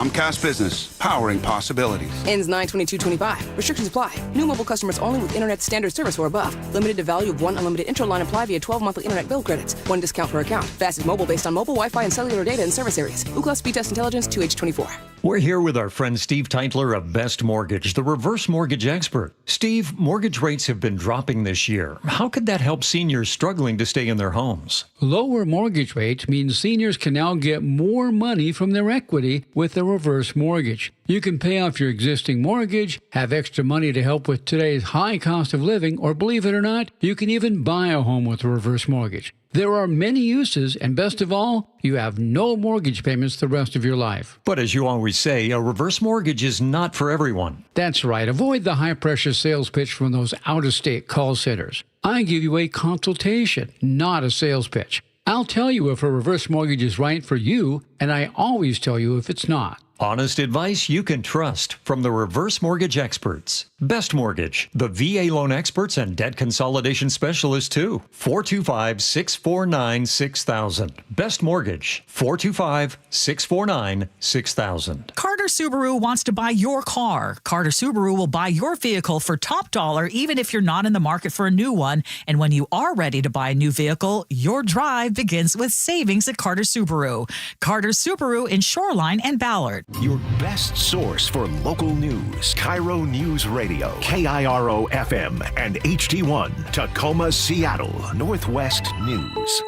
Comcast Business, powering possibilities. Ends 9/22/25. Restrictions apply. New mobile customers only with internet standard service or above. Limited to value of one unlimited intro line apply via 12 monthly internet bill credits. One discount per account. Fastest mobile based on mobile, Wi-Fi, and cellular data in service areas. Ookla Speed Test Intelligence 2H24. We're here with our friend Steve Teitler of Best Mortgage, the reverse mortgage expert. Steve, mortgage rates have been dropping this year. How could that help seniors struggling to stay in their homes? Lower mortgage rates means seniors can now get more money from their equity with a reverse mortgage. You can pay off your existing mortgage, have extra money to help with today's high cost of living, or believe it or not, you can even buy a home with a reverse mortgage. There are many uses, and best of all, you have no mortgage payments the rest of your life. But as you always say, a reverse mortgage is not for everyone. That's right. Avoid the high-pressure sales pitch from those out-of-state call centers. I give you a consultation, not a sales pitch. I'll tell you if a reverse mortgage is right for you, and I always tell you if it's not. Honest advice you can trust from the reverse mortgage experts. Best Mortgage, the VA loan experts and debt consolidation specialists too. 425-649-6000. Best Mortgage, 425-649-6000. Carter Subaru wants to buy your car. Carter Subaru will buy your vehicle for top dollar even if you're not in the market for a new one. And when you are ready to buy a new vehicle, your drive begins with savings at Carter Subaru. Carter Subaru in Shoreline and Ballard. Your best source for local news. KIRO Newsradio, KIRO FM and HD1, Tacoma, Seattle, Northwest News.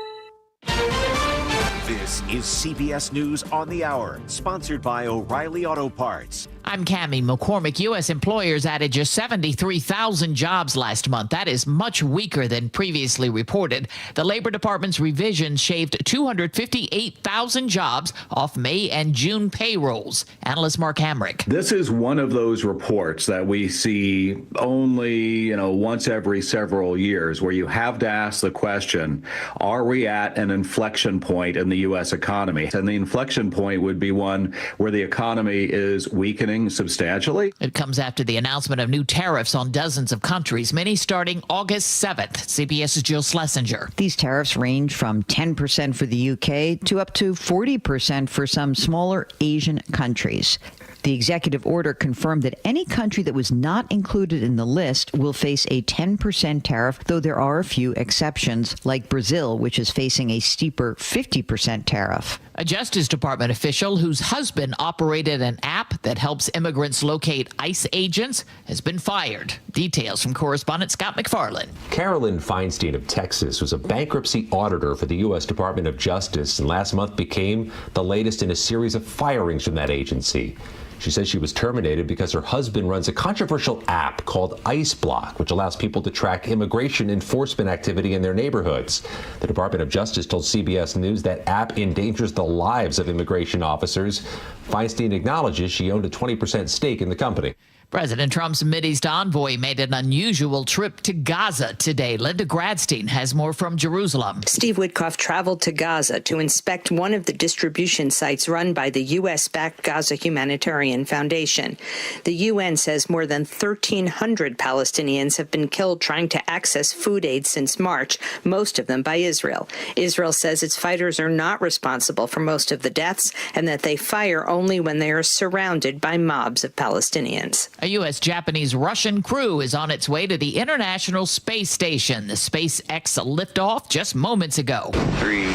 This is CBS News on the Hour, sponsored by O'Reilly Auto Parts. I'm Cammie McCormick. U.S. employers added just 73,000 jobs last month. That is much weaker than previously reported. The Labor Department's revision shaved 258,000 jobs off May and June payrolls. Analyst Mark Hamrick. This is one of those reports that we see only, once every several years, where you have to ask the question, are we at an inflection point in the U.S. economy? And the inflection point would be one where the economy is weakening substantially. It comes after the announcement of new tariffs on dozens of countries, many starting August 7th. CBS's Jill Schlesinger. These tariffs range from 10% for the UK to up to 40% for some smaller Asian countries. The executive order confirmed that any country that was not included in the list will face a 10% tariff, though there are a few exceptions, like Brazil, which is facing a steeper 50% tariff. A Justice Department official whose husband operated an app that helps immigrants locate ICE agents has been fired. Details from correspondent Scott McFarland. Carolyn Feinstein of Texas was a bankruptcy auditor for the U.S. Department of Justice and last month became the latest in a series of firings from that agency. She says she was terminated because her husband runs a controversial app called ICE Block, which allows people to track immigration enforcement activity in their neighborhoods. The Department of Justice told CBS News that app endangers the lives of immigration officers. Feinstein acknowledges she owned a 20% stake in the company. President Trump's Mideast envoy made an unusual trip to Gaza today. Linda Gradstein has more from Jerusalem. Steve Witkoff traveled to Gaza to inspect one of the distribution sites run by the U.S.-backed Gaza Humanitarian Foundation. The UN says more than 1,300 Palestinians have been killed trying to access food aid since March, most of them by Israel. Israel says its fighters are not responsible for most of the deaths and that they fire only when they are surrounded by mobs of Palestinians. A U.S. Japanese-Russian crew is on its way to the International Space Station. The SpaceX liftoff just moments ago. 3,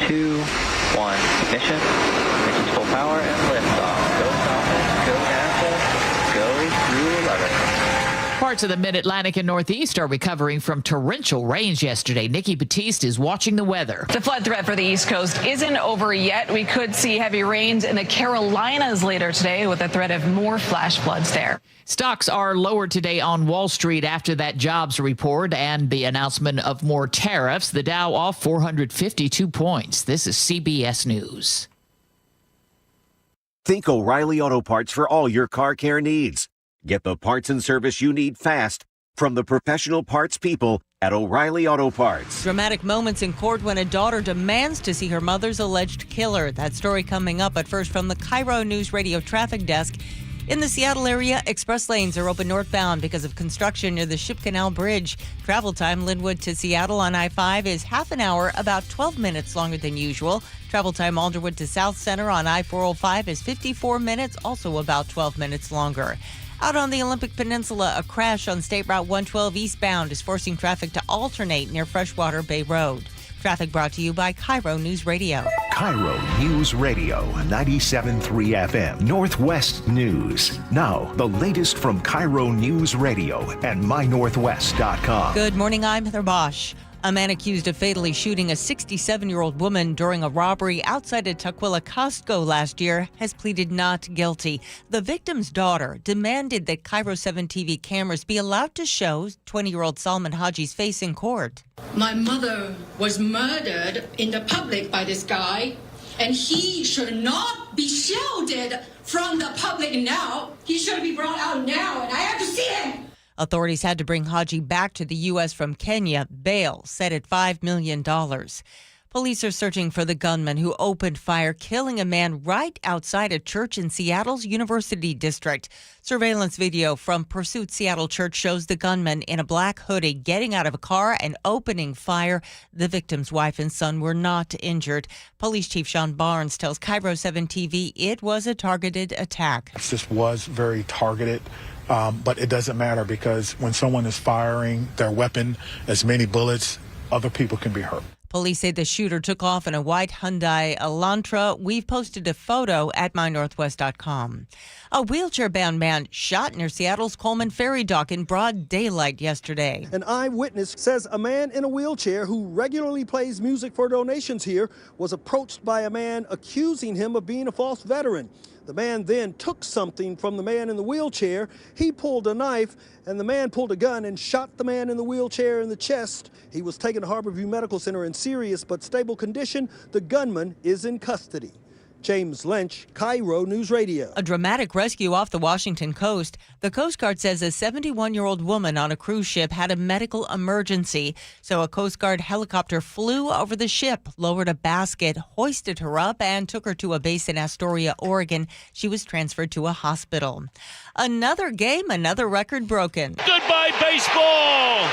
2, 1, ignition. Ignition's full power and liftoff. Go Falcon, go NASA, go Crew 11. Parts of the Mid-Atlantic and Northeast are recovering from torrential rains yesterday. Nikki Batiste is watching the weather. The flood threat for the East Coast isn't over yet. We could see heavy rains in the Carolinas later today with the threat of more flash floods there. Stocks are lower today on Wall Street after that jobs report and the announcement of more tariffs. The Dow off 452 points. This is CBS News. Think O'Reilly Auto Parts for all your car care needs. Get the parts and service you need fast from the professional parts people at O'Reilly Auto Parts. Dramatic moments in court when a daughter demands to see her mother's alleged killer. That story coming up, but first from the KIRO Newsradio traffic desk. In the Seattle area, express lanes are open northbound because of construction near the Ship Canal Bridge. Travel time Linwood to Seattle on I-5 is half an hour, about 12 minutes longer than usual. Travel time Alderwood to South Center on I-405 is 54 minutes, also about 12 minutes longer. Out on the Olympic Peninsula, a crash on State Route 112 eastbound is forcing traffic to alternate near Freshwater Bay Road. Traffic brought to you by KIRO Newsradio. KIRO Newsradio, 97.3 FM, Northwest News. Now, the latest from KIRO Newsradio and mynorthwest.com. Good morning, I'm Heather Bosch. A man accused of fatally shooting a 67-year-old woman during a robbery outside a Tukwila Costco last year has pleaded not guilty. The victim's daughter demanded that KIRO 7 TV cameras be allowed to show 20-year-old Salman Haji's face in court. My mother was murdered in the public by this guy, and he should not be shielded from the public now. He should be brought out now, and I have to see him. Authorities had to bring Haji back to the U.S. from Kenya, bail set at $5 million. Police are searching for the gunman who opened fire, killing a man right outside a church in Seattle's University District. Surveillance video from Pursuit Seattle Church shows the gunman in a black hoodie getting out of a car and opening fire. The victim's wife and son were not injured. Police Chief Sean Barnes tells KIRO 7 TV it was a targeted attack. This was very targeted. But it doesn't matter because when someone is firing their weapon as many bullets, other people can be hurt. Police say the shooter took off in a white Hyundai Elantra. We've posted a photo at mynorthwest.com. A wheelchair-bound man shot near Seattle's Coleman Ferry dock in broad daylight yesterday. An eyewitness says a man in a wheelchair who regularly plays music for donations here was approached by a man accusing him of being a false veteran. The man then took something from the man in the wheelchair. He pulled a knife, and the man pulled a gun and shot the man in the wheelchair in the chest. He was taken to Harborview Medical Center in serious but stable condition. The gunman is in custody. James Lynch, KIRO News Radio. A dramatic rescue off the Washington coast. The Coast Guard says a 71-year-old woman on a cruise ship had a medical emergency. So a Coast Guard helicopter flew over the ship, lowered a basket, hoisted her up, and took her to a base in Astoria, Oregon. She was transferred to a hospital. Another game, another record broken. Goodbye, baseball!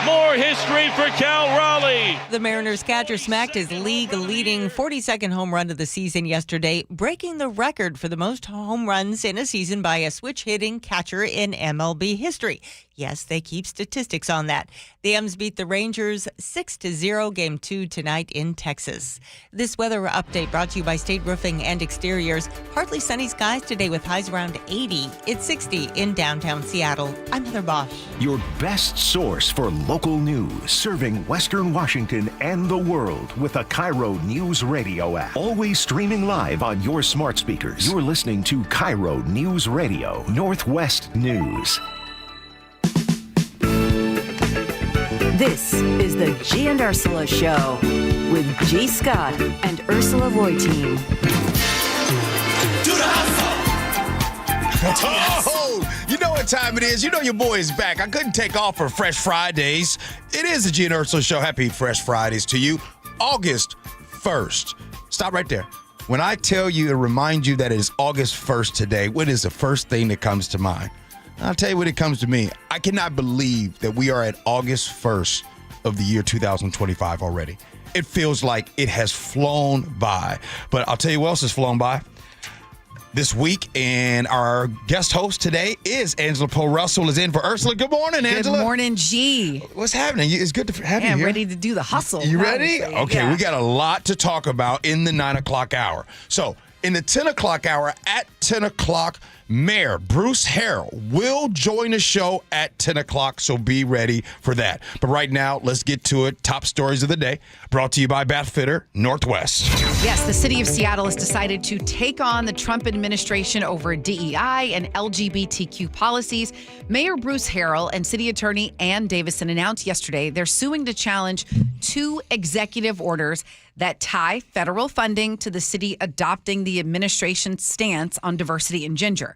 More history for Cal Raleigh. The Mariners catcher smacked his league-leading 42nd home run of the season yesterday, breaking the record for the most home runs in a season by a switch-hitting catcher in MLB history. Yes, they keep statistics on that. The M's beat the Rangers 6-0, Game 2 tonight in Texas. This weather update brought to you by State Roofing and Exteriors. Partly sunny skies today with highs around 80. It's 60 in downtown Seattle. I'm Heather Bosch. Your best source for local news, serving Western Washington and the world with the KIRO News Radio app. Always streaming live on your smart speakers. You're listening to KIRO News Radio, Northwest News. This is the Gee and Ursula Show with G. Scott and Ursula Reutin. To the hustle! Oh, you know what time it is. You know your boy is back. I couldn't take off for Fresh Fridays. It is the Gee and Ursula Show. Happy Fresh Fridays to you. August 1st. Stop right there. When I tell you and remind you that it is August 1st today, what is the first thing that comes to mind? I'll tell you what it comes to me. I cannot believe that we are at August 1st of the year 2025 already. It feels like it has flown by. But I'll tell you what else has flown by this week. And our guest host today is Angela Poe Russell is in for Ursula. Good morning, Angela. Good morning, G. What's happening? It's good to have you here. I'm ready to do the hustle. You ready? Okay, yeah. We got a lot to talk about in the 9 o'clock hour. So in the 10 o'clock hour, at 10 o'clock, Mayor Bruce Harrell will join the show at 10 o'clock, so be ready for that. But right now, let's get to it. Top stories of the day, brought to you by Bathfitter Northwest. Yes, the city of Seattle has decided to take on the Trump administration over DEI and LGBTQ policies. Mayor Bruce Harrell and City Attorney Ann Davison announced yesterday they're suing to challenge 2 executive orders that tie federal funding to the city adopting the administration's stance on diversity and gender.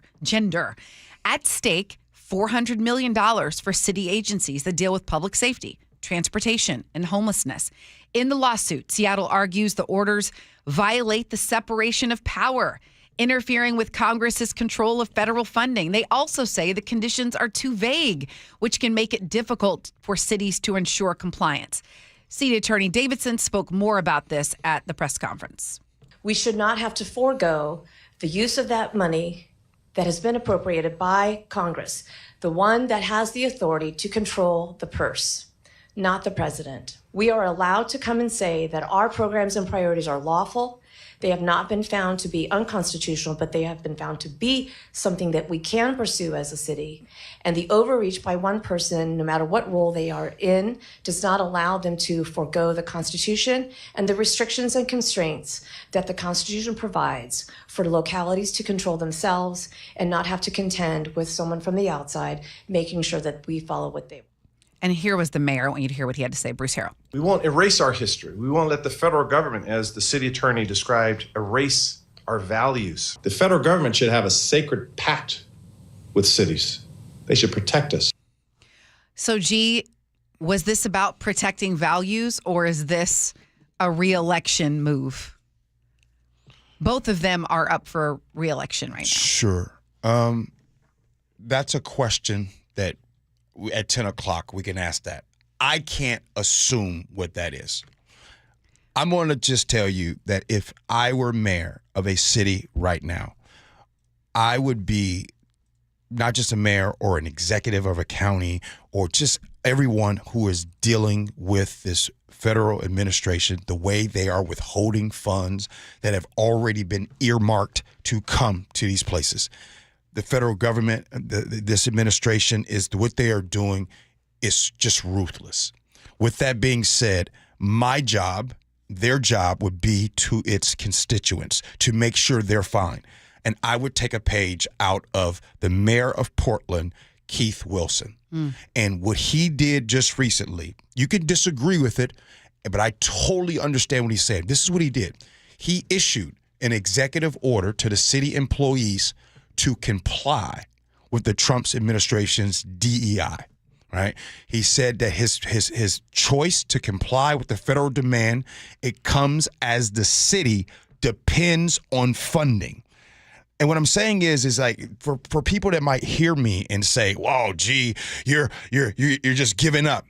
At stake, $400 million for city agencies that deal with public safety, transportation, and homelessness. In the lawsuit, Seattle argues the orders violate the separation of power. interfering with Congress's control of federal funding. They also say the conditions are too vague, which can make it difficult for cities to ensure compliance. City Attorney Davidson spoke more about this at the press conference. We should not have to forego the use of that money that has been appropriated by Congress, the one that has the authority to control the purse, not the president. We are allowed to come and say that our programs and priorities are lawful. They have not been found to be unconstitutional, but they have been found to be something that we can pursue as a city. And the overreach by one person, no matter what role they are in, does not allow them to forego the Constitution and the restrictions and constraints that the Constitution provides for localities to control themselves and not have to contend with someone from the outside, making sure that we follow what they want. And here was the mayor. I want you to hear what he had to say, Bruce Harrell. We won't erase our history. We won't let the federal government, as the city attorney described, erase our values. The federal government should have a sacred pact with cities. They should protect us. So, G, was this about protecting values, or is this a re-election move? Both of them are up for re-election right now. Sure. That's a question that at 10 o'clock we can ask that. I can't assume what that is. I'm going to just tell you that if I were mayor of a city right now, I would be not just a mayor or an executive of a county or just everyone who is dealing with this federal administration, the way they are withholding funds that have already been earmarked to come to these places. The federal government, this administration, is what they are doing is just ruthless. With that being said, my job, their job would be to its constituents to make sure they're fine. And I would take a page out of the mayor of Portland, Keith Wilson. And what he did just recently, you can disagree with it, but I totally understand what he said. This is what he did. He issued an executive order to the city employees to comply with the Trump's administration's DEI, right? He said that his choice to comply with the federal demand, it comes as the city depends on funding. And what I'm saying is like for people that might hear me and say, "Whoa, gee, you're just giving up."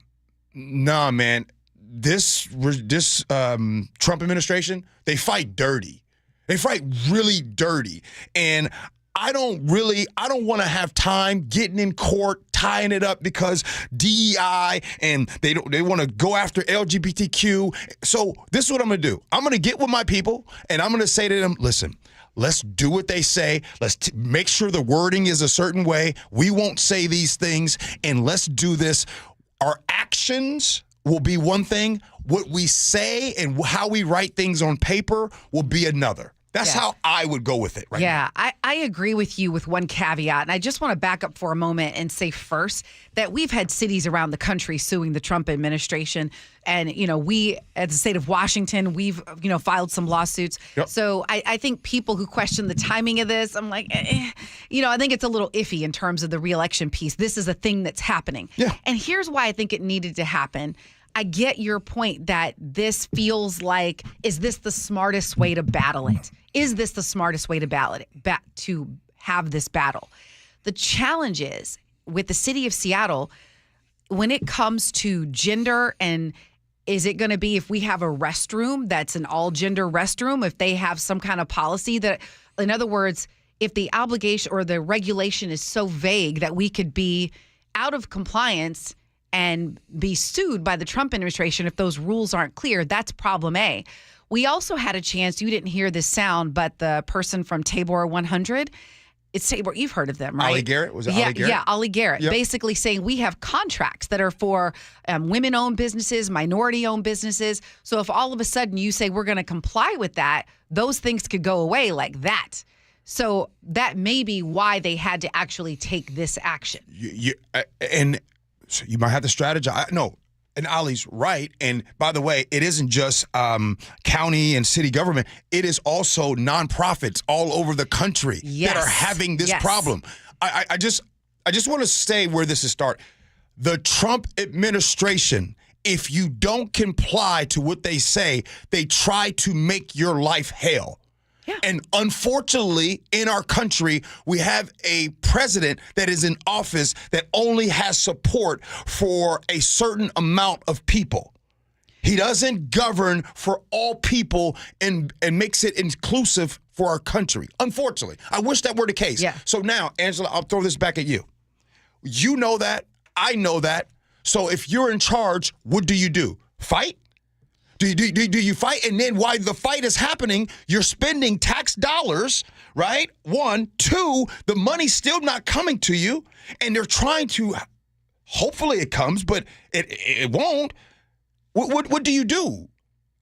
Nah, man, this Trump administration, they fight dirty. They fight really dirty. And I don't want to have time getting in court, tying it up because DEI and they want to go after LGBTQ. So this is what I'm going to do. I'm going to get with my people and I'm going to say to them, listen, let's do what they say. Let's make sure the wording is a certain way. We won't say these things and let's do this. Our actions will be one thing. What we say and how we write things on paper will be another. That's how I would go with it right now. Yeah, I agree with you with one caveat. And I just want to back up for a moment and say first that we've had cities around the country suing the Trump administration. And, we, as the state of Washington, we've, filed some lawsuits. Yep. So I think people who question the timing of this, I'm like, I think it's a little iffy in terms of the reelection piece. This is a thing that's happening. Yeah. And here's why I think it needed to happen. I get your point that this feels like, is this the smartest way to battle it? Is this the smartest way to to have this battle? The challenge is with the city of Seattle, when it comes to gender, and is it going to be if we have a restroom that's an all gender restroom, if they have some kind of policy that, in other words, if the obligation or the regulation is so vague that we could be out of compliance and be sued by the Trump administration if those rules aren't clear, that's problem A. We also had a chance, you didn't hear this sound, but the person from Tabor 100, it's Tabor, you've heard of them, right? Ollie Garrett? Was it Ollie Garrett? Yeah, Ollie Garrett. Yep. Basically saying we have contracts that are for women-owned businesses, minority-owned businesses. So if all of a sudden you say we're going to comply with that, those things could go away like that. So that may be why they had to actually take this action. So you might have to strategize. No, and Ollie's right. And by the way, it isn't just county and city government. It is also nonprofits all over the country that are having this problem. I just want to say where this is start. The Trump administration, if you don't comply to what they say, they try to make your life hell. And unfortunately, in our country, we have a president that is in office that only has support for a certain amount of people. He doesn't govern for all people and makes it inclusive for our country. Unfortunately, I wish that were the case. Yeah. So now, Angela, I'll throw this back at you. You know that. I know that. So if you're in charge, what do? Fight? Do you fight? And then while the fight is happening, you're spending tax dollars, right? 1, 2, the money's still not coming to you, and they're trying to, hopefully it comes, but it won't. What do you do?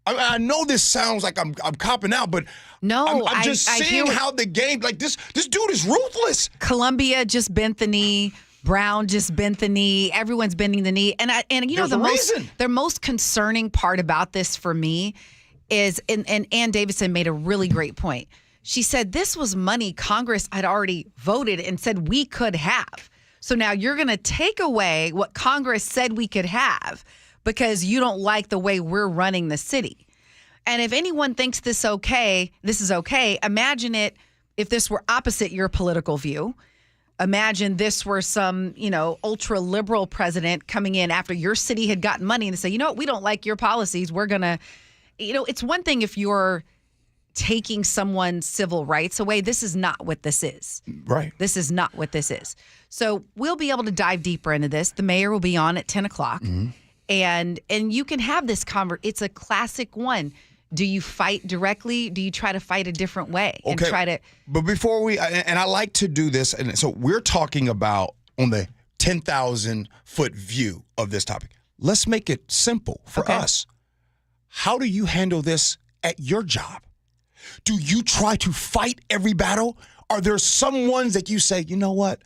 I know this sounds like I'm copping out, but no, I'm just seeing how the game, like this dude is ruthless. Columbia just bent the knee. Brown just bent the knee. Everyone's bending the knee. And you know, the most concerning part about this for me is, and Ann Davison made a really great point. She said this was money Congress had already voted and said we could have. So now you're going to take away what Congress said we could have because you don't like the way we're running the city. And if anyone thinks this is okay, imagine it if this were opposite your political view. Imagine this were some, ultra liberal president coming in after your city had gotten money and say, you know what, we don't like your policies. We're going to, it's one thing if you're taking someone's civil rights away. This is not what this is. Right. This is not what this is. So we'll be able to dive deeper into this. The mayor will be on at 10 o'clock and you can have this It's a classic one. Do you fight directly? Do you try to fight a different way? And try to? But before and I like to do this, and so we're talking about on the 10,000-foot view of this topic. Let's make it simple for us. How do you handle this at your job? Do you try to fight every battle? Are there some ones that you say, you know what?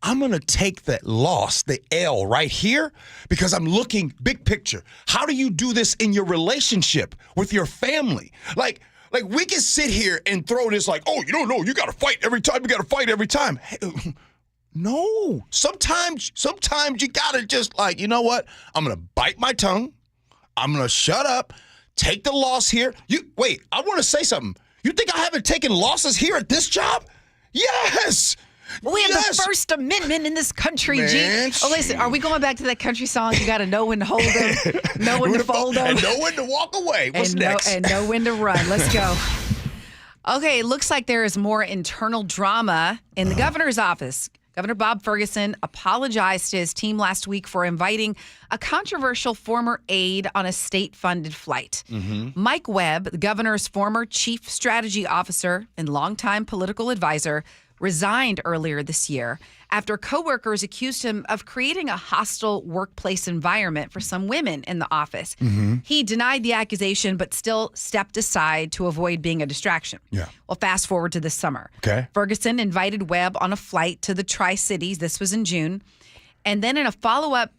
I'm going to take that loss, the L right here, because I'm looking big picture. How do you do this in your relationship with your family? Like we can sit here and throw this like, oh, you don't know, you got to fight every time. You got to fight every time. Hey, no, sometimes you got to just like, you know what? I'm going to bite my tongue. I'm going to shut up, take the loss here. Wait, I want to say something. You think I haven't taken losses here at this job? Yes. We have the First Amendment in this country, Man, G. Oh, listen, are we going back to that country song? You got to know when to hold them, know when to fold them. And know when to walk away. What's next? And know when to run. Let's go. Okay, it looks like there is more internal drama in the governor's office. Governor Bob Ferguson apologized to his team last week for inviting a controversial former aide on a state-funded flight. Mike Webb, the governor's former chief strategy officer and longtime political advisor, resigned earlier this year after coworkers accused him of creating a hostile workplace environment for some women in the office. He denied the accusation, but still stepped aside to avoid being a distraction. Yeah. Well, fast forward to this summer. Okay. Ferguson invited Webb on a flight to the Tri-Cities. This was in June. And then in a follow-up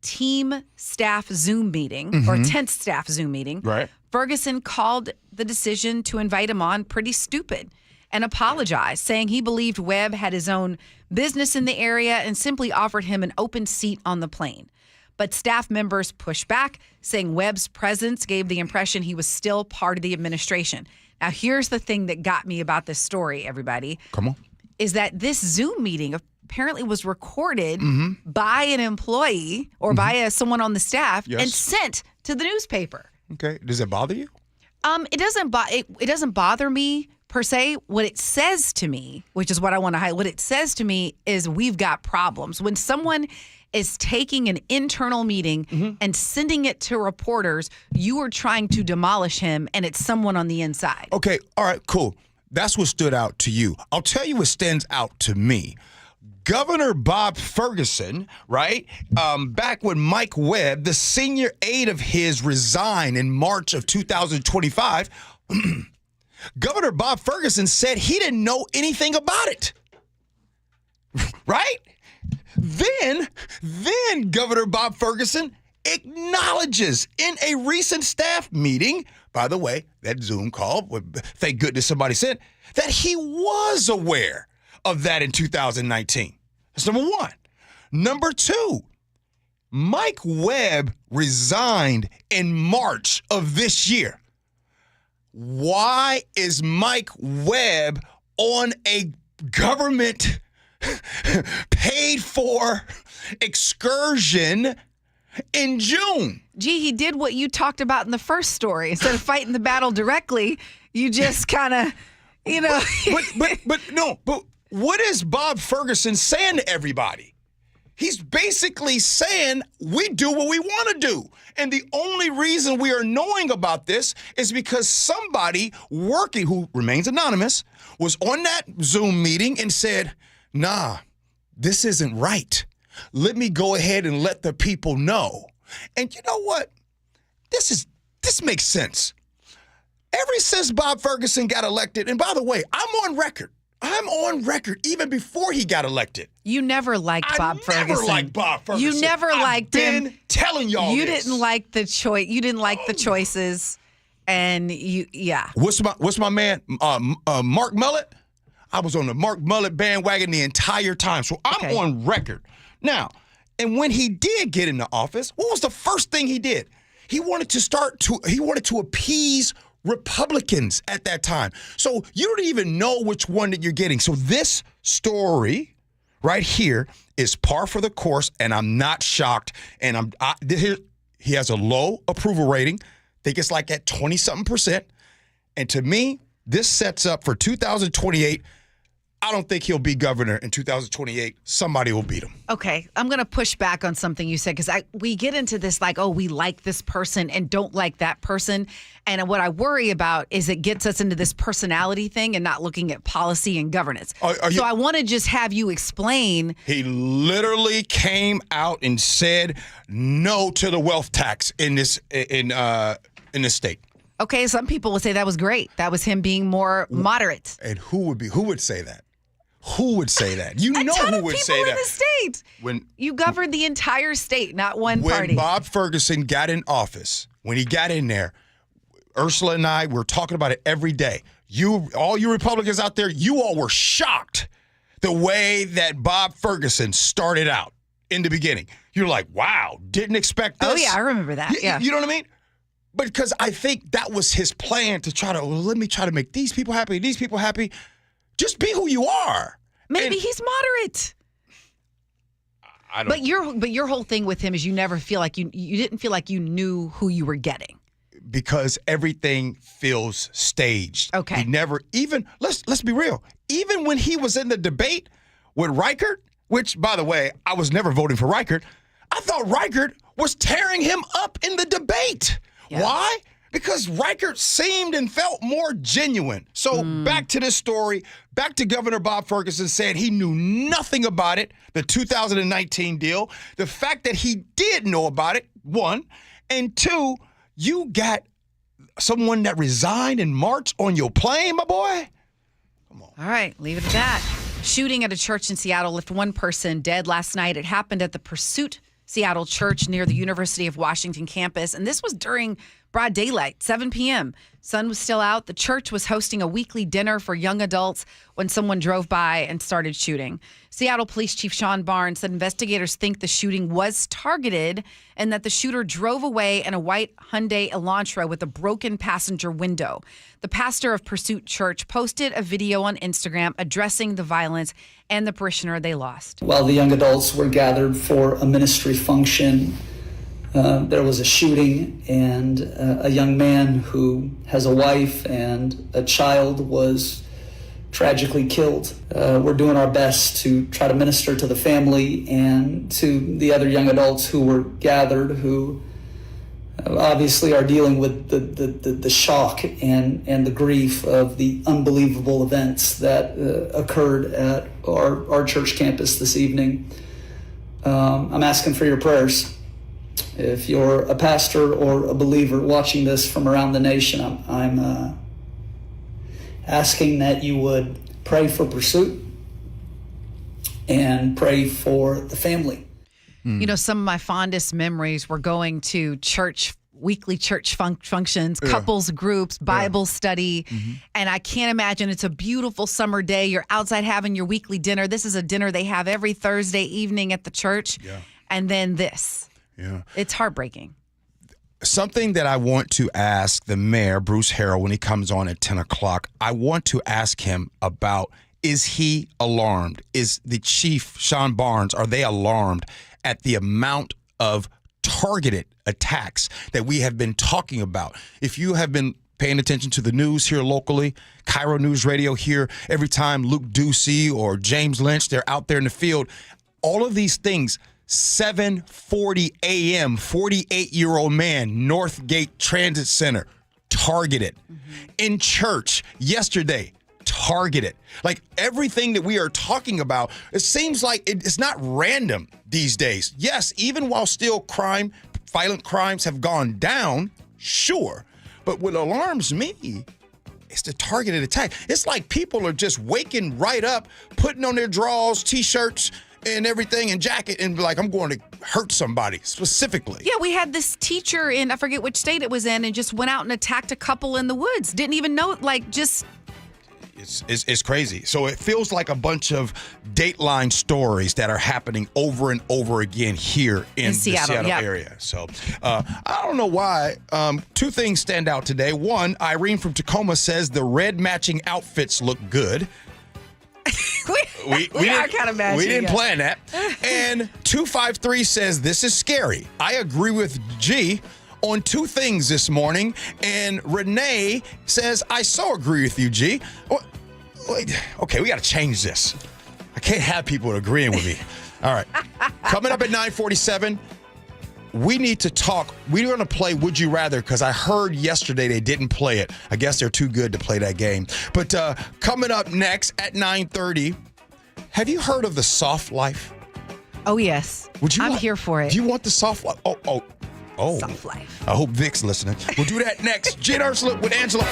team staff Zoom meeting, or 10th staff Zoom meeting, Ferguson called the decision to invite him on pretty stupid and apologized, saying he believed Webb had his own business in the area and simply offered him an open seat on the plane. But staff members pushed back, saying Webb's presence gave the impression he was still part of the administration. Now, here's the thing that got me about this story, everybody. Come on. Is that this Zoom meeting apparently was recorded by an employee or by someone on the staff and sent to the newspaper. Okay. Does it bother you? It doesn't bother me per se. What it says to me, which is what I want to highlight, what it says to me is we've got problems. When someone is taking an internal meeting and sending it to reporters, you are trying to demolish him, and it's someone on the inside. Okay, all right, cool. That's what stood out to you. I'll tell you what stands out to me. Governor Bob Ferguson, right? Back when Mike Webb, the senior aide of his, resigned in March of 2025, Governor Bob Ferguson said he didn't know anything about it. Right? Then Governor Bob Ferguson acknowledges in a recent staff meeting, by the way, that Zoom call, thank goodness somebody said, that he was aware of that in 2019. That's number one. Number two, Mike Webb resigned in March of this year. why is Mike Webb on a government paid for excursion in June? Gee, he did what you talked about in the first story. Instead of fighting the battle directly, you just kind of, But what is Bob Ferguson saying to everybody? He's basically saying we do what we want to do. And the only reason we are knowing about this is because somebody working, who remains anonymous, was on that Zoom meeting and said, nah, this isn't right. Let me go ahead and let the people know. And you know what? This makes sense. Ever since Bob Ferguson got elected, and by the way, I'm on record even before he got elected. You never liked Bob Ferguson. Never liked Bob Ferguson. You never liked him. I've been telling y'all you this. didn't like the choice. You didn't like the choices, and yeah. What's my man, Mark Mullet? I was on the Mark Mullet bandwagon the entire time, so I'm on record now. And when he did get into office, what was the first thing he did? He wanted to appease Republicans at that time. So you don't even know which one that you're getting. So this story right here is par for the course, and I'm not shocked. And he has a low approval rating. I think it's like at 20-something%. And to me, this sets up for 2028. I don't think he'll be governor in 2028. Somebody will beat him. Okay, I'm going to push back on something you said, because we get into this like, oh, we like this person and don't like that person. And what I worry about is it gets us into this personality thing and not looking at policy and governance. So I want to just have you explain. He literally came out and said no to the wealth tax in this state. Okay, some people would say that was great. That was him being more moderate. And who would say that? Who would say that? You know who would say that. A ton of people in the state. When you governed the entire state, not one party. When Bob Ferguson got in office, when he got in there, Ursula and I were talking about it every day. All you Republicans out there, you all were shocked the way that Bob Ferguson started out in the beginning. You're like, wow, didn't expect this. Oh, yeah, I remember that. Yeah. You know what I mean? But because I think that was his plan to let me try to make these people happy, these people happy. Just be who you are. Maybe he's moderate. I don't. But your whole thing with him is you never feel like you didn't feel like you knew who you were getting. Because everything feels staged. Okay. He never even let's be real. Even when he was in the debate with Reichert, which by the way, I was never voting for Reichert, I thought Reichert was tearing him up in the debate. Yeah. Why? Because Reichert seemed and felt more genuine. So back to this story, back to Governor Bob Ferguson said he knew nothing about it, the 2019 deal. The fact that he did know about it, one. And two, you got someone that resigned in March on your plane, my boy? Come on. All right, leave it at that. Shooting at a church in Seattle left one person dead last night. It happened at the Pursuit Seattle Church near the University of Washington campus. And this was during broad daylight, 7 p.m. Sun was still out. The church was hosting a weekly dinner for young adults when someone drove by and started shooting. Seattle Police Chief Sean Barnes said investigators think the shooting was targeted and that the shooter drove away in a white Hyundai Elantra with a broken passenger window. The pastor of Pursuit Church posted a video on Instagram addressing the violence and the parishioner they lost. While the young adults were gathered for a ministry function, there was a shooting, and a young man who has a wife and a child was tragically killed. We're doing our best to try to minister to the family and to the other young adults who were gathered, who obviously are dealing with the shock and the grief of the unbelievable events that occurred at our church campus this evening. I'm asking for your prayers. If you're a pastor or a believer watching this from around the nation, I'm asking that you would pray for Pursuit and pray for the family. You know, some of my fondest memories were going to weekly church functions, couples groups, Bible study. Mm-hmm. And I can't imagine, it's a beautiful summer day. You're outside having your weekly dinner. This is a dinner they have every Thursday evening at the church. Yeah. And then this. Yeah. It's heartbreaking. Something that I want to ask the mayor, Bruce Harrell, when he comes on at 10 o'clock, I want to ask him about, is he alarmed? Is the chief, Sean Barnes, are they alarmed at the amount of targeted attacks that we have been talking about? If you have been paying attention to the news here locally, KIRO News Radio here, every time Luke Ducey or James Lynch, they're out there in the field, all of these things, 7:40 a.m., 48-year-old man, Northgate Transit Center, targeted. In church yesterday, targeted. Like everything that we are talking about, it seems like it's not random these days. Yes, even while still violent crimes have gone down, sure. But what alarms me is the targeted attack. It's like people are just waking right up, putting on their drawers, T-shirts, and everything, and jacket, and be like, I'm going to hurt somebody specifically. Yeah, we had this teacher in, I forget which state it was in, and just went out and attacked a couple in the woods. Didn't even know, just... It's crazy. So it feels like a bunch of Dateline stories that are happening over and over again here in the Seattle area. So I don't know why. Two things stand out today. One, Irene from Tacoma says the red matching outfits look good. we are kind of matching. We didn't plan that. And 253 says this is scary. I agree with G on two things this morning. And Renee says, I so agree with you, G. Okay, we got to change this. I can't have people agreeing with me. All right. Coming up at 9:47, we need to talk. We're going to play Would You Rather because I heard yesterday they didn't play it. I guess they're too good to play that game. But coming up next at 9:30, have you heard of the soft life? Oh, yes. I'm here for it. Do you want the soft life? Oh. Soft life. I hope Vic's listening. We'll do that next. Gee and Ursula with Angela.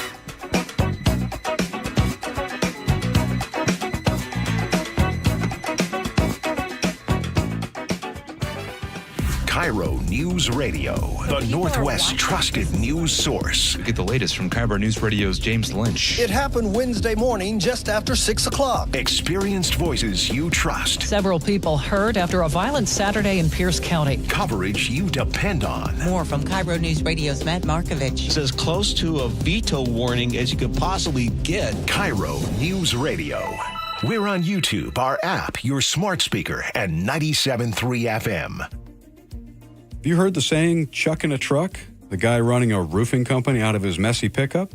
KIRO News Radio, the Northwest's trusted news source. Get the latest from KIRO News Radio's James Lynch. It happened Wednesday morning just after 6 o'clock. Experienced voices you trust. Several people hurt after a violent Saturday in Pierce County. Coverage you depend on. More from KIRO News Radio's Matt Markovich. It's as close to a veto warning as you could possibly get. KIRO News Radio. We're on YouTube, our app, your smart speaker, and 97.3 FM. Have you heard the saying, chuck in a truck? The guy running a roofing company out of his messy pickup?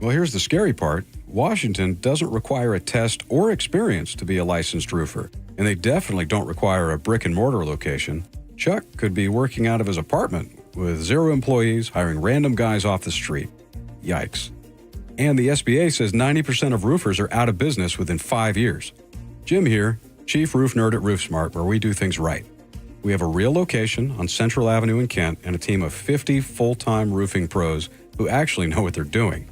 Well, here's the scary part. Washington doesn't require a test or experience to be a licensed roofer, and they definitely don't require a brick and mortar location. Chuck could be working out of his apartment with 0 employees, hiring random guys off the street. Yikes. And the SBA says 90% of roofers are out of business within 5 years. Jim here, Chief Roof Nerd at RoofSmart, where we do things right. We have a real location on Central Avenue in Kent and a team of 50 full-time roofing pros who actually know what they're doing.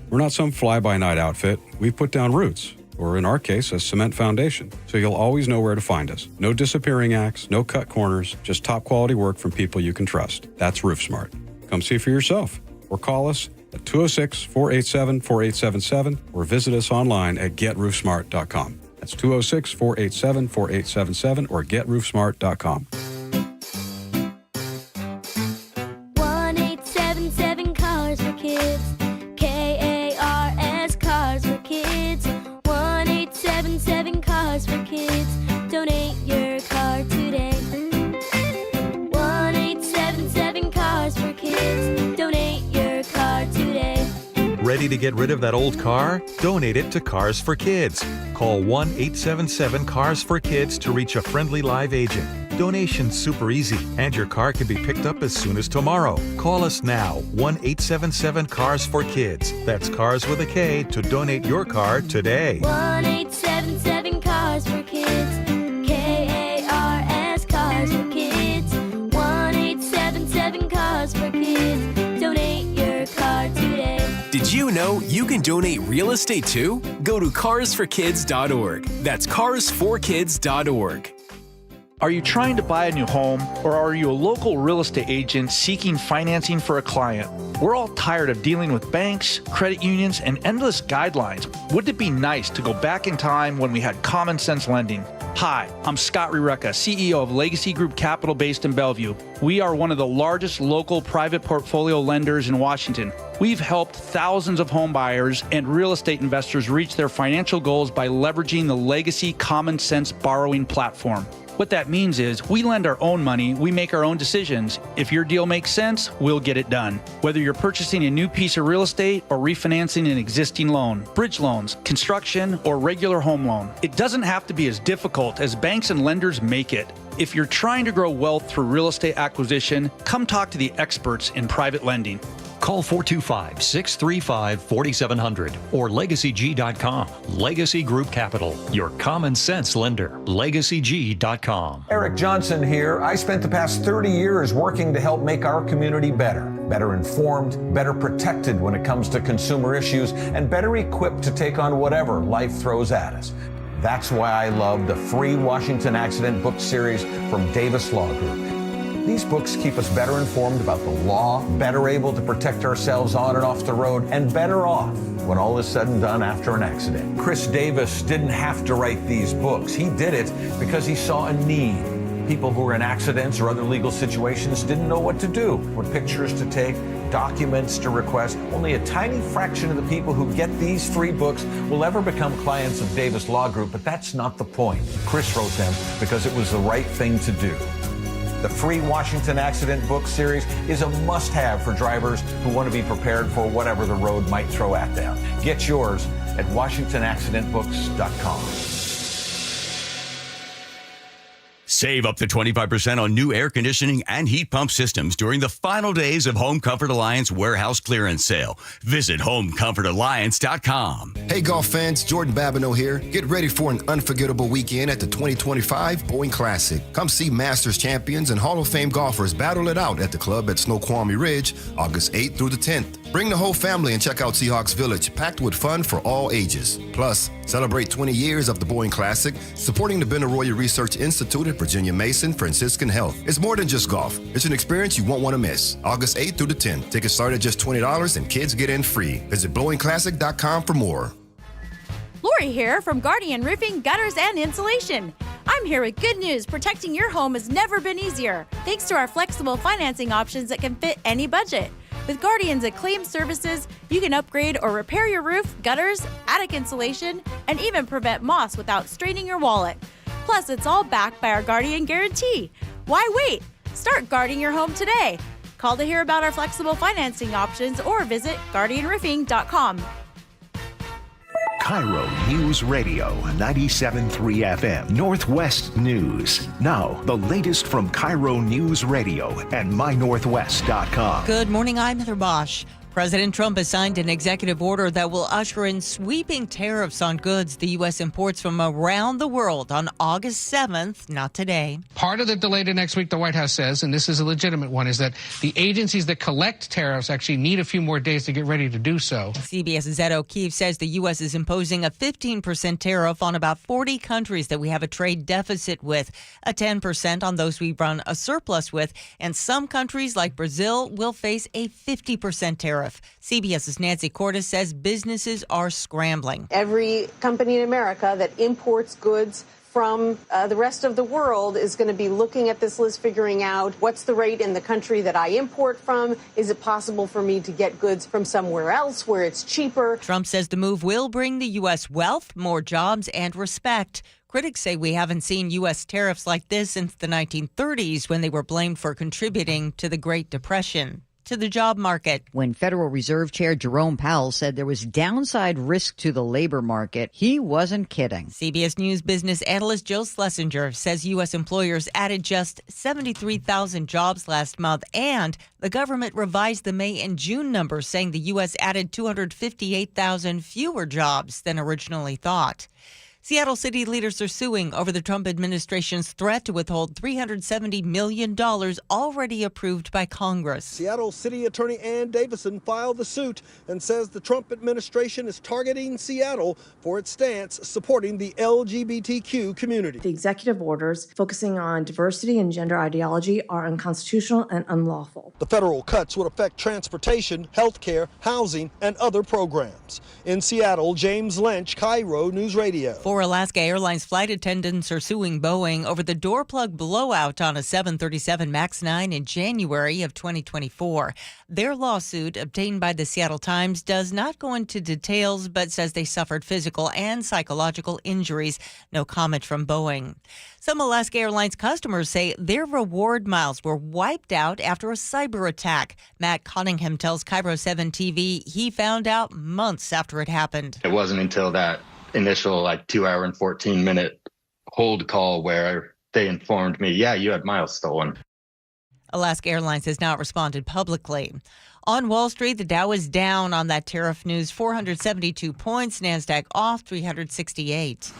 We're not some fly-by-night outfit. We've put down roots, or in our case, a cement foundation, so you'll always know where to find us. No disappearing acts, no cut corners, just top-quality work from people you can trust. That's RoofSmart. Come see for yourself, or call us at 206-487-4877, or visit us online at GetRoofSmart.com. That's 206-487-4877 or GetRoofSmart.com. 1-877 Cars for Kids. KARS Cars for Kids. 1-877 Cars for Kids. Donate your car today. 1-877 Cars for Kids. Donate your car today. Ready to get rid of that old car? Donate it to Cars for Kids. Call 1-877-CARS-FOR-KIDS to reach a friendly live agent. Donation's super easy, and your car can be picked up as soon as tomorrow. Call us now, 1-877-CARS-FOR-KIDS. That's Cars with a K to donate your car today. 1-877 Cars for Kids. KARS Cars for Kids. 1-877 Cars for Kids. Donate your car today. Did you know you can donate real estate too? Go to carsforkids.org. That's carsforkids.org. Are you trying to buy a new home, or are you a local real estate agent seeking financing for a client? We're all tired of dealing with banks, credit unions, and endless guidelines. Wouldn't it be nice to go back in time when we had common sense lending? Hi, I'm Scott Rureka, CEO of Legacy Group Capital based in Bellevue. We are one of the largest local private portfolio lenders in Washington. We've helped thousands of home buyers and real estate investors reach their financial goals by leveraging the Legacy Common Sense borrowing platform. What that means is we lend our own money, we make our own decisions. If your deal makes sense, we'll get it done. Whether you're purchasing a new piece of real estate or refinancing an existing loan, bridge loans, construction, or regular home loan, it doesn't have to be as difficult as banks and lenders make it. If you're trying to grow wealth through real estate acquisition, come talk to the experts in private lending. Call 425-635-4700 or LegacyG.com. Legacy Group Capital, your common sense lender. LegacyG.com. Eric Johnson here. I spent the past 30 years working to help make our community better informed, better protected when it comes to consumer issues, and better equipped to take on whatever life throws at us. That's why I love the free Washington Accident book series from Davis Law Group. These books keep us better informed about the law, better able to protect ourselves on and off the road, and better off when all is said and done after an accident. Chris Davis didn't have to write these books. He did it because he saw a need. People who were in accidents or other legal situations didn't know what to do, what pictures to take, documents to request. Only a tiny fraction of the people who get these free books will ever become clients of Davis Law Group, but that's not the point. Chris wrote them because it was the right thing to do. The free Washington Accident book series is a must-have for drivers who want to be prepared for whatever the road might throw at them. Get yours at WashingtonAccidentBooks.com. Save up to 25% on new air conditioning and heat pump systems during the final days of Home Comfort Alliance warehouse clearance sale. Visit HomeComfortAlliance.com. Hey golf fans, Jordan Babineau here. Get ready for an unforgettable weekend at the 2025 Boeing Classic. Come see Masters champions and Hall of Fame golfers battle it out at the club at Snoqualmie Ridge, August 8th through the 10th. Bring the whole family and check out Seahawks Village, packed with fun for all ages. Plus, celebrate 20 years of the Boeing Classic, supporting the Benaroya Research Institute at Virginia Mason Franciscan Health. It's more than just golf. It's an experience you won't want to miss. August 8th through the 10th. Tickets start at just $20 and kids get in free. Visit BlowingClassic.com for more. Lori here from Guardian Roofing, Gutters, and Insulation. I'm here with good news. Protecting your home has never been easier, thanks to our flexible financing options that can fit any budget. With Guardian's acclaimed services, you can upgrade or repair your roof, gutters, attic insulation, and even prevent moss without straining your wallet. Plus, it's all backed by our Guardian Guarantee. Why wait? Start guarding your home today. Call to hear about our flexible financing options or visit GuardianRoofing.com. KIRO Newsradio 97.3 FM Northwest News. Now, the latest from KIRO Newsradio and MyNorthwest.com. Good morning, I'm Heather Bosch. President Trump has signed an executive order that will usher in sweeping tariffs on goods the U.S. imports from around the world on August 7th, not today. Part of the delay to next week, the White House says, and this is a legitimate one, is that the agencies that collect tariffs actually need a few more days to get ready to do so. CBS's Ed O'Keefe says the U.S. is imposing a 15% tariff on about 40 countries that we have a trade deficit with, a 10% on those we run a surplus with, and some countries like Brazil will face a 50% tariff. CBS's Nancy Cordes says businesses are scrambling. Every company in America that imports goods from the rest of the world is going to be looking at this list, figuring out what's the rate in the country that I import from. Is it possible for me to get goods from somewhere else where it's cheaper? Trump says the move will bring the U.S. wealth, more jobs, and respect. Critics say we haven't seen U.S. tariffs like this since the 1930s, when they were blamed for contributing to the Great Depression. To the job market. When Federal Reserve Chair Jerome Powell said there was downside risk to the labor market, he wasn't kidding. CBS News business analyst Joe Schlesinger says U.S. employers added just 73,000 jobs last month, and the government revised the May and June numbers, saying the U.S. added 258,000 fewer jobs than originally thought. Seattle city leaders are suing over the Trump administration's threat to withhold $370 million already approved by Congress. Seattle City Attorney Ann Davison filed the suit and says the Trump administration is targeting Seattle for its stance supporting the LGBTQ community. The executive orders focusing on diversity and gender ideology are unconstitutional and unlawful. The federal cuts would affect transportation, health care, housing, and other programs. In Seattle, James Lynch, KIRO News Radio. 4 Alaska Airlines flight attendants are suing Boeing over the door plug blowout on a 737 MAX 9 in January of 2024. Their lawsuit, obtained by the Seattle Times, does not go into details, but says they suffered physical and psychological injuries. No comment from Boeing. Some Alaska Airlines customers say their reward miles were wiped out after a cyber attack. Matt Cunningham tells KIRO 7 TV he found out months after it happened. It wasn't until that initial 2 hour and 14-minute hold call where they informed me, yeah, you had miles stolen. Alaska Airlines has not responded publicly. On Wall Street, the Dow is down on that tariff news, 472 points. NASDAQ off 368.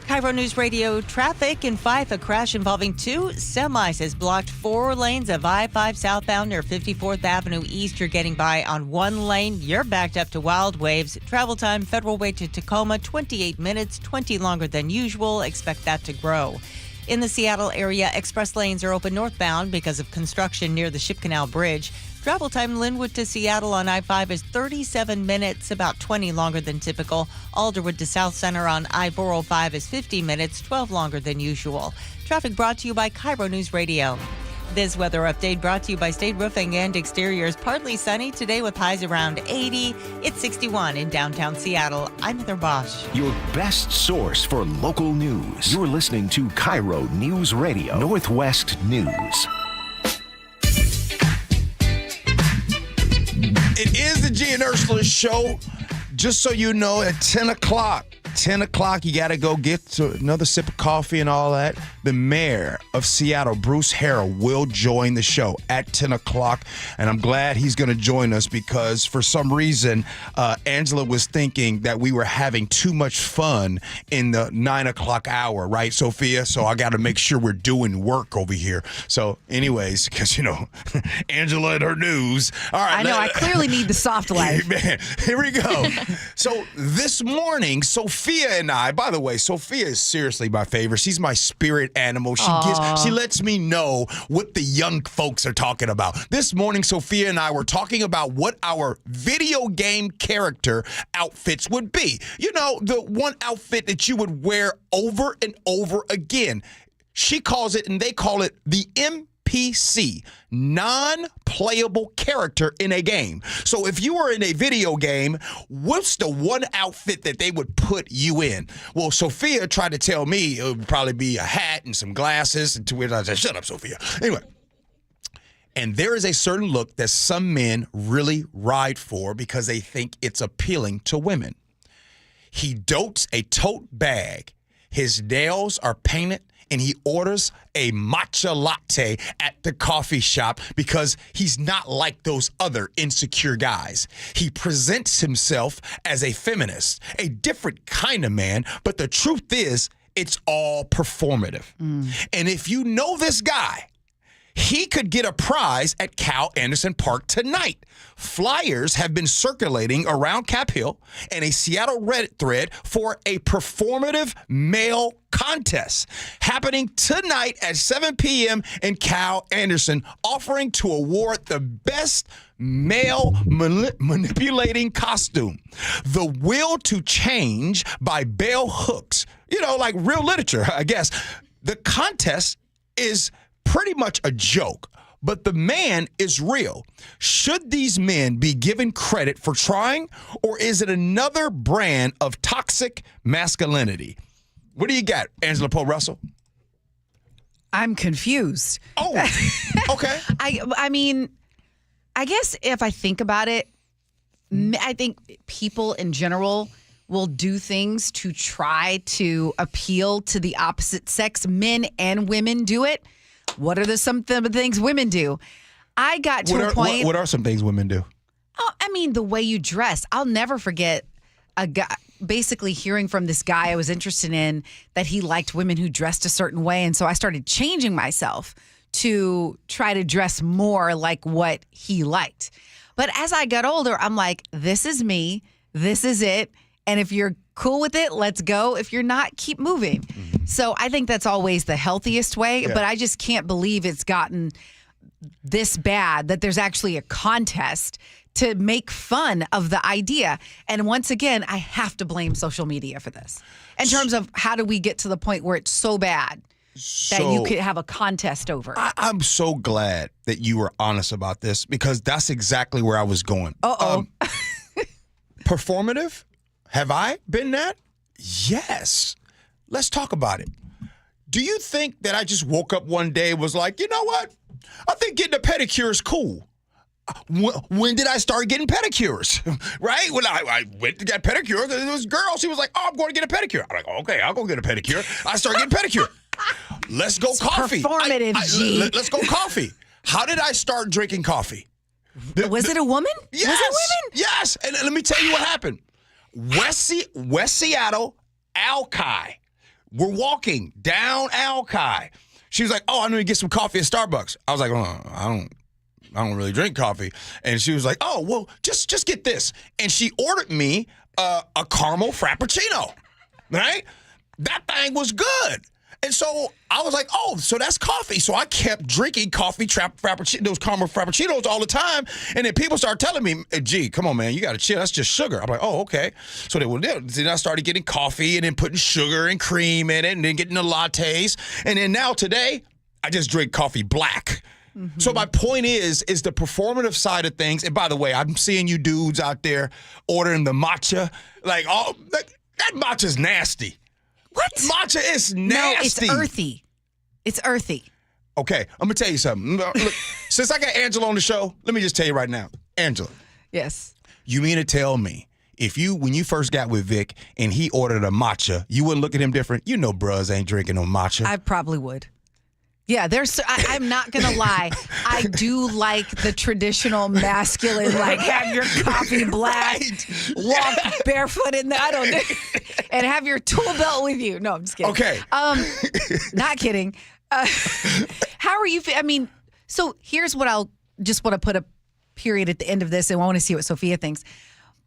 KIRO News Radio traffic in Fife. A crash involving 2 semis has blocked 4 lanes of I-5 southbound near 54th Avenue East. You're getting by on 1 lane. You're backed up to Wild Waves. Travel time, Federal Way to Tacoma, 28 minutes, 20 longer than usual. Expect that to grow. In the Seattle area, express lanes are open northbound because of construction near the Ship Canal Bridge. Travel time Linwood to Seattle on I-5 is 37 minutes, about 20 longer than typical. Alderwood to South Center on I-405 is 50 minutes, 12 longer than usual. Traffic brought to you by KIRO News Radio. This weather update brought to you by State Roofing and Exteriors. Partly sunny today with highs around 80. It's 61 in downtown Seattle. I'm Heather Bosch. Your best source for local news. You're listening to KIRO News Radio, Northwest News. It is the Gee and Ursula Show. Just so you know, at 10 o'clock, you got to go get to another sip of coffee and all that. The mayor of Seattle, Bruce Harrell, will join the show at 10 o'clock. And I'm glad he's going to join us because for some reason, Angela was thinking that we were having too much fun in the 9 o'clock hour, right, Sophia? So I got to make sure we're doing work over here. So anyways, because, Angela and her news. All right. I know. I clearly need the soft life. Man, here we go. So this morning, Sophia and I, by the way, Sophia is seriously my favorite. She's my spirit animal. She lets me know what the young folks are talking about. This morning, Sophia and I were talking about what our video game character outfits would be. The one outfit that you would wear over and over again. She calls it, and they call it, the NPC, non-playable character in a game. So if you were in a video game, what's the one outfit that they would put you in? Well, Sophia tried to tell me it would probably be a hat and some glasses. And to which I said, shut up, Sophia. Anyway. And there is a certain look that some men really ride for because they think it's appealing to women. He dotes a tote bag. His nails are painted, and he orders a matcha latte at the coffee shop because he's not like those other insecure guys. He presents himself as a feminist, a different kind of man, but the truth is, it's all performative. And if you know this guy, he could get a prize at Cal Anderson Park tonight. Flyers have been circulating around Cap Hill and a Seattle Reddit thread for a performative male contest happening tonight at 7 p.m. in Cal Anderson, offering to award the best male manipulating costume. The Will to Change by Bell Hooks. Like real literature, I guess. The contest is pretty much a joke, but the man is real. Should these men be given credit for trying, or is it another brand of toxic masculinity? What do you got, Angela Poe Russell? I'm confused. Oh, okay. I mean, I guess if I think about it, I think people in general will do things to try to appeal to the opposite sex. Men and women do it. What are some things women do? I got to a point. What are some things women do? Oh, I mean, the way you dress. I'll never forget a guy basically hearing from this guy I was interested in that he liked women who dressed a certain way. And so I started changing myself to try to dress more like what he liked. But as I got older, I'm like, this is me. This is it. And if you're cool with it, let's go. If you're not, keep moving. So I think that's always the healthiest way. Yeah. But I just can't believe it's gotten this bad that there's actually a contest to make fun of the idea. And once again, I have to blame social media for this. In terms of how do we get to the point where it's so bad that you could have a contest over it? I'm so glad that you were honest about this because that's exactly where I was going. Performative? Have I been that? Yes. Let's talk about it. Do you think that I just woke up one day and was like, you know what? I think getting a pedicure is cool. When did I start getting pedicures? Right? When I went to get a pedicure, there was a girl. She was like, oh, I'm going to get a pedicure. I'm like, okay, I'll go get a pedicure. I started getting pedicure. Let's go coffee. Performative, G. Let's go coffee. How did I start drinking coffee? Was it a woman? Yes. Was it women? Yes. And let me tell you what happened. West Seattle, Alki. We're walking down Alki. She was like, oh, I'm going to get some coffee at Starbucks. I was like, oh, I don't really drink coffee. And she was like, oh, well, just get this. And she ordered me a caramel frappuccino, right? That thing was good. And so I was like, oh, so that's coffee. So I kept drinking coffee, those caramel frappuccinos all the time. And then people started telling me, gee, come on, man, you got to chill. That's just sugar. I'm like, oh, okay. So then I started getting coffee and then putting sugar and cream in it and then getting the lattes. And then now today, I just drink coffee black. Mm-hmm. So my point is the performative side of things. And by the way, I'm seeing you dudes out there ordering the matcha. Like, oh, that matcha's nasty. What? Matcha is nasty. No, it's earthy. It's earthy. Okay, I'm going to tell you something. Look, since I got Angela on the show, let me just tell you right now. Angela. Yes. You mean to tell me when you first got with Vic and he ordered a matcha, you wouldn't look at him different? You know bruz ain't drinking no matcha. I probably would. Yeah, I'm not going to lie. I do like the traditional masculine, like have your coffee black, walk barefoot in the, I don't know, and have your tool belt with you. No, I'm just kidding. Okay. Not kidding. How are you? I mean, so here's what I'll just want to put a period at the end of this, and I want to see what Sophia thinks.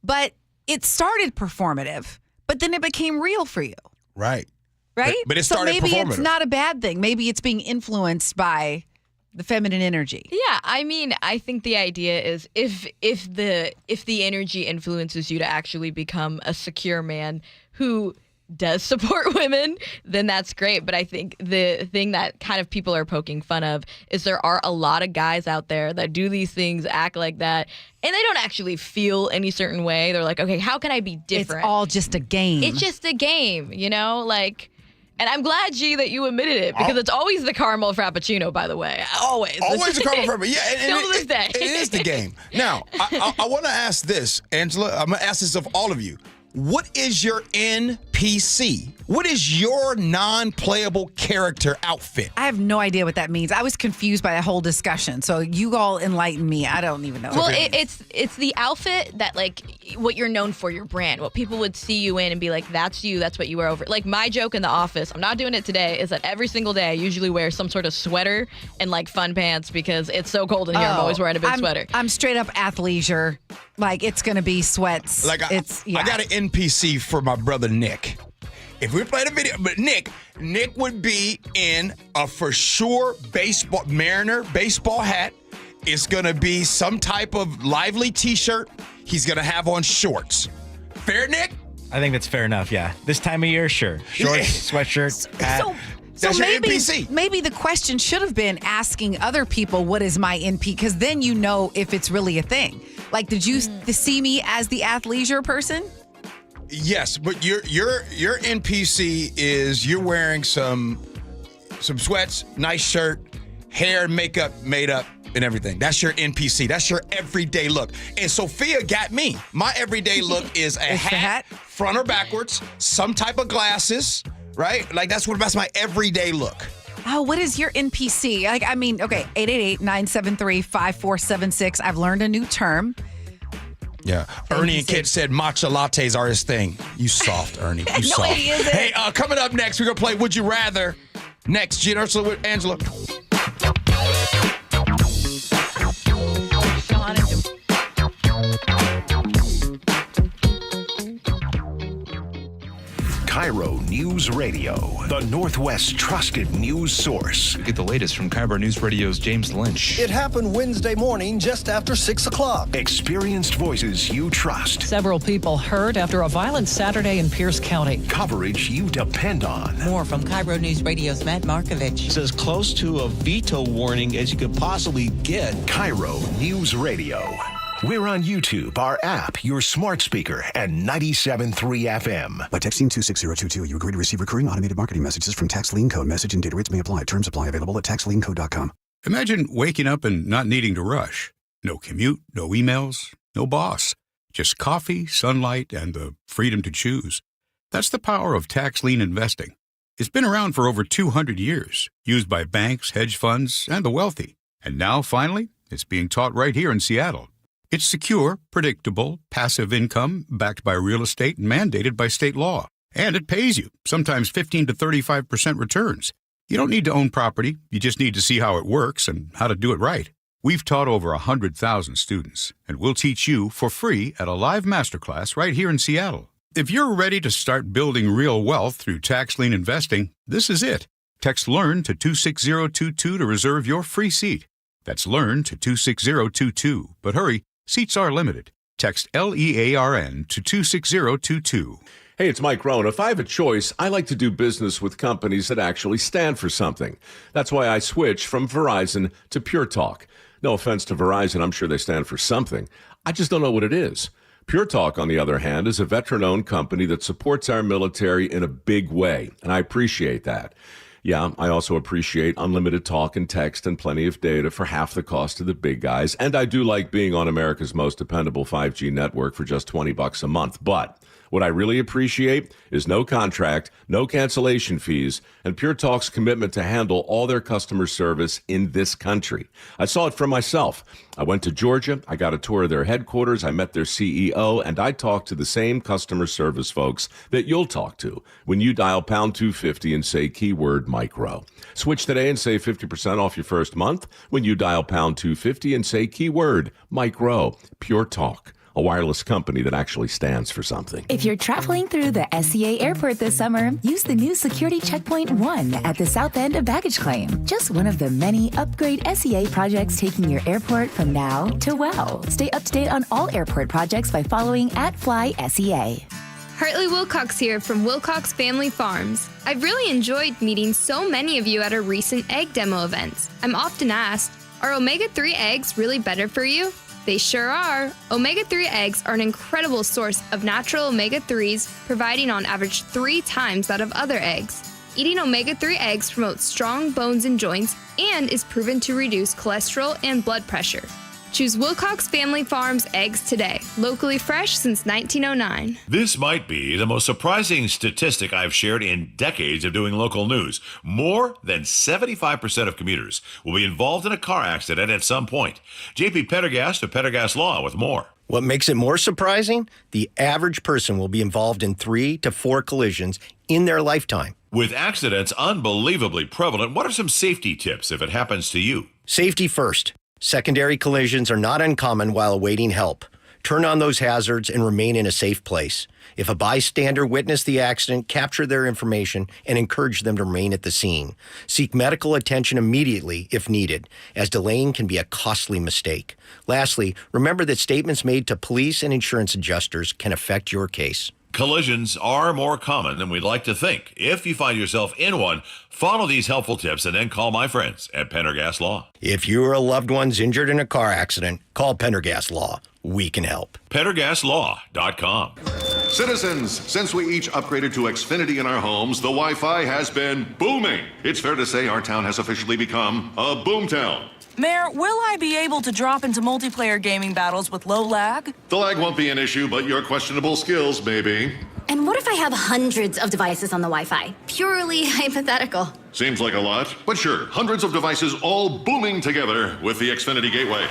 But it started performative, but then it became real for you. Right. Right? But it so started maybe performative. It's not a bad thing. Maybe it's being influenced by the feminine energy. Yeah, I mean, I think the idea is if the energy influences you to actually become a secure man who does support women, then that's great. But I think the thing that kind of people are poking fun of is there are a lot of guys out there that do these things, act like that, and they don't actually feel any certain way. They're like, okay, how can I be different? It's all just a game. It's just a game, you know? Like, and I'm glad, G, that you admitted it because it's always the caramel frappuccino, by the way. Always the caramel frappuccino. Yeah, still to this day. It is the game. Now, I want to ask this, Angela. I'm going to ask this of all of you. What is your NPC? What is your non-playable character outfit? I have no idea what that means. I was confused by that whole discussion. So you all enlighten me. I don't even know. Well, it's the outfit that, like, what you're known for, your brand, what people would see you in and be like, that's you, that's what you wear over. Like, my joke in the office, I'm not doing it today, is that every single day I usually wear some sort of sweater and, like, fun pants because it's so cold in here. I'm always wearing a big sweater. I'm straight up athleisure. Like, it's going to be sweats. Like, I got an NPC for my brother Nick. If we played a video, but Nick would be in a for sure Mariner baseball hat. It's going to be some type of lively t-shirt. He's going to have on shorts. Fair, Nick? I think that's fair enough, yeah. This time of year, sure. Shorts, sweatshirt, hat. That's your NPC. Maybe the question should have been asking other people, what is my NP? Because then you know if it's really a thing. Like, did you see me as the athleisure person? Yes, but your NPC is you're wearing some sweats, nice shirt, hair, makeup made up, and everything. That's your NPC. That's your everyday look. And Sophia got me. My everyday look is a hat, front or backwards, some type of glasses, right? Like that's my everyday look. Oh, what is your NPC? Like, I mean, okay, 888-973-5476. I've learned a new term. Yeah. Ernie and Kid said matcha lattes are his thing. You soft, Ernie. You soft. No, he isn't. Hey, coming up next, we're going to play Would You Rather. Next, Gee and Ursula with Angela. KIRO News Radio, the Northwest's trusted news source. Get the latest from KIRO News Radio's James Lynch. It happened Wednesday morning just after 6 o'clock. Experienced voices you trust. Several people hurt after a violent Saturday in Pierce County. Coverage you depend on. More from KIRO News Radio's Matt Markovich. It's as close to a veto warning as you could possibly get. KIRO News Radio. We're on YouTube, our app, your smart speaker, and 97.3 FM. By texting 26022, you agree to receive recurring automated marketing messages from tax lien code. Message and data rates may apply. Terms apply. Available at taxliencode.com. Imagine waking up and not needing to rush. No commute, no emails, no boss. Just coffee, sunlight, and the freedom to choose. That's the power of tax lien investing. It's been around for over 200 years, used by banks, hedge funds, and the wealthy. And now, finally, it's being taught right here in Seattle. It's secure, predictable, passive income backed by real estate and mandated by state law. And it pays you, sometimes 15 to 35% returns. You don't need to own property. You just need to see how it works and how to do it right. We've taught over 100,000 students, and we'll teach you for free at a live masterclass right here in Seattle. If you're ready to start building real wealth through tax lien investing, this is it. Text LEARN to 26022 to reserve your free seat. That's LEARN to 26022. But hurry, seats are limited. Text LEARN to 26022. Hey, it's Mike Rohn. If I have a choice, I like to do business with companies that actually stand for something. That's why I switched from Verizon to Pure Talk. No offense to Verizon, I'm sure they stand for something. I just don't know what it is. Pure Talk, on the other hand, is a veteran-owned company that supports our military in a big way, and I appreciate that. Yeah, I also appreciate unlimited talk and text and plenty of data for half the cost of the big guys. And I do like being on America's most dependable 5G network for just $20 a month. But what I really appreciate is no contract, no cancellation fees, and Pure Talk's commitment to handle all their customer service in this country. I saw it for myself. I went to Georgia, I got a tour of their headquarters, I met their CEO, and I talked to the same customer service folks that you'll talk to when you dial pound 250 and say keyword micro. Switch today and save 50% off your first month when you dial pound 250 and say keyword micro. Pure Talk, a wireless company that actually stands for something. If you're traveling through the SCA airport this summer, use the new Security Checkpoint 1 at the south end of baggage claim. Just one of the many upgrade SCA projects taking your airport from now to wow. Stay up to date on all airport projects by following @FlySEA. Hartley Wilcox here from Wilcox Family Farms. I've really enjoyed meeting so many of you at our recent egg demo events. I'm often asked, are omega-3 eggs really better for you? They sure are. Omega-3 eggs are an incredible source of natural omega-3s, providing on average 3 times that of other eggs. Eating omega-3 eggs promotes strong bones and joints and is proven to reduce cholesterol and blood pressure. Choose Wilcox Family Farms eggs today. Locally fresh since 1909. This might be the most surprising statistic I've shared in decades of doing local news. More than 75% of commuters will be involved in a car accident at some point. JP Pendergast of Pendergast Law with more. What makes it more surprising? The average person will be involved in 3 to 4 collisions in their lifetime. With accidents unbelievably prevalent, what are some safety tips if it happens to you? Safety first. Secondary collisions are not uncommon while awaiting help. Turn on those hazards and remain in a safe place. If a bystander witnessed the accident, capture their information and encourage them to remain at the scene. Seek medical attention immediately if needed, as delaying can be a costly mistake. Lastly, remember that statements made to police and insurance adjusters can affect your case. Collisions are more common than we'd like to think. If you find yourself in one, follow these helpful tips and then call my friends at Pendergast Law. If you or a loved one's injured in a car accident, call Pendergast Law. We can help. PendergastLaw.com. Citizens, since we each upgraded to Xfinity in our homes, the Wi-Fi has been booming. It's fair to say our town has officially become a boomtown. Mayor, will I be able to drop into multiplayer gaming battles with low lag? The lag won't be an issue, but your questionable skills may be. And what if I have hundreds of devices on the Wi-Fi? Purely hypothetical. Seems like a lot, but sure, hundreds of devices all booming together with the Xfinity Gateway.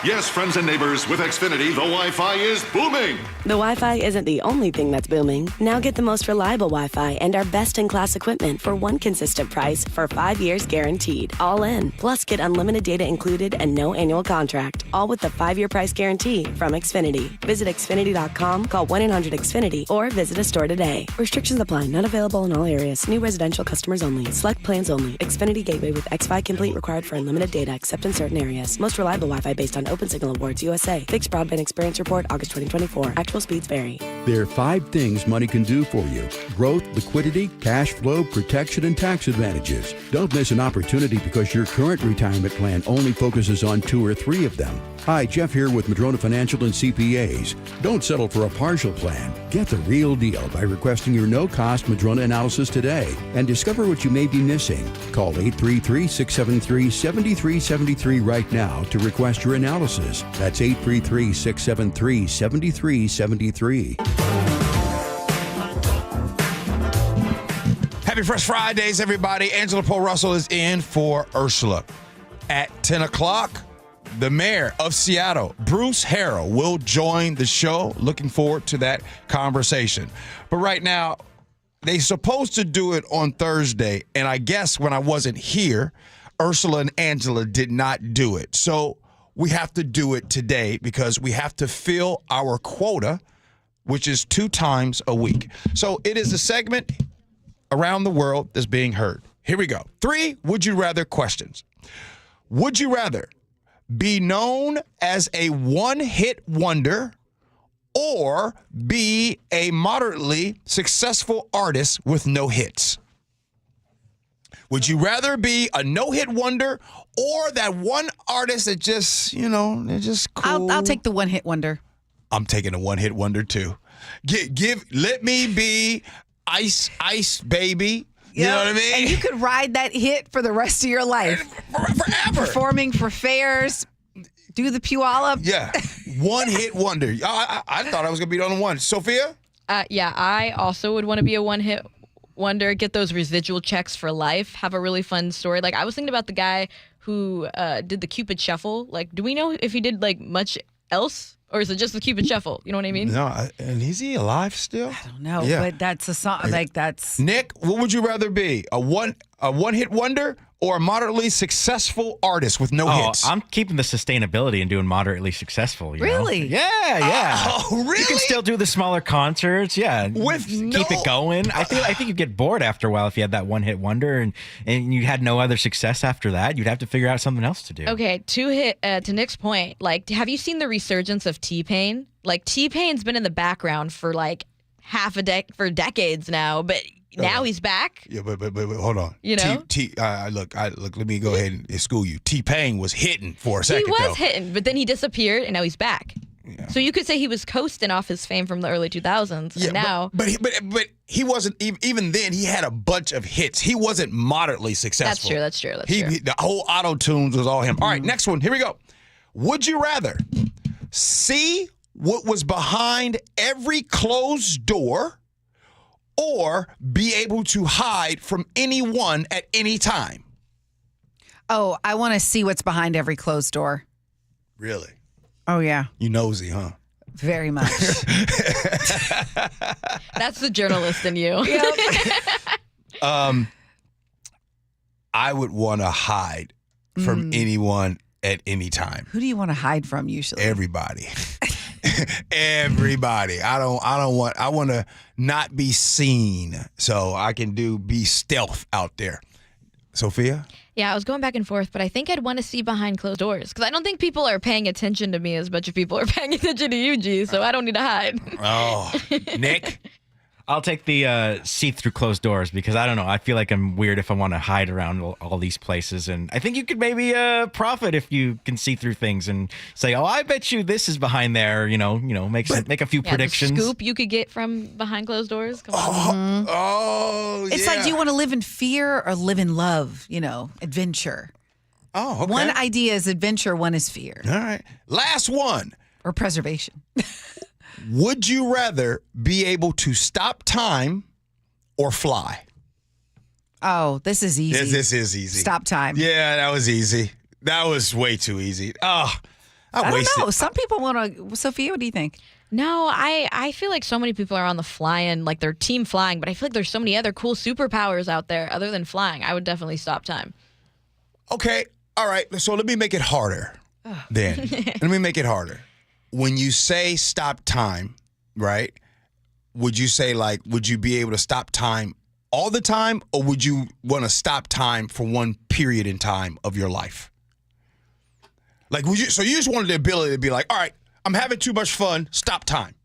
Yes, friends and neighbors, with Xfinity, the Wi-Fi is booming. The Wi-Fi isn't the only thing that's booming. Now get the most reliable Wi-Fi and our best-in-class equipment for one consistent price for 5 years guaranteed. All in. Plus, get unlimited data included and no annual contract. All with the 5-year price guarantee from Xfinity. Visit Xfinity.com, call 1-800-XFINITY, or visit a store today. Restrictions apply. Not available in all areas. New residential customers only. Select plans only. Xfinity Gateway with X5 Complete required for unlimited data except in certain areas. Most reliable Wi-Fi based on Open Signal Awards USA. Fixed Broadband Experience Report, August 2024. Actual speeds vary. There are 5 things money can do for you: growth, liquidity, cash flow, protection, and tax advantages. Don't miss an opportunity because your current retirement plan only focuses on 2 or 3 of them. Hi, Jeff here with Madrona Financial and CPAs. Don't settle for a partial plan. Get the real deal by requesting your no-cost Madrona analysis today and discover what you may be missing. Call 833-673-7373 right now to request your analysis. That's 833-673-7373. Happy Fresh Fridays, everybody. Angela Poe Russell is in for Ursula. At 10 o'clock, the mayor of Seattle, Bruce Harrell, will join the show. Looking forward to that conversation. But right now, they're supposed to do it on Thursday, and I guess when I wasn't here, Ursula and Angela did not do it. So we have to do it today because we have to fill our quota, which is 2 times a week. So it is a segment around the world that's being heard. Here we go. 3 would you rather questions. Would you rather be known as a one-hit wonder or be a moderately successful artist with no hits? Would you rather be a no-hit wonder or that one artist that just, they're just cool? I'll take the one-hit wonder. I'm taking a one-hit wonder too. Let me be Ice Baby. You know what I mean? And you could ride that hit for the rest of your life. Forever. Performing for fairs, do the Puyallup. Yeah. One hit wonder. I thought I was going to be the only one. Sophia? Yeah, I also would want to be a one-hit wonder, get those residual checks for life, have a really fun story. Like, I was thinking about the guy who did the Cupid Shuffle. Like, do we know if he did, much else? Or is it just the Cupid Shuffle? You know what I mean? No, and is he alive still? I don't know, but that's a song. That's Nick, what would you rather be? A one-hit wonder or a moderately successful artist with no hits? I'm keeping the sustainability and doing moderately successful. You know? Really? Yeah. Oh, really? You can still do the smaller concerts. Yeah. Keep it going. I think you'd get bored after a while if you had that one-hit wonder and you had no other success after that. You'd have to figure out something else to do. Okay, to Nick's point, have you seen the resurgence of T-Pain? T-Pain's been in the background for for decades now, but now he's back. Yeah, but hold on. Look, let me go ahead and school you. T-Pain was hitting for a second. He was hitting, but then he disappeared, and now he's back. Yeah. So you could say he was coasting off his fame from the early 2000s. Yeah, and now, but he wasn't even then. He had a bunch of hits. He wasn't moderately successful. That's true. The whole auto tunes was all him. All right, next one. Here we go. Would you rather see what was behind every closed door, or be able to hide from anyone at any time? Oh, I want to see what's behind every closed door. Really? Oh, yeah. You nosy, huh? Very much. That's the journalist in you. Yep. I would want to hide from anyone at any time. Who do you want to hide from usually? Everybody. Everybody. I want to not be seen so I can be stealth out there. Sophia? Yeah, I was going back and forth, but I think I'd want to see behind closed doors because I don't think people are paying attention to me as much as people are paying attention to you, G, so I don't need to hide. Oh, Nick? I'll take the see-through closed doors because I don't know. I feel like I'm weird if I want to hide around all these places, and I think you could maybe profit if you can see through things and say, "Oh, I bet you this is behind there." Make a few predictions. The scoop you could get from behind closed doors. Come on. It's like, do you want to live in fear or live in love? Adventure. Oh, okay. One idea is adventure, one is fear. All right. Last one. Or preservation. Would you rather be able to stop time or fly? Oh, this is easy. This is easy. Stop time. Yeah, that was easy. That was way too easy. Oh, I don't know. Some people want to. Sophia, what do you think? No, I feel like so many people are on the flying, like they're team flying, but I feel like there's so many other cool superpowers out there other than flying. I would definitely stop time. Okay. All right. So let me make it harder then. Let me make it harder. When you say stop time, right, would you say, like, would you be able to stop time all the time, or would you want to stop time for one period in time of your life? Like, so you just wanted the ability to be like, all right, I'm having too much fun, stop time.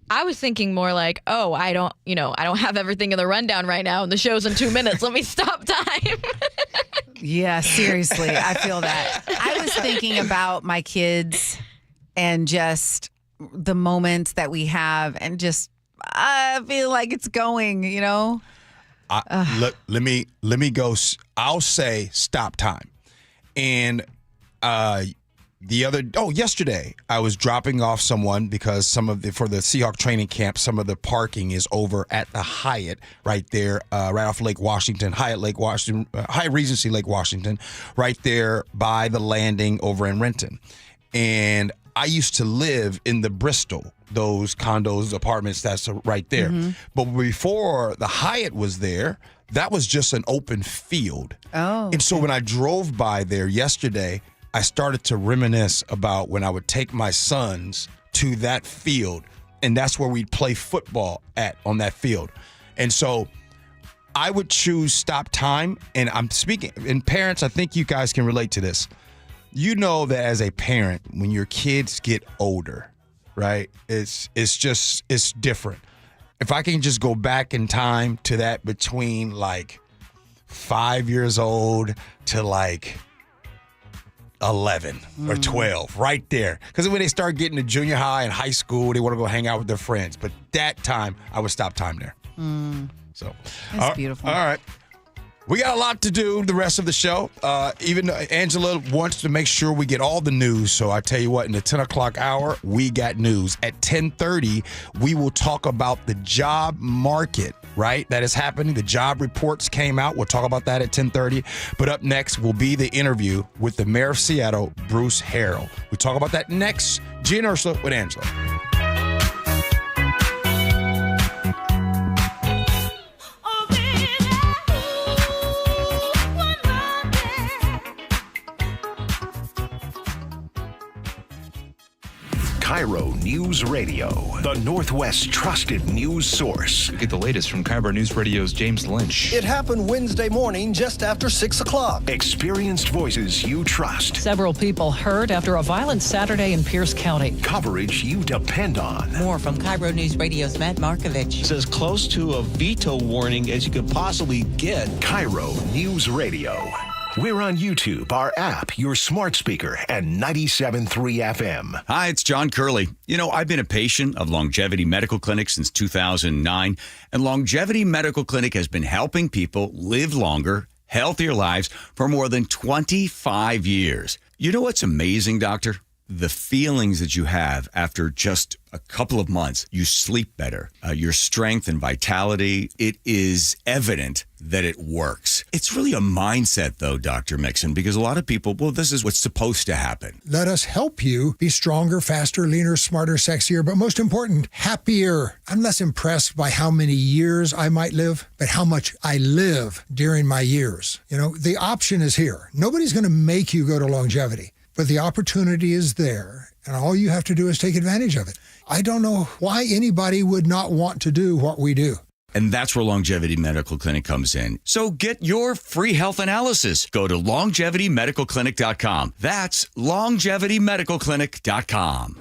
I was thinking more like, oh, I don't have everything in the rundown right now, and the show's in 2 minutes. Let me stop time. Yeah, seriously, I feel that. I was thinking about my kids and just the moments that we have, and just I feel like it's going, Let me go. I'll say stop time. And yesterday I was dropping off someone because for the Seahawk training camp, some of the parking is over at the Hyatt right there, right off Lake Washington, Hyatt Regency Lake Washington, right there by the landing over in Renton. And I used to live in the Bristol, those condos, apartments that's right there. Mm-hmm. But before the Hyatt was there, that was just an open field. Oh. And so when I drove by there yesterday, I started to reminisce about when I would take my sons to that field, and that's where we'd play football on that field. And so I would choose stop time, and I'm speaking, and parents, I think you guys can relate to this. You know that as a parent, when your kids get older, right, it's different. If I can just go back in time to that between like 5 years old to like 11 or 12, right there. Because when they start getting to junior high and high school, they want to go hang out with their friends. But that time, I would stop time there. So that's beautiful. All right. We got a lot to do the rest of the show. Even Angela wants to make sure we get all the news. So I tell you what, in the 10 o'clock hour, we got news. At 10:30, we will talk about the job market, right? That is happening. The job reports came out. We'll talk about that at 10:30. But up next will be the interview with the mayor of Seattle, Bruce Harrell. We talk about that next. G and Ursula with Angela. KIRO Newsradio, the Northwest's trusted news source. Get the latest from KIRO Newsradio's James Lynch. It happened Wednesday morning just after 6 o'clock. Experienced voices you trust. Several people hurt after a violent Saturday in Pierce County. Coverage you depend on. More from KIRO Newsradio's Matt Markovich. It's as close to a veto warning as you could possibly get. KIRO Newsradio. We're on YouTube, our app, your smart speaker, and 97.3 FM. Hi, it's John Curley. I've been a patient of Longevity Medical Clinic since 2009, and Longevity Medical Clinic has been helping people live longer, healthier lives for more than 25 years. You know what's amazing, Doctor? The feelings that you have after just a couple of months. You sleep better. Your strength and vitality, it is evident that it works. It's really a mindset, though, Dr. Mixon, because a lot of people, this is what's supposed to happen. Let us help you be stronger, faster, leaner, smarter, sexier, but most important, happier. I'm less impressed by how many years I might live, but how much I live during my years. The option is here. Nobody's going to make you go to longevity. But the opportunity is there, and all you have to do is take advantage of it. I don't know why anybody would not want to do what we do. And that's where Longevity Medical Clinic comes in. So get your free health analysis. Go to longevitymedicalclinic.com. That's longevitymedicalclinic.com.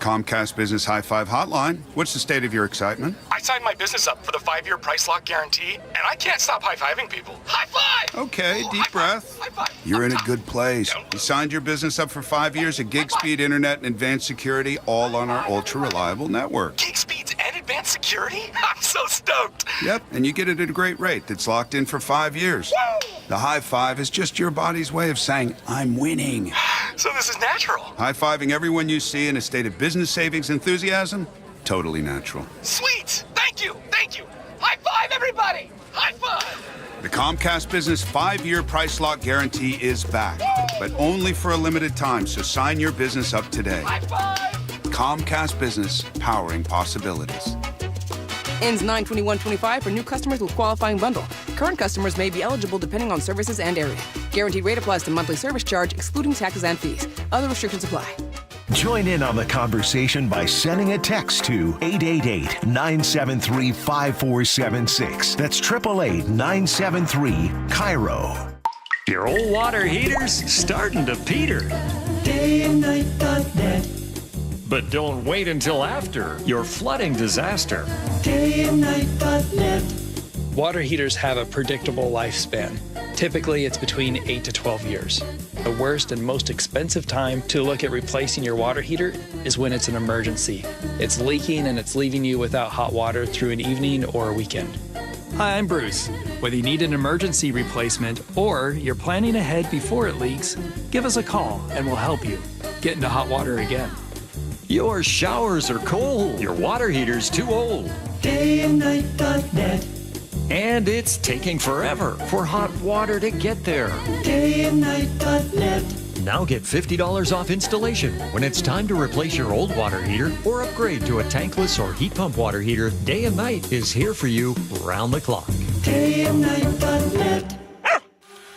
Comcast Business High Five Hotline. What's the state of your excitement? I signed my business up for the 5-year price lock guarantee, and I can't stop high-fiving people. High five! Okay, deep breath. High five. You're in a good place. You signed your business up for 5 years at gig speed internet and advanced security, all on our ultra-reliable network. Gig speeds and advanced security? I'm so stoked. Yep, and you get it at a great rate that's locked in for 5 years. Woo! The high five is just your body's way of saying, I'm winning. So this is natural. High-fiving everyone you see in a state of business savings enthusiasm, totally natural. Sweet! Thank you! Thank you! High five, everybody! High five! The Comcast Business 5-year price lock guarantee is back. Woo! but only for a limited time, so sign your business up today. Comcast Business, powering possibilities. Ends 9/21/25 for new customers with qualifying bundle. Current customers may be eligible depending on services and area. Guaranteed rate applies to monthly service charge, excluding taxes and fees. Other restrictions apply. Join in on the conversation by sending a text to 888-973-5476. That's 888-973-KIRO. Your old water heater's starting to peter. DayandNight.net. But don't wait until after your flooding disaster. DayandNight.net. Water heaters have a predictable lifespan. Typically, it's between 8 to 12 years. The worst and most expensive time to look at replacing your water heater is when it's an emergency. It's leaking and it's leaving you without hot water through an evening or a weekend. Hi, I'm Bruce. Whether you need an emergency replacement or you're planning ahead before it leaks, give us a call and we'll help you get into hot water again. Your showers are cold. Your water heater's too old. DayandNight.net. And it's taking forever for hot water to get there. DayandNight.net. Now get $50 off installation when it's time to replace your old water heater or upgrade to a tankless or heat pump water heater. Day and Night is here for you round the clock. DayandNight.net.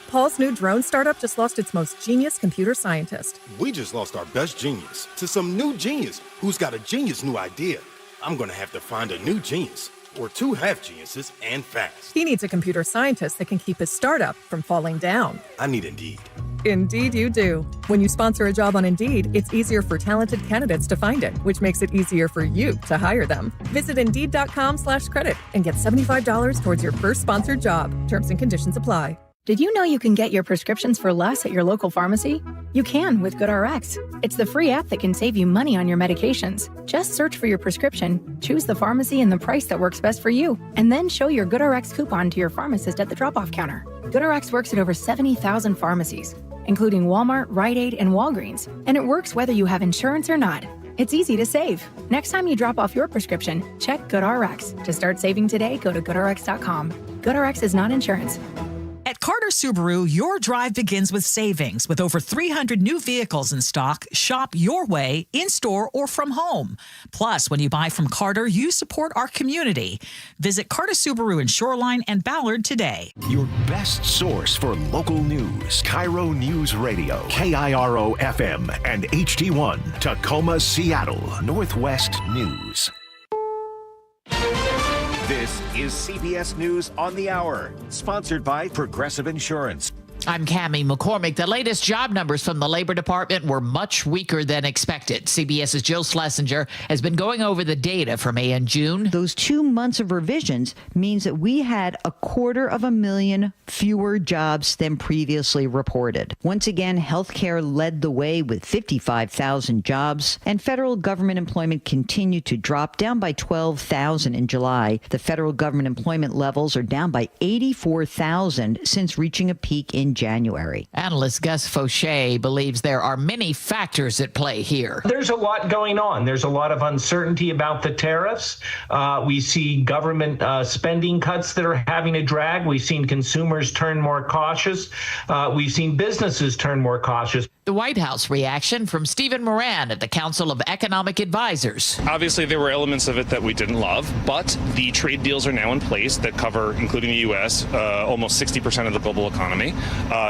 Paul's new drone startup just lost its most genius computer scientist. We just lost our best genius to some new genius who's got a genius new idea. I'm going to have to find a new genius, or two half geniuses, and fast. He needs a computer scientist that can keep his startup from falling down. I need Indeed. Indeed you do. When you sponsor a job on Indeed, it's easier for talented candidates to find it, which makes it easier for you to hire them. Visit Indeed.com/credit and get $75 towards your first sponsored job. Terms and conditions apply. Did you know you can get your prescriptions for less at your local pharmacy? You can with GoodRx. It's the free app that can save you money on your medications. Just search for your prescription, choose the pharmacy and the price that works best for you, and then show your GoodRx coupon to your pharmacist at the drop-off counter. GoodRx works at over 70,000 pharmacies, including Walmart, Rite Aid, and Walgreens, and it works whether you have insurance or not. It's easy to save. Next time you drop off your prescription, check GoodRx. To start saving today, go to GoodRx.com. GoodRx is not insurance. At Carter Subaru, your drive begins with savings. With over 300 new vehicles in stock, shop your way, in-store or from home. Plus, when you buy from Carter, you support our community. Visit Carter Subaru in Shoreline and Ballard today. Your best source for local news. KIRO Newsradio, KIRO FM and HD1, Tacoma, Seattle, Northwest News. This is CBS News on the Hour, sponsored by Progressive Insurance. I'm Cammie McCormick. The latest job numbers from the Labor Department were much weaker than expected. CBS's Jill Schlesinger has been going over the data for May and June. Those 2 months of revisions means that we had 250,000 fewer jobs than previously reported. Once again, healthcare led the way with 55,000 jobs, and federal government employment continued to drop, down by 12,000 in July. The federal government employment levels are down by 84,000 since reaching a peak in January. Analyst Gus Fauché believes there are many factors at play here. There's a lot going on. There's a lot of uncertainty about the tariffs. We see government spending cuts that are having a drag. We've seen consumers turn more cautious. We've seen businesses turn more cautious. The White House reaction from Stephen Moran at the Council of Economic Advisors. Obviously, there were elements of it that we didn't love, but the trade deals are now in place that cover, including the U.S., almost 60% of the global economy.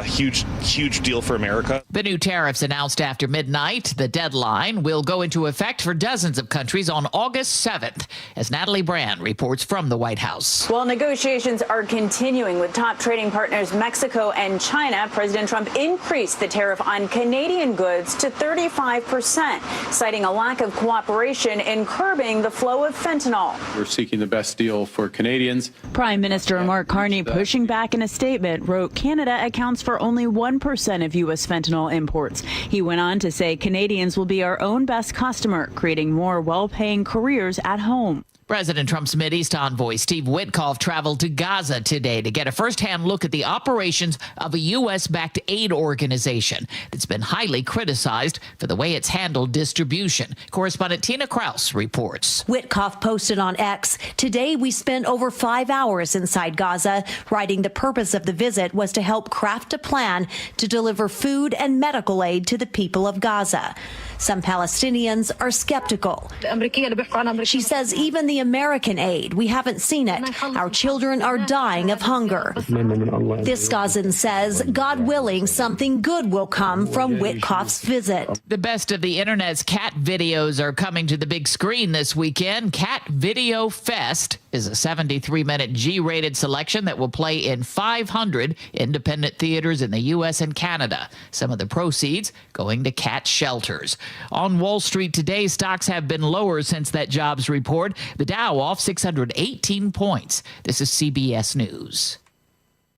Huge deal for America. The new tariffs announced after midnight. The deadline will go into effect for dozens of countries on August 7th, as Natalie Brand reports from the White House. While negotiations are continuing with top trading partners Mexico and China, President Trump increased the tariff on Canadian goods to 35%, citing a lack of cooperation in curbing the flow of fentanyl. We're seeking the best deal for Canadians. Prime Minister Mark Carney, pushing back in a statement, wrote Canada accounts for only 1% of U.S. fentanyl imports. He went on to say Canadians will be our own best customer, creating more well-paying careers at home. President Trump's Mideast envoy Steve Witkoff traveled to Gaza today to get a first-hand look at the operations of a U.S.-backed aid organization that's been highly criticized for the way it's handled distribution. Correspondent Tina Kraus reports. Witkoff posted on X, "Today we spent over 5 hours inside Gaza, writing the purpose of the visit was to help craft a plan to deliver food and medical aid to the people of Gaza." Some Palestinians are skeptical. She says even the American aid, we haven't seen it. Our children are dying of hunger. This Gazan says, God willing, something good will come from Witkoff's visit. The best of the internet's cat videos are coming to the big screen this weekend. Cat Video Fest is a 73-minute G-rated selection that will play in 500 independent theaters in the U.S. and Canada. Some of the proceeds going to cat shelters. On Wall Street today, stocks have been lower since that jobs report. The Dow off 618 points. This is CBS News.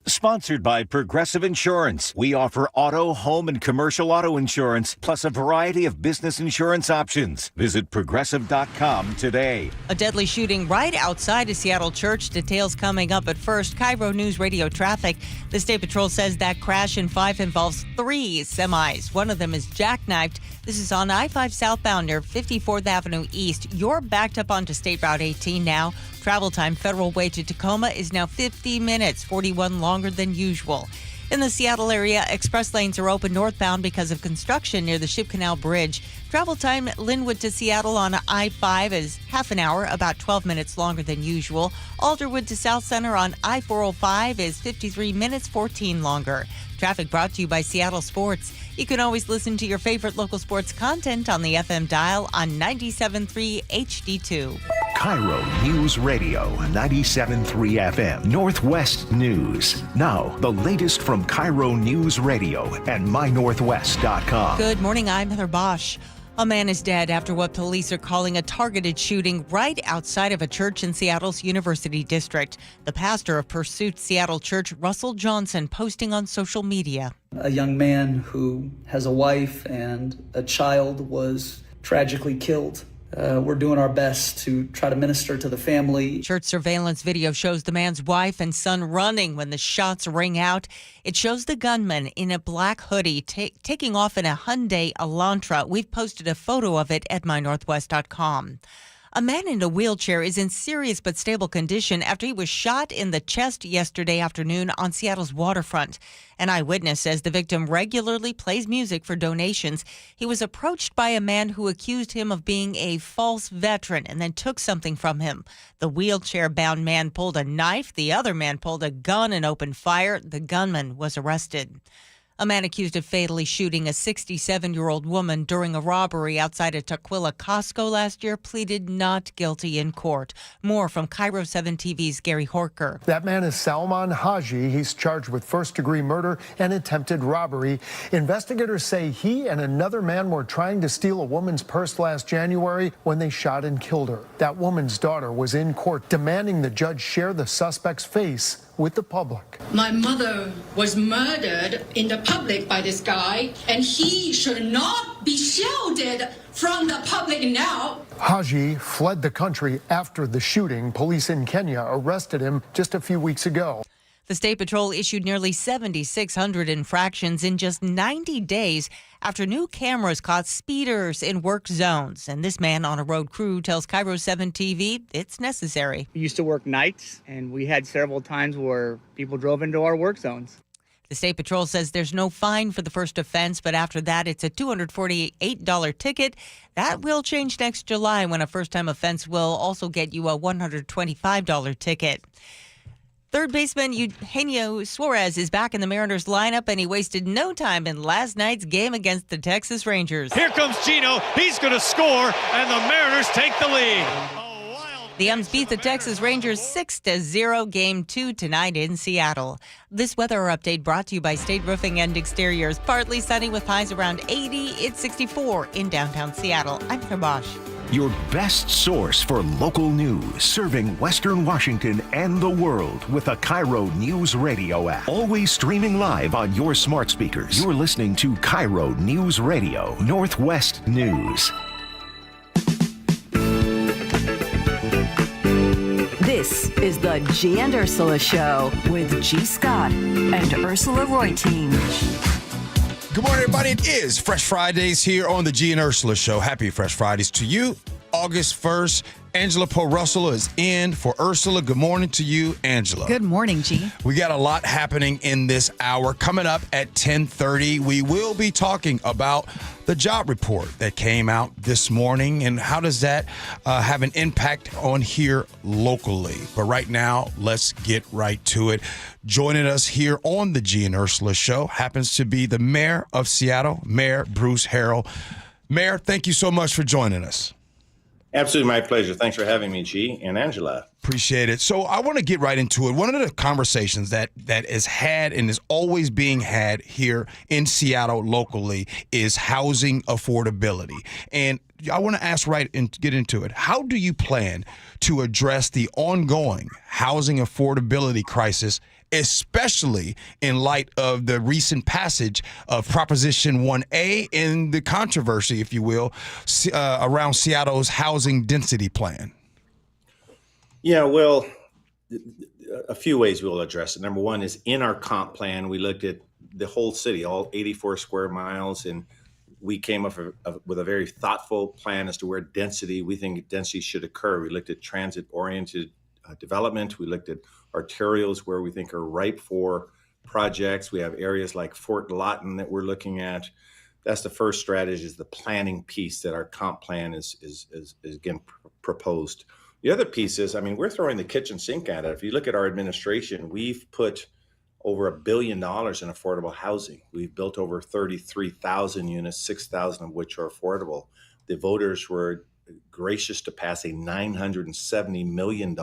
Sponsored by Progressive Insurance. We offer auto, home, and commercial auto insurance, plus a variety of business insurance options. Visit Progressive.com today. A deadly shooting right outside a Seattle church. Details coming up. At first, KIRO Newsradio traffic. The State Patrol says that crash in 5 involves 3 semis. One of them is jackknifed. This is on I-5 southbound near 54th Avenue East. You're backed up onto State Route 18 now. Travel time Federal Way to Tacoma is now 50 minutes, 41 longer than usual. In the Seattle area, express lanes are open northbound because of construction near the Ship Canal Bridge. Travel time Linwood to Seattle on I-5 is half an hour, about 12 minutes longer than usual. Alderwood to South Center on I-405 is 53 minutes, 14 longer. Traffic brought to you by Seattle Sports. You can always listen to your favorite local sports content on the FM dial on 97.3 HD2. KIRO News Radio 97.3 FM Northwest News. Now, the latest from KIRO News Radio and mynorthwest.com. Good morning, I'm Heather Bosch. A man is dead after what police are calling a targeted shooting right outside of a church in Seattle's University District. The pastor of Pursuit Seattle Church, Russell Johnson, posting on social media. A young man who has a wife and a child was tragically killed. We're doing our best to try to minister to the family. Church surveillance video shows the man's wife and son running when the shots ring out. It shows the gunman in a black hoodie taking off in a Hyundai Elantra. We've posted a photo of it at mynorthwest.com. A man in a wheelchair is in serious but stable condition after he was shot in the chest yesterday afternoon on Seattle's waterfront. An eyewitness says the victim regularly plays music for donations. He was approached by a man who accused him of being a false veteran and then took something from him. The wheelchair-bound man pulled a knife. The other man pulled a gun and opened fire. The gunman was arrested. A man accused of fatally shooting a 67-year-old woman during a robbery outside a Tukwila Costco last year pleaded not guilty in court. More from KIRO 7 TV's Gary Horker. That man is Salman Haji. He's charged with first-degree murder and attempted robbery. Investigators say he and another man were trying to steal a woman's purse last January when they shot and killed her. That woman's daughter was in court demanding the judge share the suspect's face with the public. My mother was murdered in the public by this guy, and he should not be shielded from the public now. Haji fled the country after the shooting. Police in Kenya arrested him just a few weeks ago. The State Patrol issued nearly 7,600 infractions in just 90 days after new cameras caught speeders in work zones. And this man on a road crew tells KIRO 7 TV it's necessary. We used to work nights, and we had several times where people drove into our work zones. The State Patrol says there's no fine for the first offense, but after that, it's a $248 ticket. That will change next July when a first-time offense will also get you a $125 ticket. Third baseman Eugenio Suarez is back in the Mariners lineup, and he wasted no time in last night's game against the Texas Rangers. Here comes Gino. He's going to score, and the Mariners take the lead. The Ums beat the Texas Rangers 6-0, Game 2 tonight in Seattle. This weather update brought to you by State Roofing and Exteriors. Partly sunny with highs around 80. It's 64 in downtown Seattle. I'm Heather Bosch. Your best source for local news, serving Western Washington and the world with a KIRO Newsradio app. Always streaming live on your smart speakers. You're listening to KIRO News Radio Northwest News. This is the Gee and Ursula Show with G. Scott and Ursula Reutin. Good morning, everybody. It is Fresh Fridays here on the G and Ursula Show. Happy Fresh Fridays to you. August 1st, Angela Poe-Russell is in for Ursula. Good morning to you, Angela. Good morning, G. We got a lot happening in this hour. Coming up at 10:30, we will be talking about the job report that came out this morning and how does that have an impact on here locally. But right now, let's get right to it. Joining us here on the G and Ursula Show happens to be the Mayor of Seattle, Mayor Bruce Harrell. Mayor, thank you so much for joining us. Absolutely, my pleasure. Thanks for having me, G and Angela. Appreciate it. So I want to get right into it. One of the conversations that is had and is always being had here in Seattle locally is housing affordability. And I want to ask right and get into it. How do you plan to address the ongoing housing affordability crisis, especially in light of the recent passage of Proposition 1A and the controversy, if you will, around Seattle's housing density plan? Yeah, well, a few ways we'll address it. Number one is in our comp plan, we looked at the whole city, all 84 square miles, and we came up with a very thoughtful plan as to where we think density should occur. We looked at transit-oriented development. We looked at arterials where we think are ripe for projects. We have areas like Fort Lawton that we're looking at. That's the first strategy, is the planning piece that our comp plan is again proposed. The other piece is, we're throwing the kitchen sink at it. If you look at our administration, we've put over $1 billion in affordable housing. We've built over 33,000 units, 6,000 of which are affordable. The voters were gracious to pass a $970 million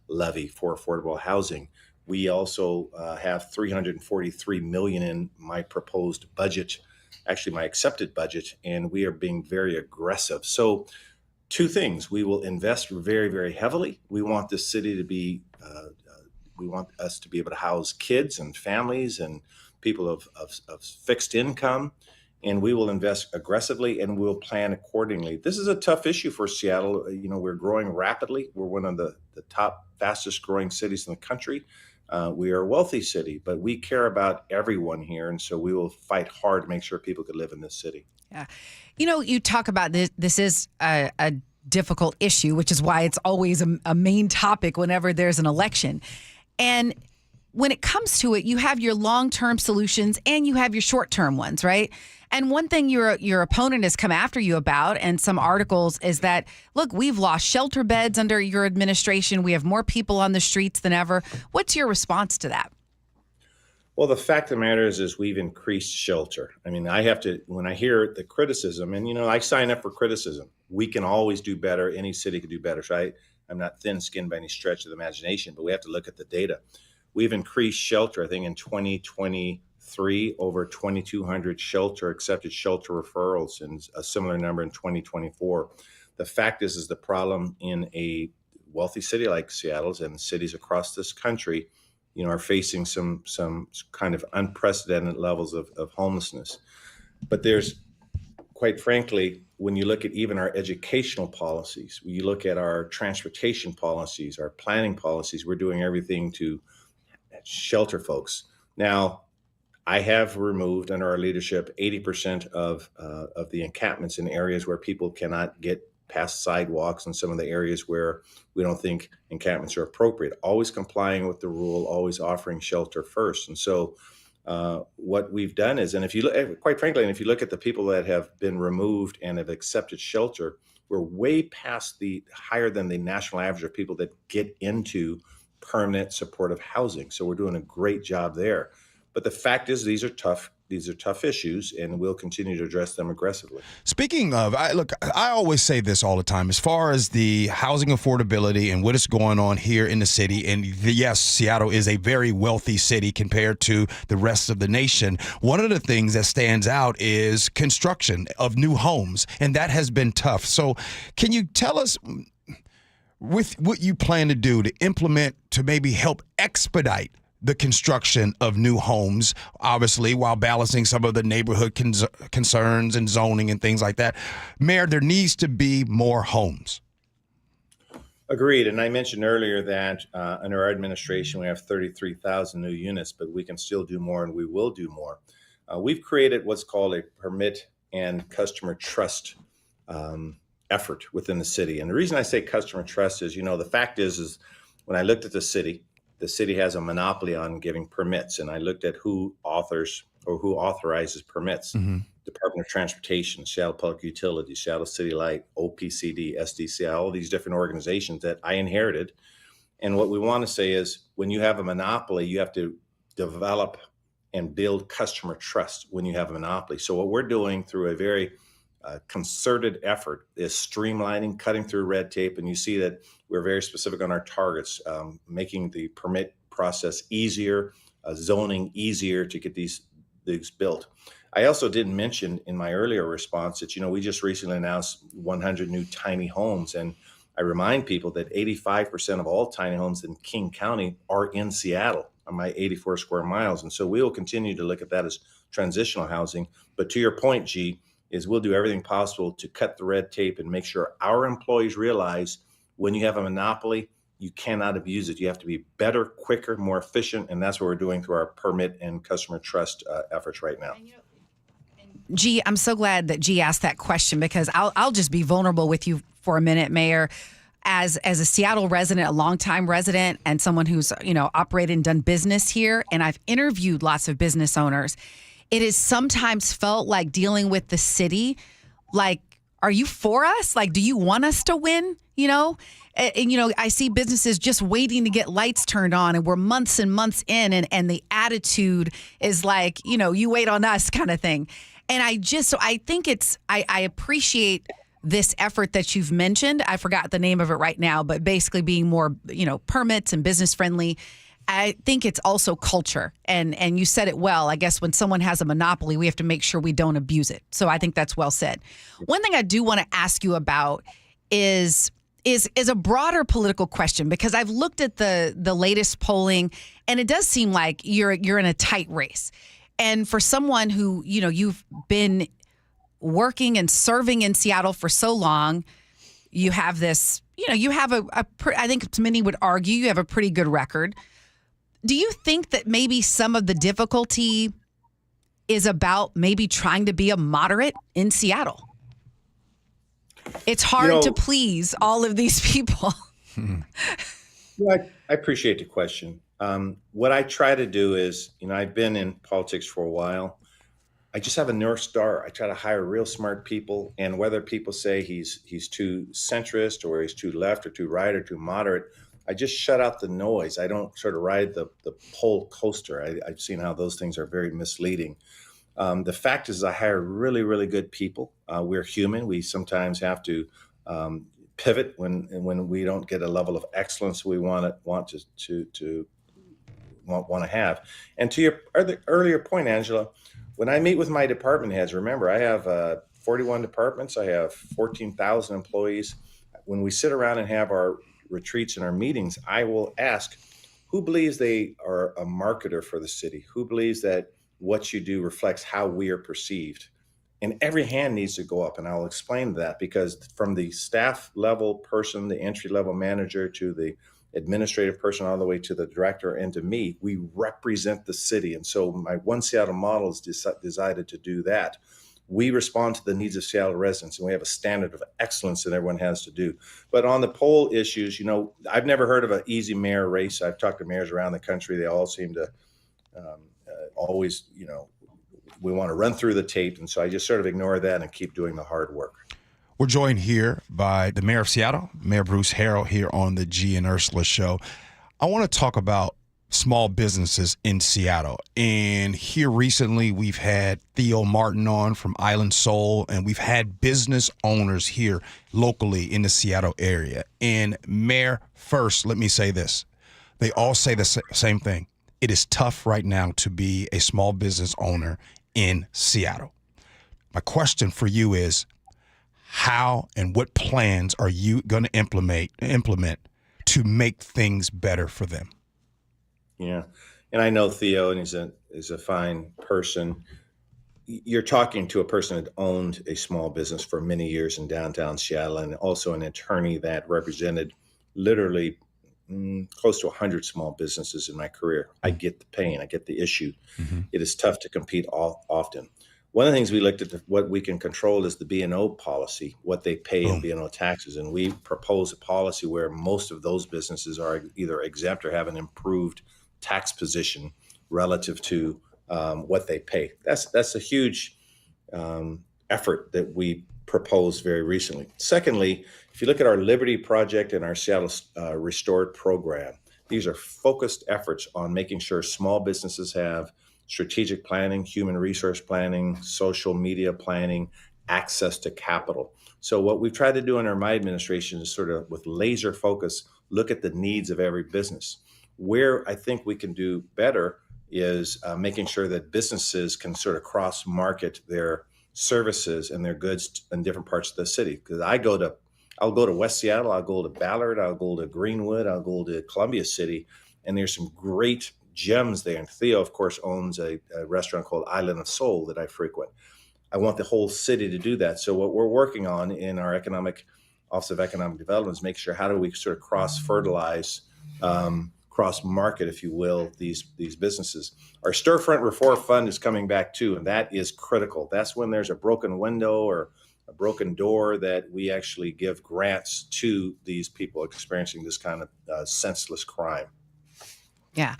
levy for affordable housing. We also have $343 million in my proposed budget, actually my accepted budget, and we are being very aggressive. So two things: we will invest very, very heavily. We want this city to be, we want us to be able to house kids and families and people of fixed income. And we will invest aggressively and we'll plan accordingly. This is a tough issue for Seattle. We're growing rapidly. We're one of the top fastest growing cities in the country. We are a wealthy city, but we care about everyone here. And so we will fight hard to make sure people could live in this city. Yeah. You talk about this. This is a difficult issue, which is why it's always a main topic whenever there's an election. And when it comes to it, you have your long-term solutions and you have your short-term ones, right? And one thing your opponent has come after you about, and some articles, is that, look, we've lost shelter beds under your administration. We have more people on the streets than ever. What's your response to that? Well, the fact of the matter is we've increased shelter. I have to, when I hear the criticism, and I sign up for criticism. We can always do better. Any city can do better. So I'm not thin-skinned by any stretch of the imagination, but we have to look at the data. We've increased shelter, I think, in 2023, over 2,200 accepted shelter referrals, and a similar number in 2024. The fact is the problem in a wealthy city like Seattle's and cities across this country, are facing some kind of unprecedented levels of homelessness. But there's, quite frankly, when you look at even our educational policies, when you look at our transportation policies, our planning policies, we're doing everything to shelter folks. Now, I have removed under our leadership 80% of the encampments in areas where people cannot get past sidewalks, and some of the areas where we don't think encampments are appropriate. Always complying with the rule, always offering shelter first. And so what we've done is, and if you look, quite frankly, and if you look at the people that have been removed and have accepted shelter, we're way past the higher than the national average of people that get into permanent supportive housing. So we're doing a great job there. But the fact is, these are tough issues, and we'll continue to address them aggressively. Speaking of, I always say this all the time, as far as the housing affordability and what is going on here in the city, and yes, Seattle is a very wealthy city compared to the rest of the nation. One of the things that stands out is construction of new homes, and that has been tough. So can you tell us, with what you plan to do to implement to maybe help expedite the construction of new homes, obviously, while balancing some of the neighborhood concerns and zoning and things like that? Mayor, there needs to be more homes. Agreed. And I mentioned earlier that under our administration, we have 33,000 new units, but we can still do more and we will do more. We've created what's called a permit and customer trust effort within the city. And the reason I say customer trust is, the fact is when I looked at the city has a monopoly on giving permits. And I looked at who authorizes permits. Mm-hmm. Department of Transportation, Seattle Public Utilities, Seattle City Light, OPCD, SDCI, all these different organizations that I inherited. And what we want to say is when you have a monopoly, you have to develop and build customer trust when you have a monopoly. So what we're doing through a very concerted effort is streamlining, cutting through red tape. And you see that we're very specific on our targets, making the permit process easier, zoning easier to get these built. I also didn't mention in my earlier response that, we just recently announced 100 new tiny homes. And I remind people that 85% of all tiny homes in King County are in Seattle on my 84 square miles. And so we will continue to look at that as transitional housing. But to your point, G, is we'll do everything possible to cut the red tape and make sure our employees realize when you have a monopoly, you cannot abuse it. You have to be better, quicker, more efficient. And that's what we're doing through our permit and customer trust efforts right now. Gee, I'm so glad that Gee asked that question because I'll just be vulnerable with you for a minute, Mayor. As a Seattle resident, a longtime resident, and someone who's operated and done business here, and I've interviewed lots of business owners, it has sometimes felt like dealing with the city. Like, are you for us? Like, do you want us to win? And I see businesses just waiting to get lights turned on, and we're months and months in, and the attitude is like, you wait on us kind of thing. And I think I appreciate this effort that you've mentioned. I forgot the name of it right now, but basically being more, permits and business friendly. I think it's also culture. And you said it well. I guess when someone has a monopoly, we have to make sure we don't abuse it. So I think that's well said. One thing I do want to ask you about is a broader political question, because I've looked at the latest polling, and it does seem like you're in a tight race. And for someone who, you've been working and serving in Seattle for so long, you have this, you have I think many would argue you have a pretty good record. Do you think that maybe some of the difficulty is about maybe trying to be a moderate in Seattle? It's hard to please all of these people. I appreciate the question. What I try to do is, I've been in politics for a while. I just have a North Star. I try to hire real smart people. And whether people say he's too centrist or he's too left or too right or too moderate, I just shut out the noise. I don't sort of ride the poll coaster. I've seen how those things are very misleading. The fact is I hire really, really good people. We're human. We sometimes have to pivot when we don't get a level of excellence we want to have. And to your earlier point, Angela, when I meet with my department heads, remember I have 41 departments. I have 14,000 employees. When we sit around and have our retreats and our meetings, I will ask, who believes they are a marketer for the city? Who believes that what you do reflects how we are perceived? And every hand needs to go up. And I'll explain that, because from the staff level person, the entry level manager, to the administrative person, all the way to the director and to me, we represent the city. And so my One Seattle model is decided to do that. We respond to the needs of Seattle residents, and we have a standard of excellence that everyone has to do. But on the poll issues, I've never heard of an easy mayor race. I've talked to mayors around the country. They all seem to always, we want to run through the tape. And so I just sort of ignore that and keep doing the hard work. We're joined here by the mayor of Seattle, Mayor Bruce Harrell, here on the Gee and Ursula Show. I want to talk about small businesses in Seattle. And here recently, we've had Theo Martin on from Island Soul, and we've had business owners here locally in the Seattle area. And Mayor, first, let me say this. They all say the same thing. It is tough right now to be a small business owner in Seattle. My question for you is, how and what plans are you going to implement to make things better for them? Yeah. And I know Theo, and he's a fine person. You're talking to a person that owned a small business for many years in downtown Seattle, and also an attorney that represented literally close to 100 small businesses in my career. I get the pain. I get the issue. It is tough to compete often. One of the things we looked at, what we can control is the B&O policy, what they pay in B&O taxes. And we propose a policy where most of those businesses are either exempt or have an improved tax position relative to what they pay. That's a huge effort that we proposed very recently. Secondly, if you look at our Liberty Project and our Seattle Restored program, these are focused efforts on making sure small businesses have strategic planning, human resource planning, social media planning, access to capital. So what we've tried to do in my administration is sort of with laser focus, look at the needs of every business. Where I think we can do better is making sure that businesses can sort of cross-market their services and their goods in different parts of the city. Because I'll go to West Seattle, I'll go to Ballard, I'll go to Greenwood, I'll go to Columbia City, and there's some great gems there. And Theo, of course, owns a restaurant called Island of Soul that I frequent. I want the whole city to do that. So what we're working on in our Office of Economic Development is make sure how do we sort of cross-fertilize, cross-market, if you will, these businesses. Our Storefront Reform Fund is coming back too, and that is critical. That's when there's a broken window or a broken door that we actually give grants to these people experiencing this kind of senseless crime. Yeah.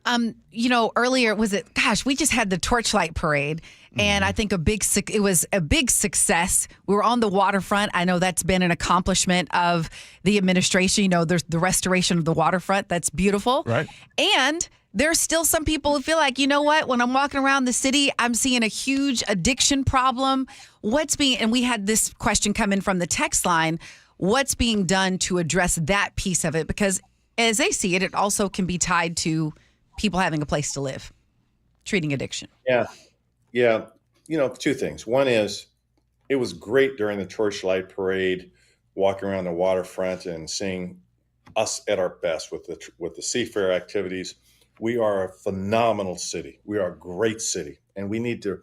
Earlier we just had the Torchlight Parade, and I think it was a big success. We were on the waterfront. I know that's been an accomplishment of the administration. There's the restoration of the waterfront. That's beautiful. Right. And there's still some people who feel like, you know what, when I'm walking around the city, I'm seeing a huge addiction problem. And we had this question come in from the text line, what's being done to address that piece of it? Because as they see it, it also can be tied to people having a place to live, treating addiction. Yeah. Two things. One is it was great during the Torchlight Parade, walking around the waterfront and seeing us at our best with the seafair activities. We are a phenomenal city. We are a great city, and we need to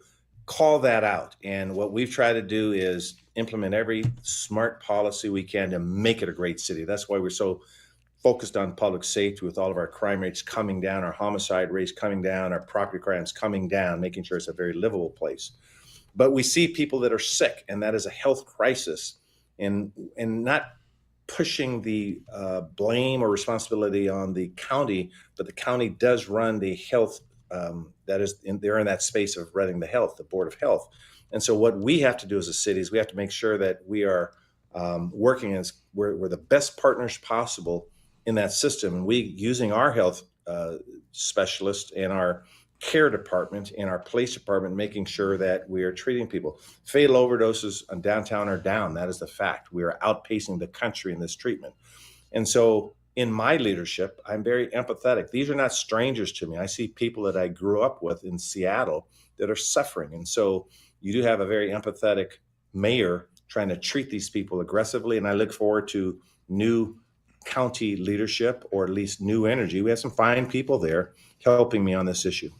call that out. And what we've tried to do is implement every smart policy we can to make it a great city. That's why we're so focused on public safety, with all of our crime rates coming down, our homicide rates coming down, our property crimes coming down, making sure it's a very livable place. But we see people that are sick, and that is a health crisis, and not pushing the blame or responsibility on the county, but the county does run the health, they're in that space of running the health, the Board of Health. And so what we have to do as a city is we have to make sure that we are working as we're the best partners possible in that system. And we, using our health specialists and our care department and our police department, making sure that we are treating people. Fatal overdoses on downtown are down. That is the fact. We are outpacing the country in this treatment. And so in my leadership, I'm very empathetic. These are not strangers to me. I see people that I grew up with in Seattle that are suffering. And so you do have a very empathetic mayor trying to treat these people aggressively. And I look forward to new county leadership, or at least new energy. We have some fine people there helping me on this issue.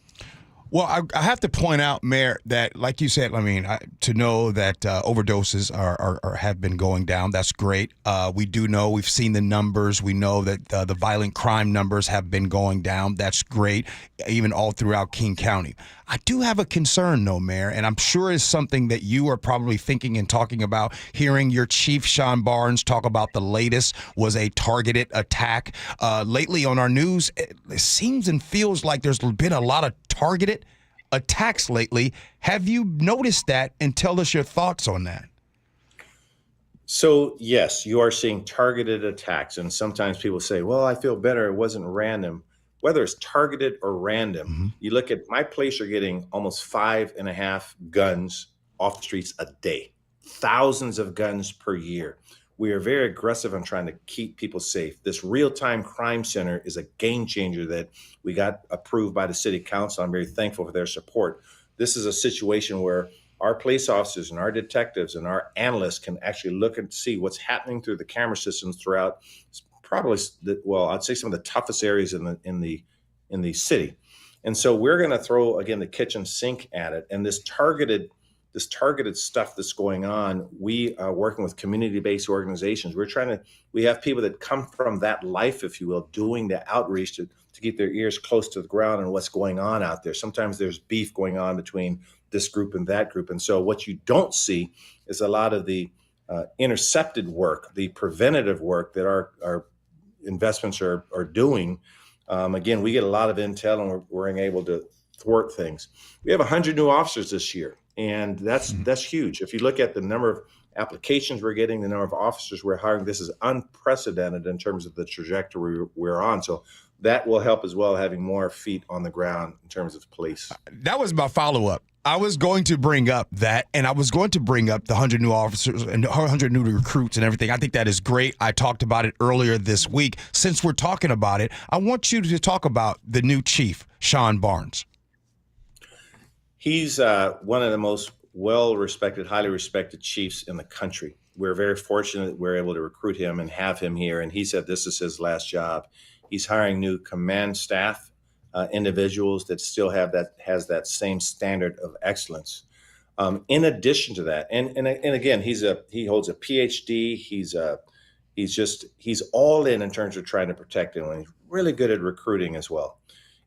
Well, I have to point out, Mayor, that like you said, to know that overdoses are have been going down, that's great. We do know, we've seen the numbers. We know that the violent crime numbers have been going down. That's great, even all throughout King County. I do have a concern, though, Mayor, and I'm sure it's something that you are probably thinking and talking about. Hearing your chief, Sean Barnes, talk about the latest was a targeted attack. Lately on our news, it seems and feels like there's been a lot of targeted attacks lately. Have you noticed that, and tell us your thoughts on that? So yes, you are seeing targeted attacks, and sometimes people say, well, I feel better, it wasn't random. Whether it's targeted or random, you look at my place, you're getting almost 5.5 guns off the streets a day, thousands of guns per year. We are very aggressive on trying to keep people safe. This real-time crime center is a game changer that we got approved by the city council. I'm very thankful for their support. This is a situation where our police officers and our detectives and our analysts can actually look and see what's happening through the camera systems throughout probably, I'd say some of the toughest areas in the city. And so we're going to throw, again, the kitchen sink at it. And this targeted this targeted stuff that's going on, we are working with community-based organizations. We have people that come from that life, if you will, doing the outreach to keep their ears close to the ground and what's going on out there. Sometimes there's beef going on between this group and that group. And so what you don't see is a lot of the intercepted work, the preventative work that our investments are doing. Again, we get a lot of intel and we're able to thwart things. We have 100 new officers this year, and that's huge. If you look at the number of applications we're getting, the number of officers we're hiring, this is unprecedented in terms of the trajectory we're on. So that will help as well, having more feet on the ground in terms of police. That was my follow-up. I was going to bring up that, and I was going to bring up the 100 new officers and 100 new recruits and everything. I think that is great. I talked about it earlier this week. Since we're talking about it, I want you to talk about the new chief, Sean Barnes. He's one of the most well-respected, highly respected chiefs in the country. We're very fortunate that we're able to recruit him and have him here. And he said this is his last job. He's hiring new command staff, individuals that still has that same standard of excellence. In addition to that, and again, he holds a PhD. He's all in terms of trying to protect him. And he's really good at recruiting as well.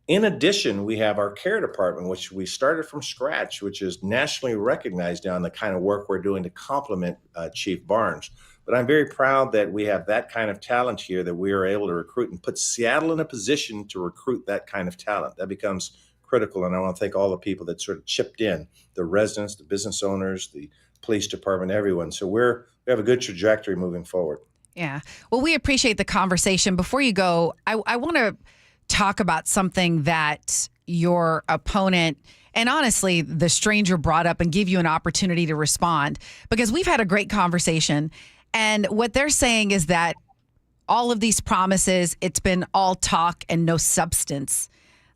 In addition, we have our care department, which we started from scratch, which is nationally recognized now in the kind of work we're doing to complement Chief Barnes. But I'm very proud that we have that kind of talent here, that we are able to recruit and put Seattle in a position to recruit that kind of talent. That becomes critical. And I want to thank all the people that sort of chipped in, the residents, the business owners, the police department, everyone. So we have a good trajectory moving forward. Yeah. Well, we appreciate the conversation. Before you go, I want to talk about something that your opponent and honestly the stranger brought up and give you an opportunity to respond, because we've had a great conversation. And what they're saying is that all of these promises, it's been all talk and no substance,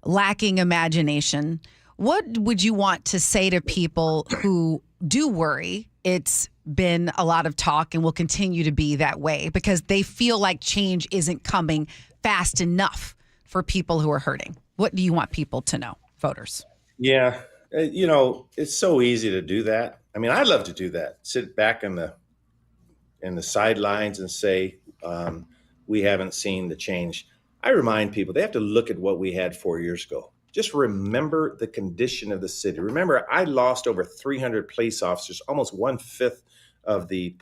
lacking imagination. What would you want to say to people who do worry it's been a lot of talk and will continue to be that way because they feel like change isn't coming fast enough for people who are hurting? What do you want people to know, voters? Yeah, it's so easy to do that. I mean, I'd love to do that. Sit back in the sidelines and say, we haven't seen the change. I remind people they have to look at what we had 4 years ago. Just remember the condition of the city. Remember, I lost over 300 police officers, almost 1/5 of the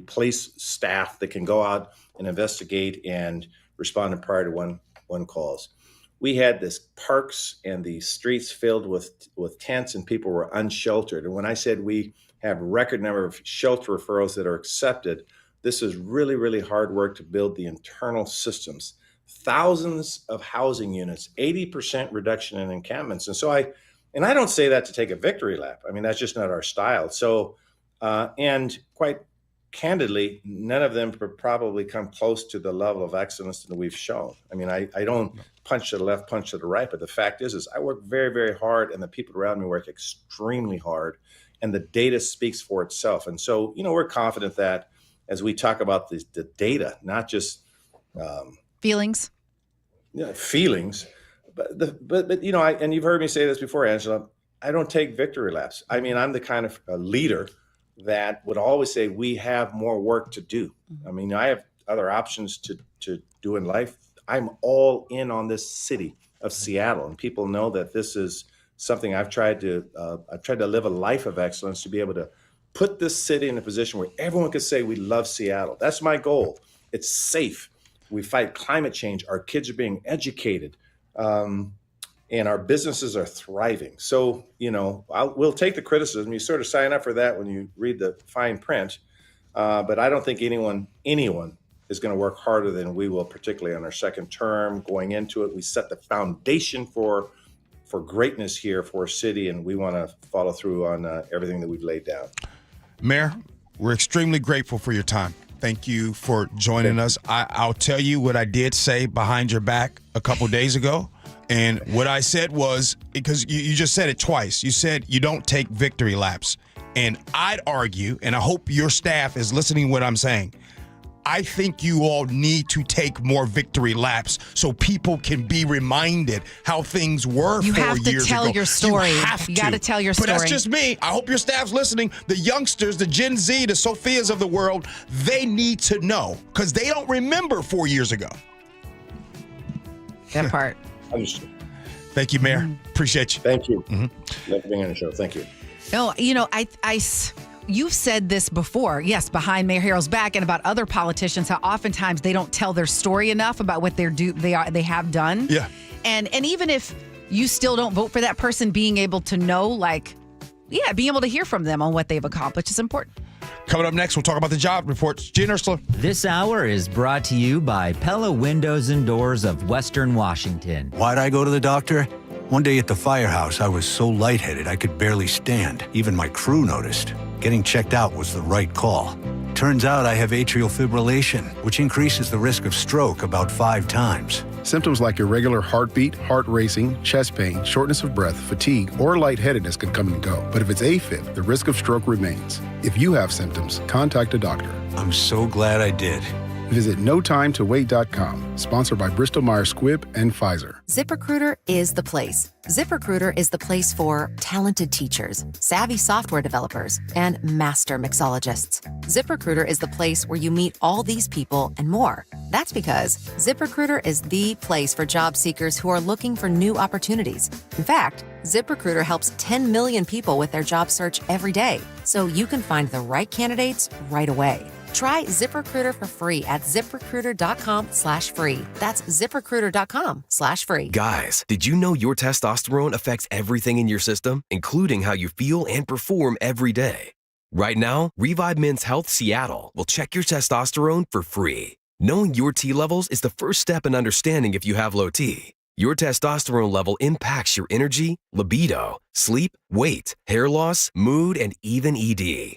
police staff that can go out and investigate and respond to prior to one calls. We had this parks and the streets filled with tents and people were unsheltered. And when I said we have record number of shelter referrals that are accepted, this is really, really hard work to build the internal systems. Thousands of housing units, 80% reduction in encampments. And so I don't say that to take a victory lap. I mean, that's just not our style. So, and quite candidly, none of them probably come close to the level of excellence that we've shown. I mean, I don't punch to the left, punch to the right, but the fact is I work very, very hard and the people around me work extremely hard and the data speaks for itself. And so, we're confident that as we talk about the data, not just feelings. Yeah, feelings. But and you've heard me say this before, Angela, I don't take victory laps. I mean, I'm the kind of leader that would always say we have more work to do. I mean, I have other options to do in life. I'm all in on this city of Seattle, and people know that this is something I've tried to live a life of excellence, to be able to put this city in a position where everyone could say we love Seattle. That's my goal. It's safe. We fight climate change. Our kids are being educated, and our businesses are thriving. So, we'll take the criticism. You sort of sign up for that when you read the fine print. But I don't think anyone is going to work harder than we will, particularly on our second term. Going into it, we set the foundation for greatness here for our city, and we want to follow through on everything that we've laid down. Mayor, we're extremely grateful for your time. Thank you for joining us. I'll tell you what I did say behind your back a couple days ago. And what I said was, because you just said it twice, you said you don't take victory laps. And I'd argue, and I hope your staff is listening to what I'm saying, I think you all need to take more victory laps so people can be reminded how things were 4 years ago. You have to tell your story. You got to tell your story. But that's just me. I hope your staff's listening. The youngsters, the Gen Z, the Sophias of the world, they need to know because they don't remember 4 years ago. That part. Understood. Thank you, Mayor. Appreciate you. Thank you. Love being on the show. Thank you. No, you've said this before, yes, behind Mayor Harrell's back and about other politicians, how oftentimes they don't tell their story enough about what they have done. Yeah. And even if you still don't vote for that person, being able to know, being able to hear from them on what they've accomplished is important. Coming up next, we'll talk about the job reports. Gee and Ursula. This hour is brought to you by Pella Windows and Doors of Western Washington. Why'd I go to the doctor? One day at the firehouse, I was so lightheaded I could barely stand. Even my crew noticed. Getting checked out was the right call. Turns out I have atrial fibrillation, which increases the risk of stroke about 5 times. Symptoms like irregular heartbeat, heart racing, chest pain, shortness of breath, fatigue, or lightheadedness can come and go. But if it's AFib, the risk of stroke remains. If you have symptoms, contact a doctor. I'm so glad I did. Visit NoTimeToWait.com, sponsored by Bristol-Myers Squibb and Pfizer. ZipRecruiter is the place. ZipRecruiter is the place for talented teachers, savvy software developers, and master mixologists. ZipRecruiter is the place where you meet all these people and more. That's because ZipRecruiter is the place for job seekers who are looking for new opportunities. In fact, ZipRecruiter helps 10 million people with their job search every day, so you can find the right candidates right away. Try ZipRecruiter for free at ZipRecruiter.com/free. That's ZipRecruiter.com/free. Guys, did you know your testosterone affects everything in your system, including how you feel and perform every day? Right now, Revive Men's Health Seattle will check your testosterone for free. Knowing your T levels is the first step in understanding if you have low T. Your testosterone level impacts your energy, libido, sleep, weight, hair loss, mood, and even ED.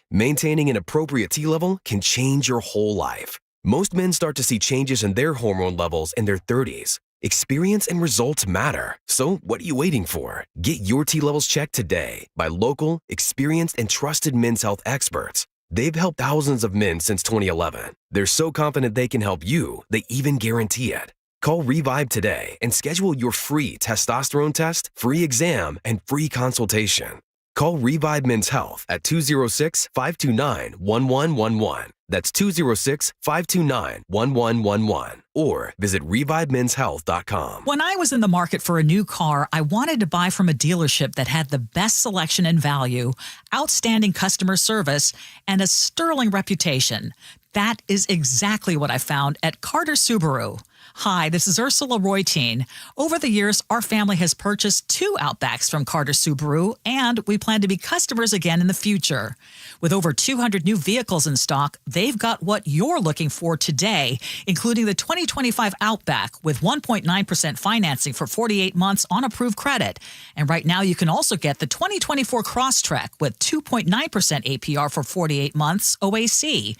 Maintaining an appropriate T level can change your whole life. Most men start to see changes in their hormone levels in their 30s. Experience and results matter. So what are you waiting for? Get your T levels checked today by local, experienced, and trusted men's health experts. They've helped thousands of men since 2011. They're so confident they can help you, they even guarantee it. Call Revive today and schedule your free testosterone test, free exam, and free consultation. Call Revive Men's Health at 206-529-1111. That's 206-529-1111. Or visit ReviveMen'sHealth.com. When I was in the market for a new car, I wanted to buy from a dealership that had the best selection and value, outstanding customer service, and a sterling reputation. That is exactly what I found at Carter Subaru. Hi, this is Ursula Reutin. Over the years, our family has purchased 2 Outbacks from Carter Subaru, and we plan to be customers again in the future. With over 200 new vehicles in stock, they've got what you're looking for today, including the 2025 Outback with 1.9% financing for 48 months on approved credit. And right now, you can also get the 2024 Crosstrek with 2.9% APR for 48 months OAC.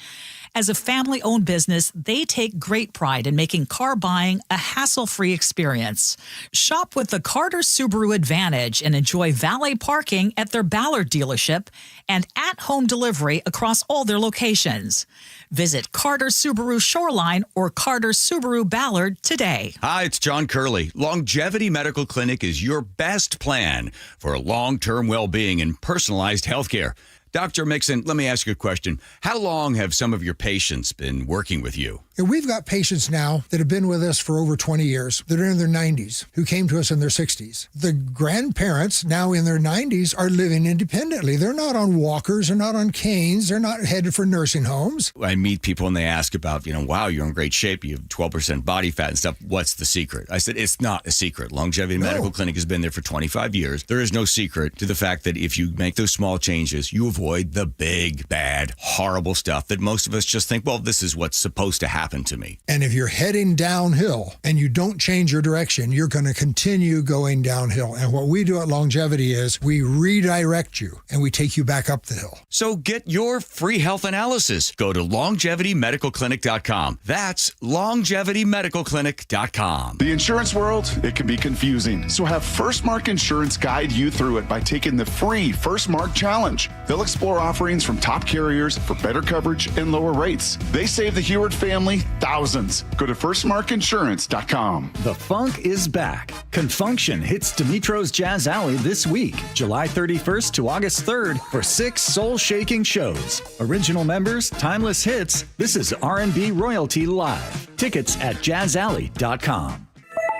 As a family-owned business, they take great pride in making car buying a hassle-free experience. Shop with the Carter Subaru Advantage and enjoy valet parking at their Ballard dealership and at-home delivery across all their locations. Visit Carter Subaru Shoreline or Carter Subaru Ballard today. Hi, it's John Curley. Longevity Medical Clinic is your best plan for long-term well-being and personalized health care. Dr. Mixon, let me ask you a question. How long have some of your patients been working with you? And we've got patients now that have been with us for over 20 years that are in their 90s who came to us in their 60s. The grandparents now in their 90s are living independently. They're not on walkers, they're not on canes, they're not headed for nursing homes. I meet people and they ask about, wow, you're in great shape, you have 12% body fat and stuff. What's the secret? I said, it's not a secret. Longevity Medical Clinic has been there for 25 years. There is no secret to the fact that if you make those small changes, you avoid the big, bad, horrible stuff that most of us just think, well, this is what's supposed to happen to me. And if you're heading downhill and you don't change your direction, you're going to continue going downhill. And what we do at Longevity is we redirect you and we take you back up the hill. So get your free health analysis. Go to longevitymedicalclinic.com. That's longevitymedicalclinic.com. The insurance world, it can be confusing. So have First Mark Insurance guide you through it by taking the free First Mark Challenge. They'll explore offerings from top carriers for better coverage and lower rates. They save the Heward family thousands. Go to firstmarkinsurance.com. The funk is back. Confunction hits Dimitro's Jazz Alley this week, July 31st to August 3rd, for 6 soul-shaking shows. Original members, timeless hits. This is R&B royalty live. Tickets at jazzalley.com.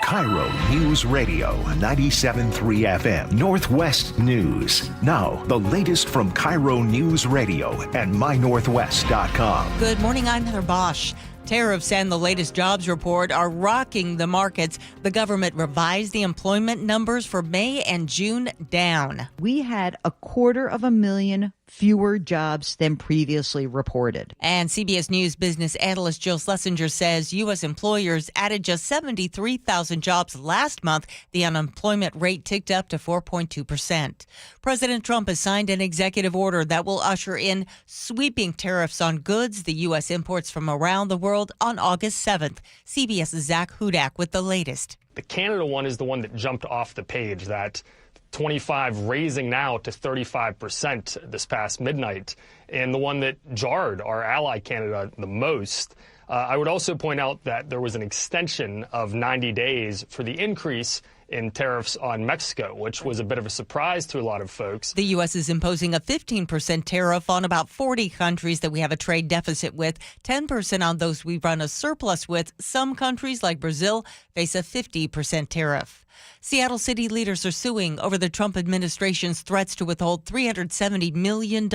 KIRO News Radio 97.3 FM Northwest News. Now, the latest from KIRO News Radio and mynorthwest.com. Good morning, I'm Heather Bosch. Tariffs and the latest jobs report are rocking the markets. The government revised the employment numbers for May and June down. We had 250,000 fewer jobs than previously reported. And CBS News business analyst Jill Schlesinger says U.S. employers added just 73,000 jobs last month. The unemployment rate ticked up to 4.2%. President Trump has signed an executive order that will usher in sweeping tariffs on goods the U.S. imports from around the world on August 7th. CBS's Zach Hudak with the latest. The Canada one is the one that jumped off the page, that 25 raising now to 35% this past midnight, and the one that jarred our ally Canada the most. I would also point out that there was an extension of 90 days for the increase in tariffs on Mexico, which was a bit of a surprise to a lot of folks. The U.S. is imposing a 15% tariff on about 40 countries that we have a trade deficit with, 10% on those we run a surplus with. Some countries, like Brazil, face a 50% tariff. Seattle city leaders are suing over the Trump administration's threats to withhold $370 million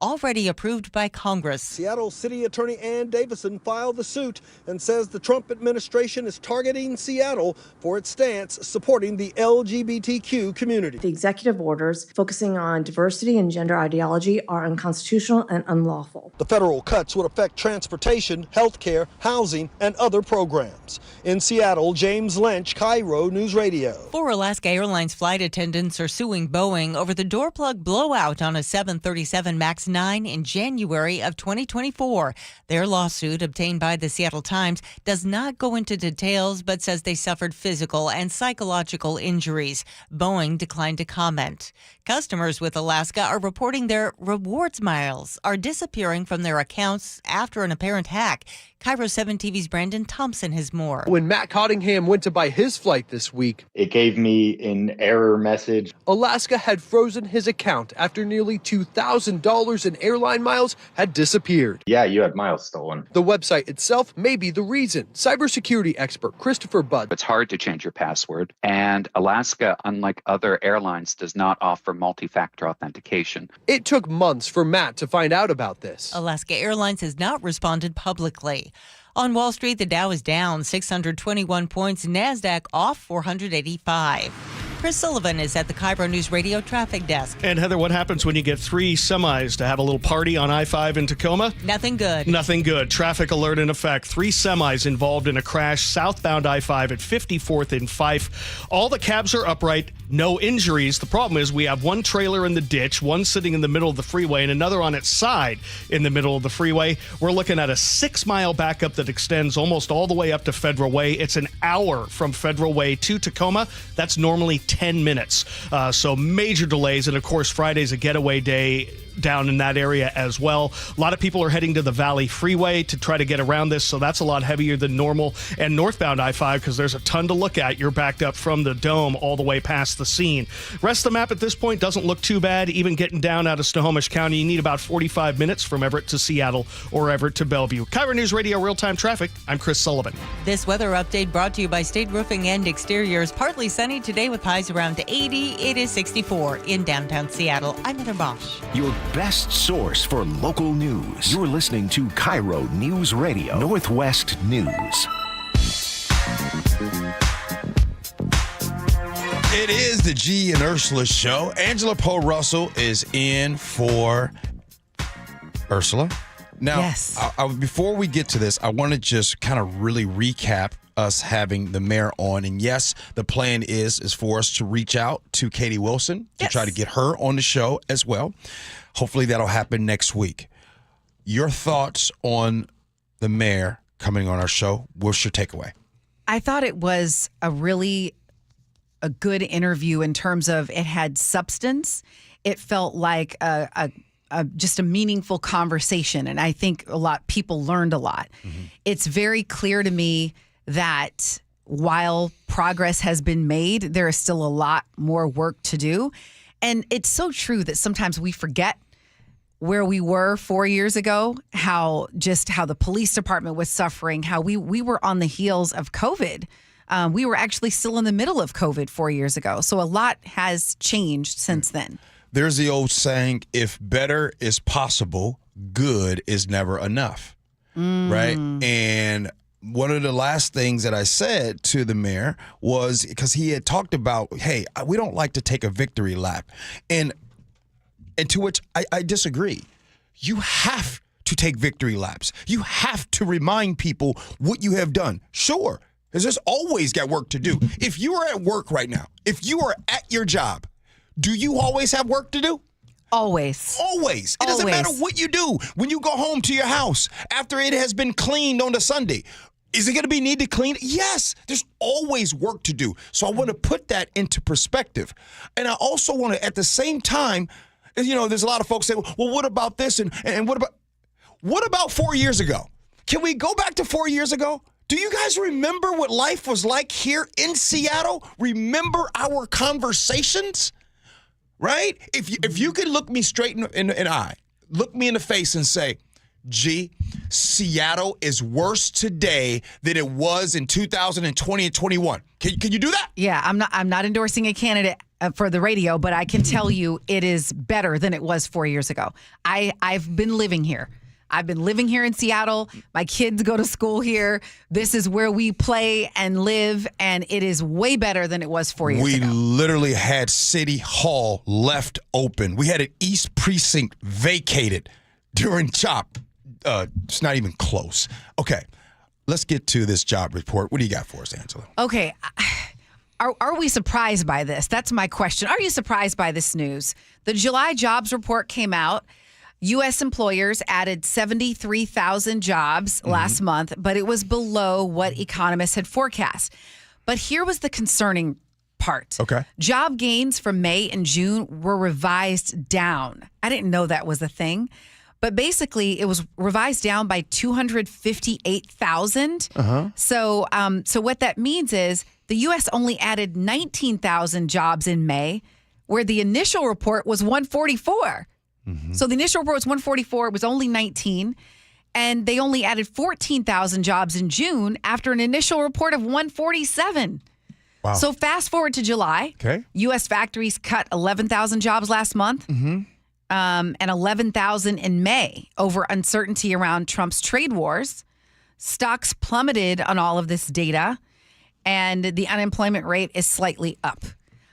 already approved by Congress. Seattle City Attorney Ann Davison filed the suit and says the Trump administration is targeting Seattle for its stance supporting the LGBTQ community. The executive orders focusing on diversity and gender ideology are unconstitutional and unlawful. The federal cuts would affect transportation, health care, housing, and other programs. In Seattle, James Lynch, KIRO News Radio. 4 Alaska Airlines flight attendants are suing Boeing over the door plug blowout on a 737 MAX 9 in January of 2024. Their lawsuit, obtained by the Seattle Times, does not go into details but says they suffered physical and psychological injuries. Boeing declined to comment. Customers with Alaska are reporting their rewards miles are disappearing from their accounts after an apparent hack. KIRO 7 TV's Brandon Thompson has more. When Matt Cottingham went to buy his flight this week, it gave me an error message. Alaska had frozen his account after nearly $2,000 in airline miles had disappeared. Yeah, you had miles stolen. The website itself may be the reason. Cybersecurity expert Christopher Budd. It's hard to change your password, and Alaska, unlike other airlines, does not offer multi-factor authentication. It took months for Matt to find out about this. Alaska Airlines has not responded publicly. On Wall Street, the Dow is down 621 points, NASDAQ off 485. Chris Sullivan is at the KIRO News Radio traffic desk. And Heather, what happens when you get 3 semis to have a little party on I-5 in Tacoma? Nothing good. Nothing good. Traffic alert in effect. 3 semis involved in a crash southbound I-5 at 54th and Fife. All the cabs are upright. No injuries. The problem is we have one trailer in the ditch, one sitting in the middle of the freeway, and another on its side in the middle of the freeway. We're looking at a 6-mile backup that extends almost all the way up to Federal Way. It's an hour from Federal Way to Tacoma. That's normally 10 minutes. So major delays. And of course, Friday's a getaway day down in that area as well. A lot of people are heading to the Valley Freeway to try to get around this, so that's a lot heavier than normal. And northbound I-5, because there's a ton to look at. You're backed up from the Dome all the way past the scene. Rest of the map at this point doesn't look too bad. Even getting down out of Snohomish County, you need about 45 minutes from Everett to Seattle or Everett to Bellevue. KIRO News Radio Real-Time Traffic. I'm Chris Sullivan. This weather update brought to you by State Roofing and Exteriors. Partly sunny today with highs around 80. It is 64 in downtown Seattle. I'm Heather Bosch. Your best source for local news. You're listening to KIRO News Radio Northwest News. It is the Gee and Ursula Show. Angela Poe Russell is in for Ursula. Now, yes. Before we get to this, I want to just kind of really recap us having the mayor on. And yes, the plan is for us to reach out to Katie Wilson to try to get her on the show as well. Hopefully that'll happen next week. Your thoughts on the mayor coming on our show? What's your takeaway? I thought it was a good interview in terms of it had substance. It felt like a just a meaningful conversation. And I think people learned a lot. It's very clear to me that while progress has been made, there is still a lot more work to do. And it's so true that sometimes we forget where we were 4 years ago, how the police department was suffering, how we were on the heels of COVID. We were actually still in the middle of COVID 4 years ago. So a lot has changed since then. There's the old saying, if better is possible, good is never enough. Right? And one of the last things that I said to the mayor was, because he had talked about, hey, we don't like to take a victory lap. And to which I disagree. You have to take victory laps. You have to remind people what you have done. Sure, because there's always got work to do. If you are at work right now, if you are at your job, do you always have work to do? Always. Always. It doesn't matter what you do. When you go home to your house after it has been cleaned on a Sunday, is it going to be need to clean? Yes. There's always work to do. So I want to put that into perspective. And I also want to, at the same time, there's a lot of folks say, well, what about this? And what about 4 years ago? Can we go back to 4 years ago? Do you guys remember what life was like here in Seattle? Remember our conversations? Right? If you could look me straight in the eye, look me in the face and say, Gee, Seattle is worse today than it was in 2020 and 21. Can you do that? Yeah, I'm not endorsing a candidate for the radio, but I can tell you it is better than it was 4 years ago. I've been living here. I've been living here in Seattle. My kids go to school here. This is where we play and live, and it is way better than it was 4 years ago. We literally had City Hall left open. We had an East Precinct vacated during CHOP. It's not even close. Okay, let's get to this job report. What do you got for us, Angela? Okay. Are we surprised by this? That's my question. Are you surprised by this news? The July jobs report came out. U.S. employers added 73,000 jobs last month, but it was below what economists had forecast. But here was the concerning part. Okay. Job gains from May and June were revised down. I didn't know that was a thing. But basically, it was revised down by 258,000. So what that means is the U.S. only added 19,000 jobs in May, where the initial report was 144. So the initial report was 144. It was only 19. And they only added 14,000 jobs in June after an initial report of 147. Wow. So fast forward to July. Okay. U.S. factories cut 11,000 jobs last month. And 11,000 in May over uncertainty around Trump's trade wars. Stocks plummeted on all of this data, and the unemployment rate is slightly up.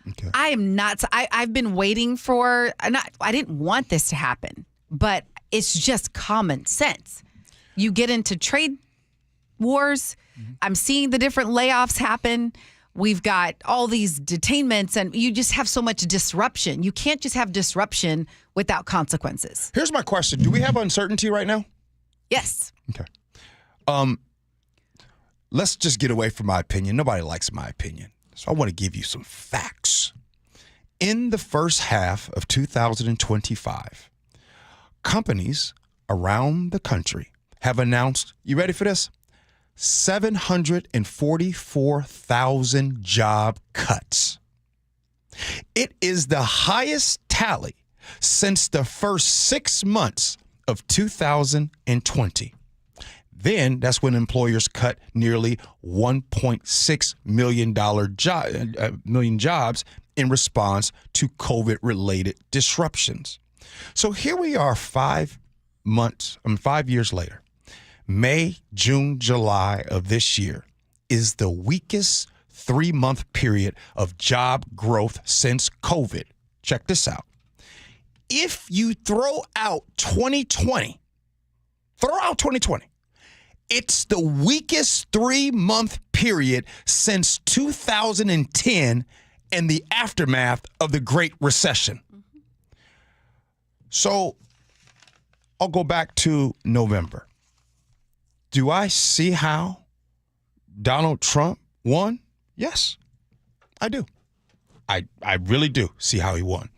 Okay. I've been waiting for, I didn't want this to happen, but it's just common sense. You get into trade wars. I'm seeing the different layoffs happen. We've got all these detainments, and you just have so much disruption. You can't just have disruption without consequences. Here's my question. Do we have uncertainty right now? Yes. Okay. Let's just get away from my opinion. Nobody likes my opinion. So I want to give you some facts. In the first half of 2025, companies around the country have announced, you ready for this? 744,000 job cuts. It is the highest tally since the first 6 months of 2020. Then that's when employers cut nearly 1.6 million jobs in response to COVID-related disruptions. So here we are 5 years later. May, June, July of this year is the weakest 3-month period of job growth since COVID. Check this out. If you throw out 2020, it's the weakest 3-month period since 2010 and the aftermath of the Great Recession. So I'll go back to November. Do I see how Donald Trump won? Yes, I do. I really do see how he won.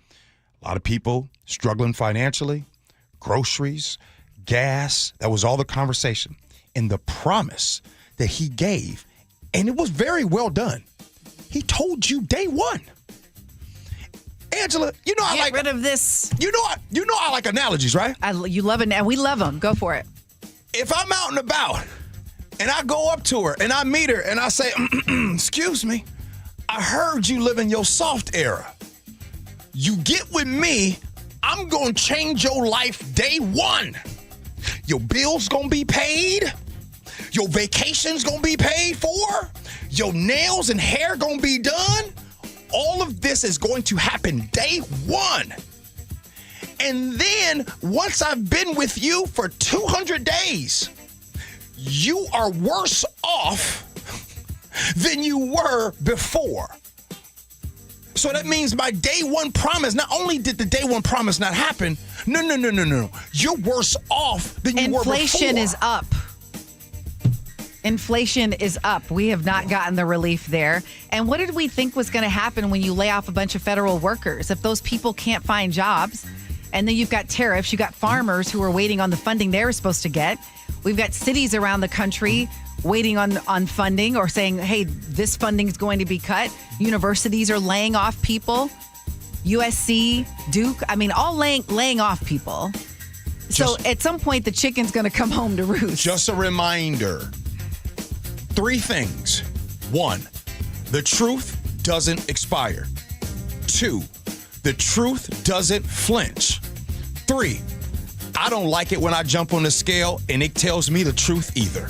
A lot of people struggling financially, groceries, gas. That was all the conversation. And the promise that he gave, and it was very well done. He told you day one. Angela, you know I like rid of this. You know I like analogies, right? You love it, and we love them. Go for it. If I'm out and about and I go up to her and I meet her and I say, excuse me, I heard you live in your soft era. You get with me, I'm going to change your life day one. Your bills going to be paid. Your vacation's going to be paid for. Your nails and hair going to be done. All of this is going to happen day one. And then once I've been with you for 200 days, you are worse off than you were before. So that means my day one promise, not only did the day one promise not happen, no. You're worse off than you were before. Inflation is up. Inflation is up. We have not gotten the relief there. And what did we think was going to happen when you lay off a bunch of federal workers? If those people can't find jobs, and then you've got tariffs, you've got farmers who are waiting on the funding they were supposed to get. We've got cities around the country waiting on funding or saying, hey, this funding is going to be cut. Universities are laying off people. USC, Duke, all laying off people. So at some point, the chicken's going to come home to roost. Just a reminder. 3 things. 1, the truth doesn't expire. 2, the truth doesn't flinch. 3, I don't like it when I jump on the scale and it tells me the truth either.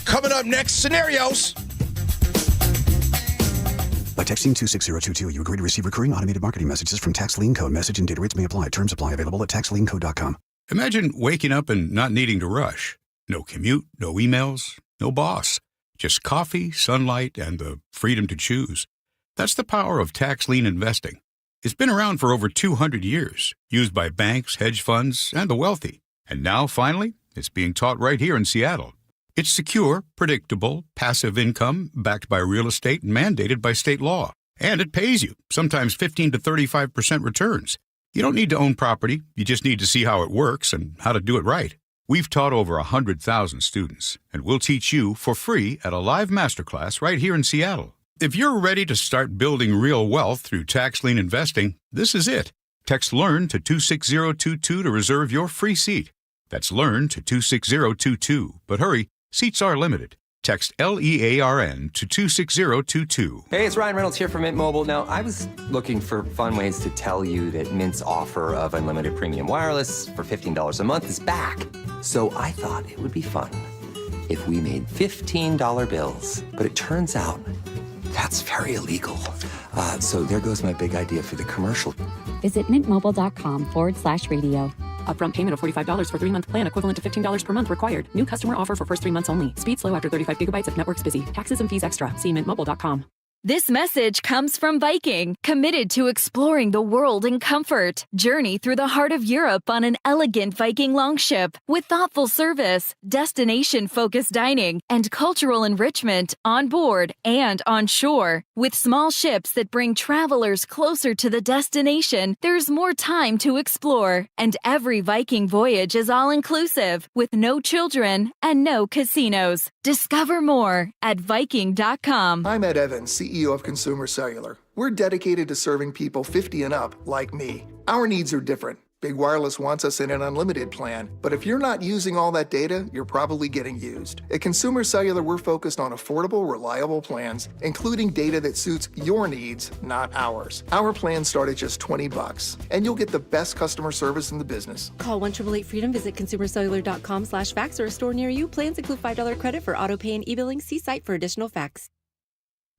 Coming up next, scenarios. By texting 26022, you agree to receive recurring automated marketing messages from Tax Lien Code. Message and data rates may apply. Terms apply. Available at taxliencode.com. Imagine waking up and not needing to rush. No commute, no emails, no boss. Just coffee, sunlight, and the freedom to choose. That's the power of tax lien investing. It's been around for over 200 years, used by banks, hedge funds, and the wealthy. And now, finally, it's being taught right here in Seattle. It's secure, predictable, passive income backed by real estate and mandated by state law. And it pays you, sometimes 15 to 35% returns. You don't need to own property. You just need to see how it works and how to do it right. We've taught over 100,000 students, and we'll teach you for free at a live masterclass right here in Seattle. If you're ready to start building real wealth through tax lien investing, this is it. Text LEARN to 26022 to reserve your free seat. That's LEARN to 26022. But hurry, seats are limited. Text LEARN to 26022. Hey, it's Ryan Reynolds here from Mint Mobile. Now, I was looking for fun ways to tell you that Mint's offer of unlimited premium wireless for $15 a month is back. So I thought it would be fun if we made $15 bills. But it turns out that's very illegal. So there goes my big idea for the commercial. Visit mintmobile.com/radio. Upfront payment of $45 for 3-month plan equivalent to $15 per month required. New customer offer for first 3 months only. Speed slow after 35 gigabytes if network's busy. Taxes and fees extra. See mintmobile.com. This message comes from Viking, committed to exploring the world in comfort. Journey through the heart of Europe on an elegant Viking longship with thoughtful service, destination-focused dining, and cultural enrichment on board and on shore. With small ships that bring travelers closer to the destination, there's more time to explore. And every Viking voyage is all-inclusive, with no children and no casinos. Discover more at Viking.com. I'm Ed Evans, CEO of Consumer Cellular. We're dedicated to serving people 50 and up like me. Our needs are different. Big Wireless wants us in an unlimited plan, but if you're not using all that data, you're probably getting used. At Consumer Cellular, we're focused on affordable, reliable plans, including data that suits your needs, not ours. Our plans start at just $20, and you'll get the best customer service in the business. Call 1-888-FREEDOM, visit consumercellular.com/facts or a store near you. Plans include $5 credit for auto pay and e-billing. See site for additional facts.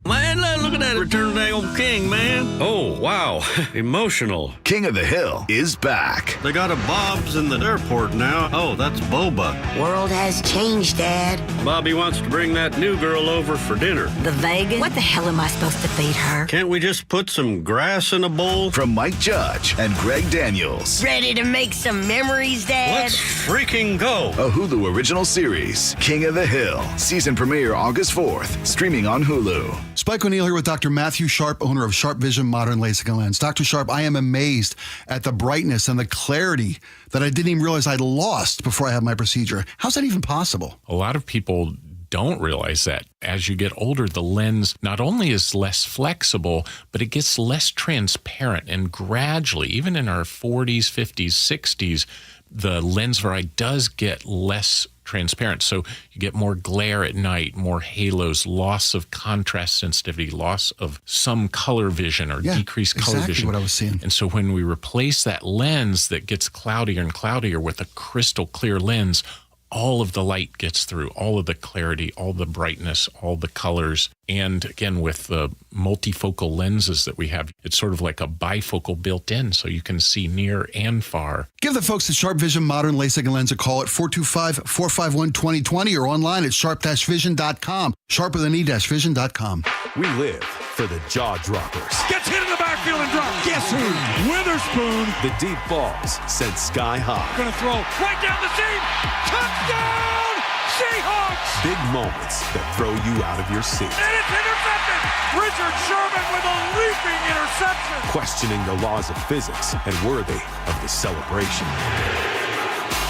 Man, look at that Return of the Old King, man. Oh, wow. Emotional. King of the Hill is back. They got a Bob's in the airport now. Oh, that's Boba. World has changed, Dad. Bobby wants to bring that new girl over for dinner. The vegan? What the hell am I supposed to feed her? Can't we just put some grass in a bowl? From Mike Judge and Greg Daniels. Ready to make some memories, Dad? Let's freaking go. A Hulu original series, King of the Hill. Season premiere August 4th, streaming on Hulu. Spike O'Neill here with Dr. Matthew Sharp, owner of Sharp Vision Modern LASIK and Lens. Dr. Sharp, I am amazed at the brightness and the clarity that I didn't even realize I'd lost before I had my procedure. How's that even possible? A lot of people don't realize that. As you get older, the lens not only is less flexible, but it gets less transparent. And gradually, even in our 40s, 50s, 60s, the lens variety does get less transparent. So you get more glare at night, more halos, loss of contrast sensitivity, loss of some color vision or decreased color exactly vision. What I was seeing. And so when we replace that lens that gets cloudier and cloudier with a crystal clear lens, all of the light gets through, all of the clarity, all the brightness, all the colors. And again, with the multifocal lenses that we have, it's sort of like a bifocal built in, so you can see near and far. Give the folks at Sharp Vision Modern LASIK and Lens a call at 425-451-2020 or online at sharp-vision.com. Sharp with an E-vision.com. We live for the jaw droppers. Gets hit in the backfield and dropped. Guess who? Witherspoon. The deep balls sent sky high. Gonna throw right down the seam. Touchdown, Seahawks! Big moments that throw you out of your seat. And it's intercepted. Richard Sherman with a leaping interception. Questioning the laws of physics and worthy of the celebration.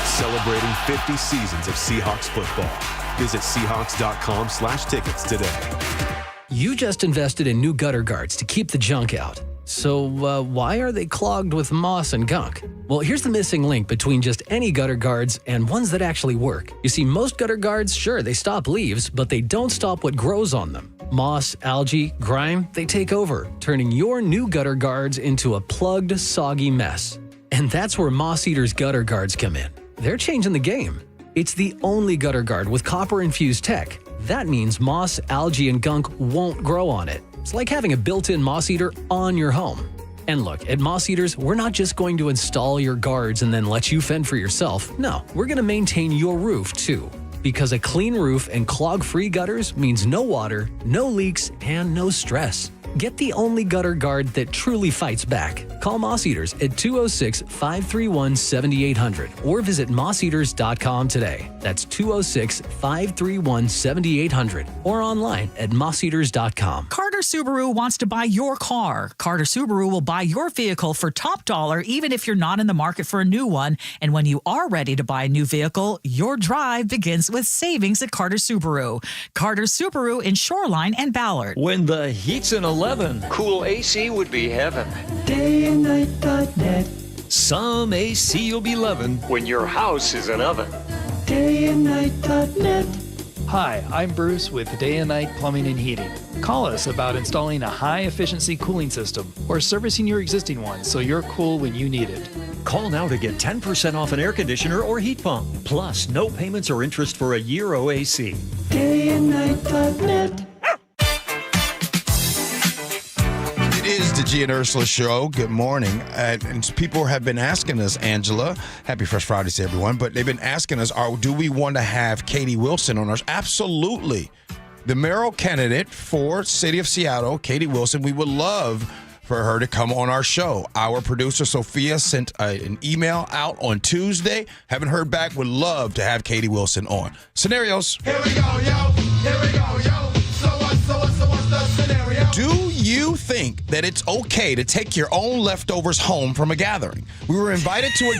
Celebrating 50 seasons of Seahawks football. Visit Seahawks.com/tickets today. You just invested in new gutter guards to keep the junk out. So why are they clogged with moss and gunk? Well, here's the missing link between just any gutter guards and ones that actually work. You see, most gutter guards, sure, they stop leaves, but they don't stop what grows on them. Moss, algae, grime, they take over, turning your new gutter guards into a plugged, soggy mess. And that's where Moss Eater's gutter guards come in. They're changing the game. It's the only gutter guard with copper-infused tech. That means moss, algae, and gunk won't grow on it. It's like having a built-in Moss Eater on your home. And look, at Moss Eaters, we're not just going to install your guards and then let you fend for yourself. No, we're going to maintain your roof too. Because a clean roof and clog-free gutters means no water, no leaks, and no stress. Get the only gutter guard that truly fights back. Call Moss Eaters at 206-531-7800 or visit mosseaters.com today. That's 206-531-7800 or online at mosseaters.com. Carter Subaru wants to buy your car. Carter Subaru will buy your vehicle for top dollar even if you're not in the market for a new one. And when you are ready to buy a new vehicle, your drive begins with savings at Carter Subaru. Carter Subaru in Shoreline and Ballard. When the heat's an 11, cool AC would be heaven. Dayandnight.net. Some AC you'll be loving when your house is an oven. Dayandnight.net. Hi, I'm Bruce with Day and Night Plumbing and Heating. Call us about installing a high-efficiency cooling system or servicing your existing one so you're cool when you need it. Call now to get 10% off an air conditioner or heat pump. Plus, no payments or interest for a year OAC. Dayandnight.net. It is the Gee and Ursula Show. Good morning. And people have been asking us, Angela, happy Fresh Fridays to everyone, but they've been asking us, do we want to have Katie Wilson on ours? Absolutely. The mayoral candidate for City of Seattle, Katie Wilson, we would love for her to come on our show. Our producer, Sophia, sent an email out on Tuesday. Haven't heard back. Would love to have Katie Wilson on. Scenarios. Here we go, yo. Here we go, yo. So what's the scenario? Do you think that it's okay to take your own leftovers home from a gathering? We were invited to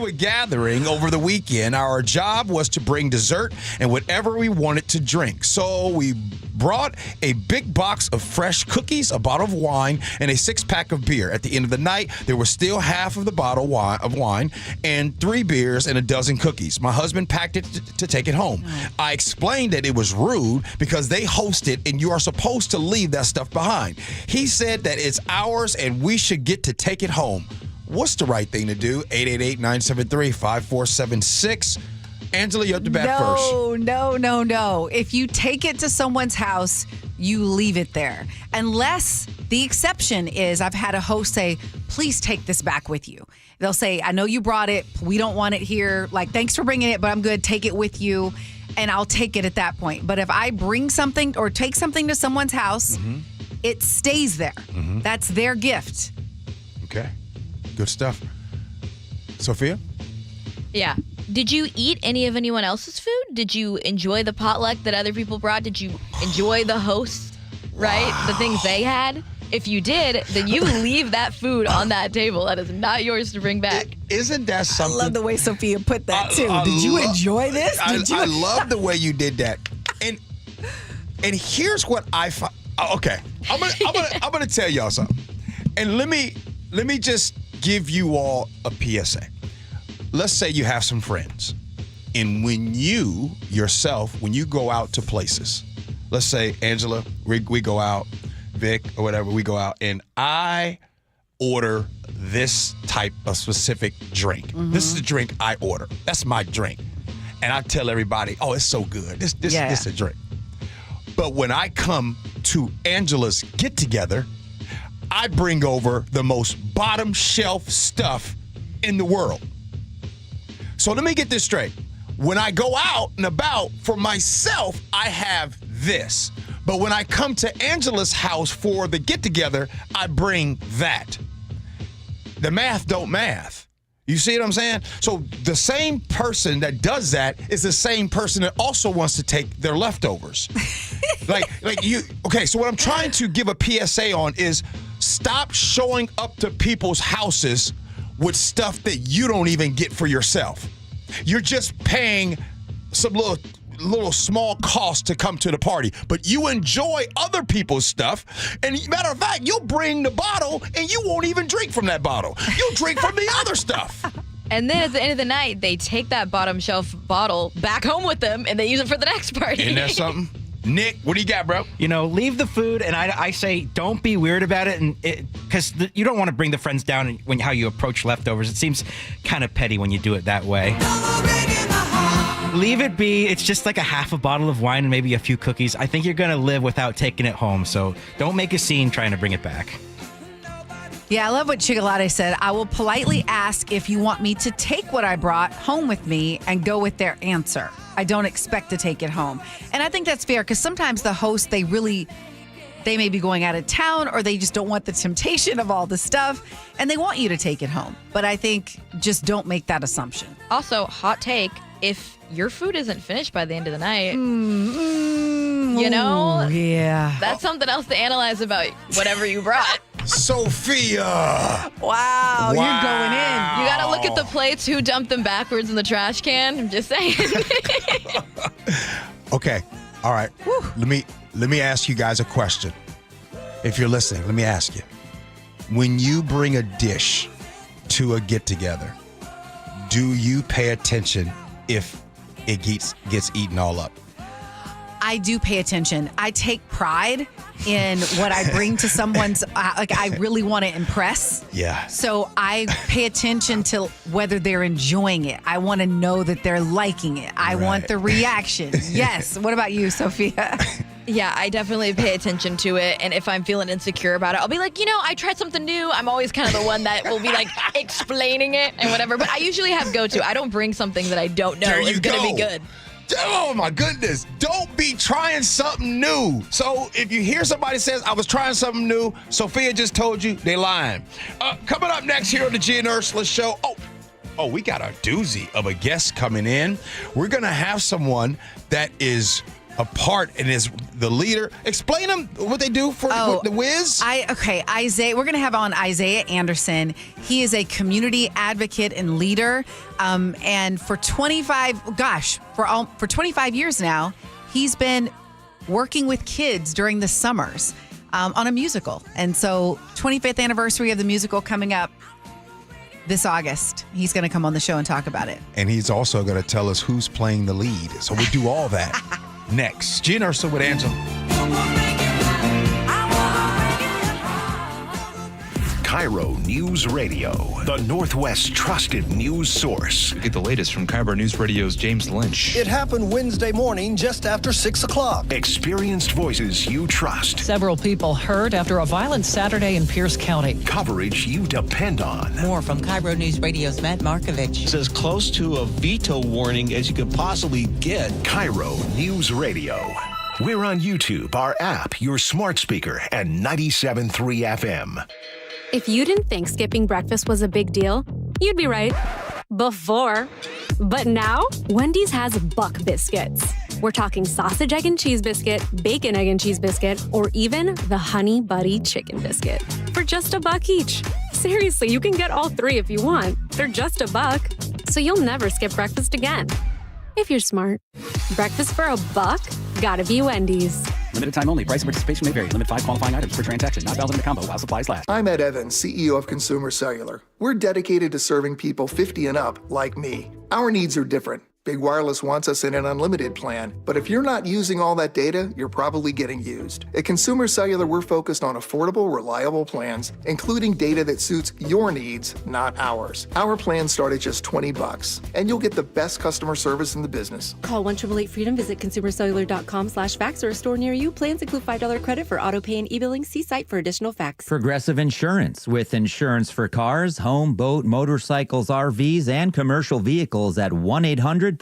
a gathering over the weekend. Our job was to bring dessert and whatever we wanted to drink. So we brought a big box of fresh cookies, a bottle of wine, and a 6-pack of beer. At the end of the night, there was still half of the bottle of wine and 3 beers and a dozen cookies. My husband packed it to take it home. I explained that it was rude because they hosted and you are supposed to leave that stuff behind. He said that it's ours and we should get to take it home. What's the right thing to do? 888-973-5476. Angela, you're up to bat first. No. If you take it to someone's house, you leave it there. Unless the exception is, I've had a host say, please take this back with you. They'll say, I know you brought it. We don't want it here. Like, thanks for bringing it, but I'm good. Take it with you. And I'll take it at that point. But if I bring something or take something to someone's house, it stays there. That's their gift. Okay. Good stuff. Sophia? Yeah. Did you eat any of anyone else's food? Did you enjoy the potluck that other people brought? Did you enjoy the host, right? Wow. The things they had? If you did, then you leave that food on that table. That is not yours to bring back. Isn't that something? I love the way Sophia put that, too. Did you enjoy this? I love the way you did that. And here's what I find. Okay, I'm gonna tell y'all something. And let me just give you all a PSA. Let's say you have some friends. And when you go out to places, let's say, Angela, we go out, Vic, or whatever, we go out, and I order this type of specific drink. Mm-hmm. This is the drink I order. That's my drink. And I tell everybody, oh, it's so good. This is a drink. But when I come to Angela's get-together, I bring over the most bottom shelf stuff in the world. So let me get this straight. When I go out and about for myself, I have this. But when I come to Angela's house for the get-together, I bring that. The math don't math. You see what I'm saying? So the same person that does that is the same person that also wants to take their leftovers. Okay, so what I'm trying to give a PSA on is stop showing up to people's houses with stuff that you don't even get for yourself. You're just paying some little small cost to come to the party, but you enjoy other people's stuff. And matter of fact, you'll bring the bottle and you won't even drink from that bottle. You'll drink from the other stuff. And then at the end of the night, they take that bottom shelf bottle back home with them and they use it for the next party. Isn't that something? Nick, what do you got, bro? Leave the food, and I say don't be weird about it, and because you don't want to bring the friends down when how you approach leftovers. It seems kind of petty when you do it that way. Leave it be. It's just like a half a bottle of wine and maybe a few cookies. I think you're going to live without taking it home, so don't make a scene trying to bring it back. Yeah, I love what Chigolate said. I will politely ask if you want me to take what I brought home with me and go with their answer. I don't expect to take it home. And I think that's fair because sometimes the host, they may be going out of town or they just don't want the temptation of all the stuff and they want you to take it home. But I think just don't make that assumption. Also, hot take, if your food isn't finished by the end of the night, yeah, that's something else to analyze about whatever you brought. Sophia! Wow, you're going in. You got to look at the plates, who dumped them backwards in the trash can. I'm just saying. Okay, all right. Let me ask you guys a question. If you're listening, let me ask you. When you bring a dish to a get-together, do you pay attention if it gets eaten all up? I do pay attention. I take pride in what I bring to someone's, I really want to impress. Yeah. So I pay attention to whether they're enjoying it. I want to know that they're liking it. I want the reaction. Yes. What about you, Sophia? Yeah, I definitely pay attention to it. And if I'm feeling insecure about it, I'll be like, I tried something new. I'm always kind of the one that will be like explaining it and whatever. But I usually have go-to. I don't bring something that I don't know is going to be good. Oh my goodness. Don't be trying something new. So if you hear somebody says, I was trying something new, Sophia just told you, they lying. Coming up next here on the Gee and Ursula Show. Oh, we got a doozy of a guest coming in. We're going to have someone that is a part and is the leader. Explain them what they do for the Wiz. Isaiah. We're going to have on Isaiah Anderson. He is a community advocate and leader. And for 25 years now, he's been working with kids during the summers on a musical. And so 25th anniversary of the musical coming up this August. He's going to come on the show and talk about it. And he's also going to tell us who's playing the lead. So we do all that. Next, Gee and Ursula with Angela. KIRO News Radio, the Northwest's trusted news source. Get the latest from KIRO News Radio's James Lynch. It happened Wednesday morning just after 6 o'clock. Experienced voices you trust. Several people hurt after a violent Saturday in Pierce County. Coverage you depend on. More from KIRO News Radio's Matt Markovich. It's as close to a veto warning as you could possibly get. KIRO News Radio. We're on YouTube, our app, your smart speaker, and 97.3 FM. If you didn't think skipping breakfast was a big deal, you'd be right. Before. But now, Wendy's has Buck Biscuits. We're talking sausage, egg, and cheese biscuit, bacon, egg, and cheese biscuit, or even the Honey Buddy chicken biscuit for just $1 each. Seriously, you can get all three if you want. They're just $1, so you'll never skip breakfast again. If you're smart. Breakfast for $1? Gotta be Wendy's. Limited time only. Price and participation may vary. Limit 5 qualifying items per transaction. Not valid in a combo while supplies last. I'm Ed Evans, CEO of Consumer Cellular. We're dedicated to serving people 50 and up like me. Our needs are different. Big Wireless wants us in an unlimited plan, but if you're not using all that data, you're probably getting used. At Consumer Cellular, we're focused on affordable, reliable plans, including data that suits your needs, not ours. Our plans start at just $20, and you'll get the best customer service in the business. Call 1-888-FREEDOM, visit consumercellular.com/facts or a store near you. Plans include $5 credit for auto pay and e-billing. See site for additional facts. Progressive Insurance, with insurance for cars, home, boat, motorcycles, RVs, and commercial vehicles at 1-800-PROGRESSIVE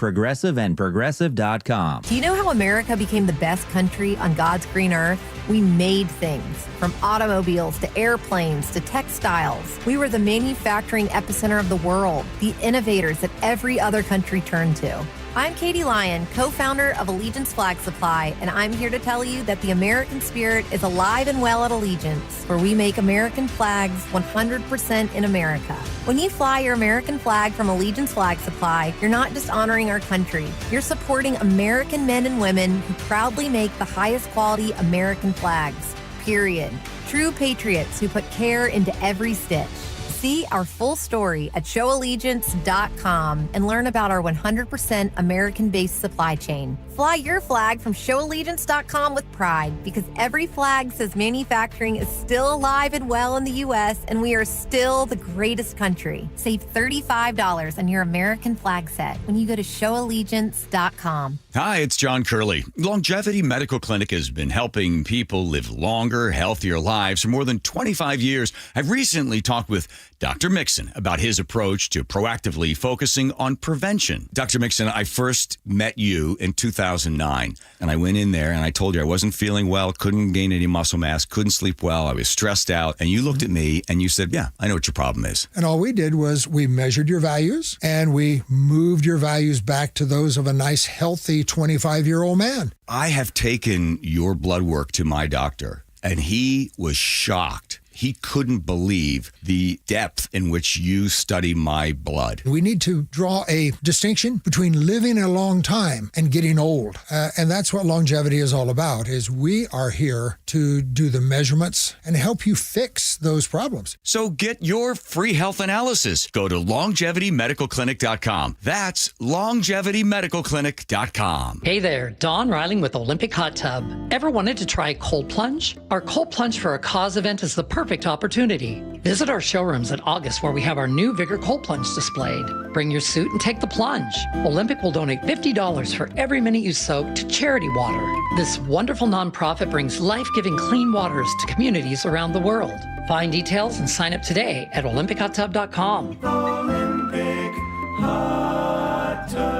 and Progressive.com. Do you know how America became the best country on God's green earth? We made things, from automobiles to airplanes to textiles. We were the manufacturing epicenter of the world, the innovators that every other country turned to. I'm Katie Lyon, co-founder of Allegiance Flag Supply, and I'm here to tell you that the American spirit is alive and well at Allegiance, where we make American flags 100% in America. When you fly your American flag from Allegiance Flag Supply, you're not just honoring our country, you're supporting American men and women who proudly make the highest quality American flags, period. True patriots who put care into every stitch. See our full story at showallegiance.com and learn about our 100% American-based supply chain. Fly your flag from showallegiance.com with pride, because every flag says manufacturing is still alive and well in the U.S. and we are still the greatest country. Save $35 on your American flag set when you go to showallegiance.com. Hi, it's John Curley. Longevity Medical Clinic has been helping people live longer, healthier lives for more than 25 years. I've recently talked with Dr. Mixon about his approach to proactively focusing on prevention. Dr. Mixon, I first met you in 2009, and I went in there and I told you I wasn't feeling well, couldn't gain any muscle mass, couldn't sleep well, I was stressed out, and you looked at me and you said, yeah, I know what your problem is. And all we did was we measured your values and we moved your values back to those of a nice, healthy 25-year-old man. I have taken your blood work to my doctor, and he was shocked. He couldn't believe the depth in which you study my blood. We need to draw a distinction between living a long time and getting old. And that's what longevity is all about, is we are here to do the measurements and help you fix those problems. So get your free health analysis. Go to longevitymedicalclinic.com. That's longevitymedicalclinic.com. Hey there, Dawn Riling with Olympic Hot Tub. Ever wanted to try cold plunge? Our cold plunge for a cause event is the perfect opportunity. Visit our showrooms in August where we have our new Vigor Cold Plunge displayed. Bring your suit and take the plunge. Olympic will donate $50 for every minute you soak to Charity Water. This wonderful nonprofit brings life-giving clean waters to communities around the world. Find details and sign up today at olympichottub.com. Olympic Hot Tub.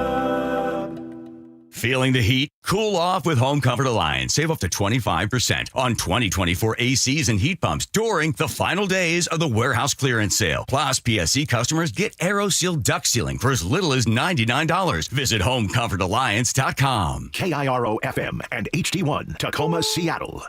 Feeling the heat? Cool off with Home Comfort Alliance. Save up to 25% on 2024 ACs and heat pumps during the final days of the warehouse clearance sale. Plus, PSE customers get AeroSeal duct sealing for as little as $99. Visit HomeComfortAlliance.com. KIRO FM and HD1, Tacoma, Seattle.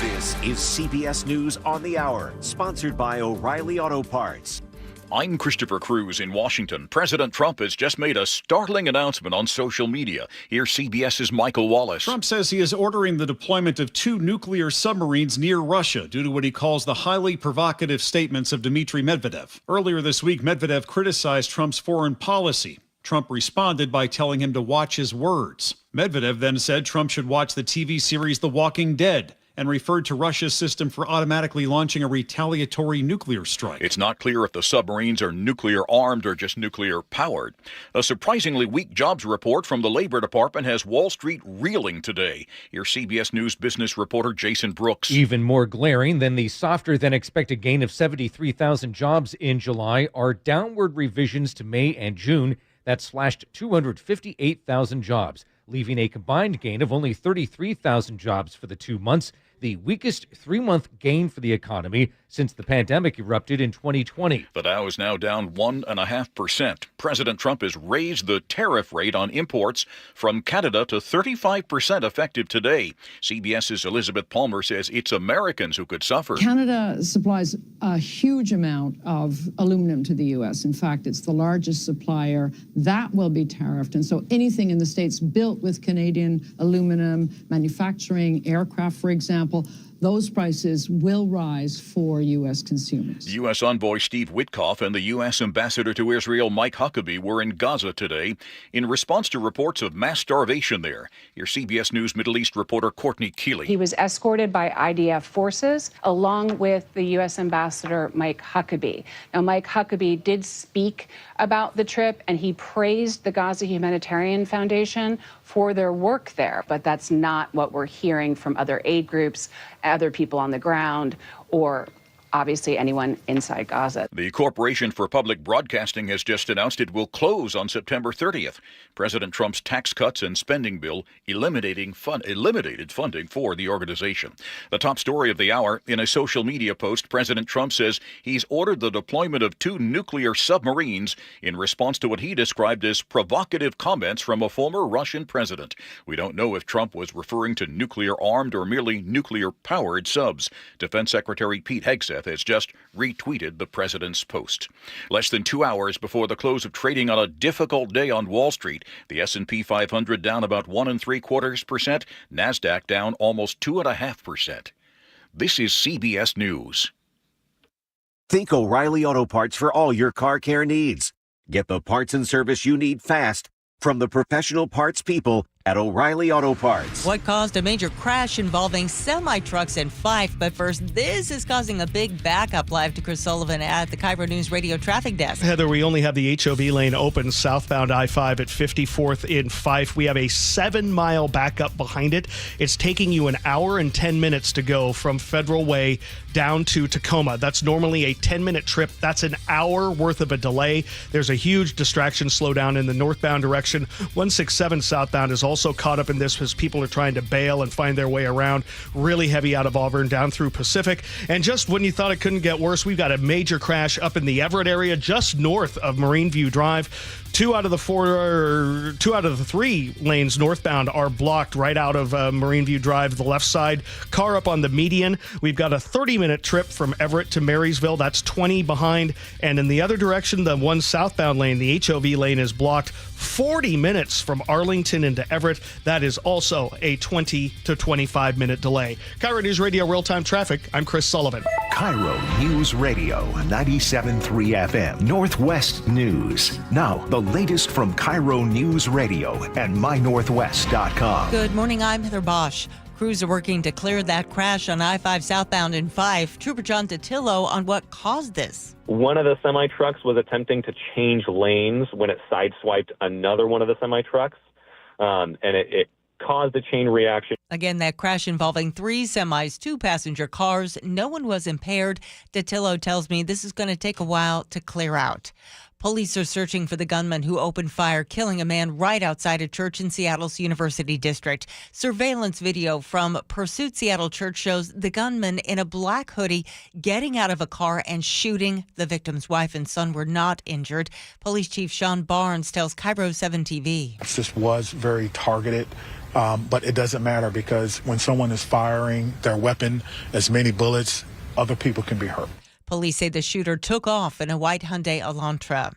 This is CBS News on the Hour, sponsored by O'Reilly Auto Parts. I'm Christopher Cruz in Washington. President Trump has just made a startling announcement on social media. Here's CBS's Michael Wallace. Trump says he is ordering the deployment of 2 nuclear submarines near Russia due to what he calls the highly provocative statements of Dmitry Medvedev. Earlier this week, Medvedev criticized Trump's foreign policy. Trump responded by telling him to watch his words. Medvedev then said Trump should watch the TV series The Walking Dead, and referred to Russia's system for automatically launching a retaliatory nuclear strike. It's not clear if the submarines are nuclear armed or just nuclear powered. A surprisingly weak jobs report from the Labor Department has Wall Street reeling today. Here's CBS News business reporter Jason Brooks. Even more glaring than the softer than expected gain of 73,000 jobs in July are downward revisions to May and June that slashed 258,000 jobs, leaving a combined gain of only 33,000 jobs for the 2 months, the weakest 3-month gain for the economy since the pandemic erupted in 2020. The Dow is now down 1.5%. President Trump has raised the tariff rate on imports from Canada to 35% effective today. CBS's Elizabeth Palmer says it's Americans who could suffer. Canada supplies a huge amount of aluminum to the U.S. In fact, it's the largest supplier. That will be tariffed. And so anything in the States built with Canadian aluminum, manufacturing, aircraft, for example, those prices will rise for U.S. consumers. U.S. Envoy Steve Witkoff and the U.S. Ambassador to Israel Mike Huckabee were in Gaza today in response to reports of mass starvation there. Your CBS News Middle East reporter Courtney Keeley. He was escorted by IDF forces along with the U.S. Ambassador Mike Huckabee. Now, Mike Huckabee did speak about the trip, and he praised the Gaza Humanitarian Foundation for their work there, but that's not what we're hearing from other aid groups, other people on the ground, or obviously anyone inside Gaza. The Corporation for Public Broadcasting has just announced it will close on September 30th. President Trump's tax cuts and spending bill eliminated funding for the organization. The top story of the hour, in a social media post, President Trump says he's ordered the deployment of 2 nuclear submarines in response to what he described as provocative comments from a former Russian president. We don't know if Trump was referring to nuclear-armed or merely nuclear-powered subs. Defense Secretary Pete Hegseth has just retweeted the president's post. Less than 2 hours before the close of trading on a difficult day on Wall Street, the S&P 500 down about 1.75%, NASDAQ down almost 2.5%. This is CBS News. Think O'Reilly Auto Parts for all your car care needs. Get the parts and service you need fast from the professional parts people at O'Reilly Auto Parts. What caused a major crash involving semi-trucks in Fife? But first, this is causing a big backup. Live to Chris Sullivan at the KIRO News Radio Traffic Desk. Heather, we only have the HOV lane open southbound I-5 at 54th in Fife. We have a 7-mile backup behind it. It's taking you an hour and 10 minutes to go from Federal Way down to Tacoma. That's normally a 10-minute trip. That's an hour worth of a delay. There's a huge distraction slowdown in the northbound direction. 167 southbound is also caught up in this as people are trying to bail and find their way around. Really heavy out of Auburn down through Pacific. And just when you thought it couldn't get worse, we've got a major crash up in the Everett area just north of Marine View Drive. 2 out of the 3 lanes northbound are blocked right out of Marine View Drive, the left side. Car up on the median. We've got a 30-minute trip from Everett to Marysville. That's 20 behind. And in the other direction, the one southbound lane, the HOV lane, is blocked 40 minutes from Arlington into Everett. That is also a 20 to 25-minute delay. KIRO News Radio Real-Time Traffic. I'm Chris Sullivan. KIRO News Radio 97.3 FM Northwest News. Now, the latest from KIRO News Radio and mynorthwest.com. Good morning, I'm Heather Bosch. Crews are working to clear that crash on I-5 southbound in Fife. Trooper John Totillo on what caused this. One of the semi-trucks was attempting to change lanes when it sideswiped another one of the semi-trucks, and it caused a chain reaction. Again, that crash involving 3 semis, 2 passenger cars. No one was impaired. Totillo tells me this is going to take a while to clear out. Police are searching for the gunman who opened fire, killing a man right outside a church in Seattle's University District. Surveillance video from Pursuit Seattle Church shows the gunman in a black hoodie getting out of a car and shooting. The victim's wife and son were not injured. Police Chief Sean Barnes tells KIRO 7 TV. This was very targeted. But it doesn't matter because when someone is firing their weapon as many bullets, other people can be hurt. Police say the shooter took off in a white Hyundai Elantra.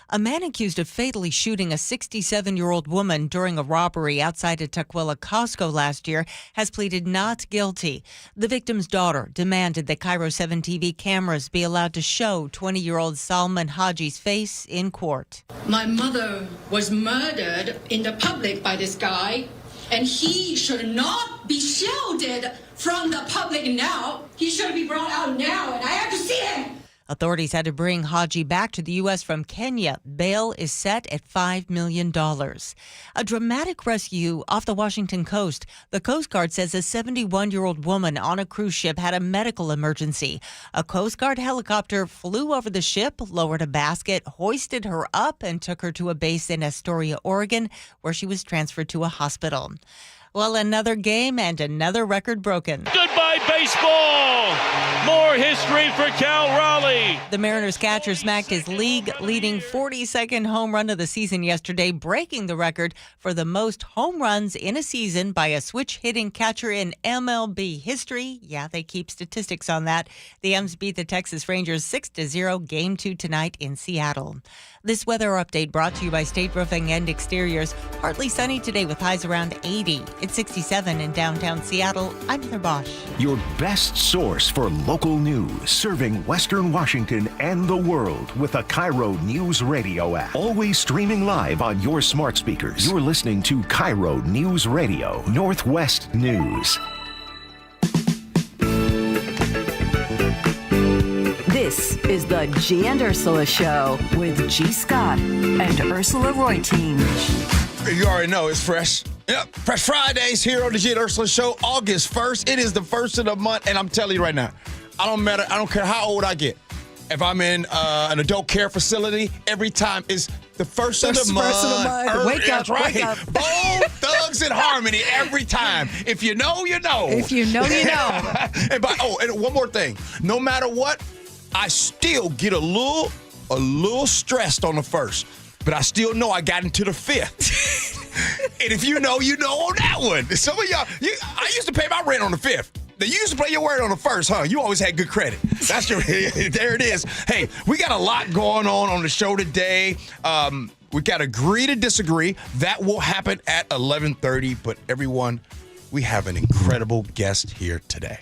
A man accused of fatally shooting a 67-year-old woman during a robbery outside a Tukwila Costco last year has pleaded not guilty. The victim's daughter demanded that KIRO 7 TV cameras be allowed to show 20-year-old Salman Haji's face in court. My mother was murdered in the public by this guy, and he should not be shielded from the public now. He should be brought out now, and I have to see him. Authorities had to bring Haji back to the U.S. from Kenya. Bail is set at $5 million. A dramatic rescue off the Washington coast. The Coast Guard says a 71-year-old woman on a cruise ship had a medical emergency. A Coast Guard helicopter flew over the ship, lowered a basket, hoisted her up, and took her to a base in Astoria, Oregon, where she was transferred to a hospital. Well, another game and another record broken. Goodbye, baseball! More history for Cal Raleigh. The Mariners catcher smacked his league-leading 42nd home run of the season yesterday, breaking the record for the most home runs in a season by a switch-hitting catcher in MLB history. Yeah, they keep statistics on that. The M's beat the Texas Rangers 6-0, Game 2 tonight in Seattle. This weather update brought to you by State Roofing and Exteriors. Partly sunny today with highs around 80. It's 67 in downtown Seattle. I'm Heather Bosch. Your best source for local news, serving Western Washington and the world with the KIRO Newsradio App. Always streaming live on your smart speakers. You're listening to KIRO Newsradio, Northwest News. This is the Gee and Ursula Show with G. Scott and Ursula Reutin. You already know it's fresh. Yep, Fresh Fridays here on the Gee and Ursula Show, August 1st. It is the first of the month, and I'm telling you right now, I don't care how old I get. If I'm in an adult care facility, every time is the first of the month. Wake up, right. wake up. Bold Thugs in Harmony every time. If you know, you know. If you know, you know. and one more thing. No matter what, I still get a little stressed on the first, but I still know I got into the fifth. And if you know, you know on that one. Some of y'all, I used to pay my rent on the fifth. You used to play your word on the first, huh? You always had good credit. That's there it is. Hey, we got a lot going on the show today. We got Agree to Disagree. That will happen at 11:30. But everyone, we have an incredible guest here today.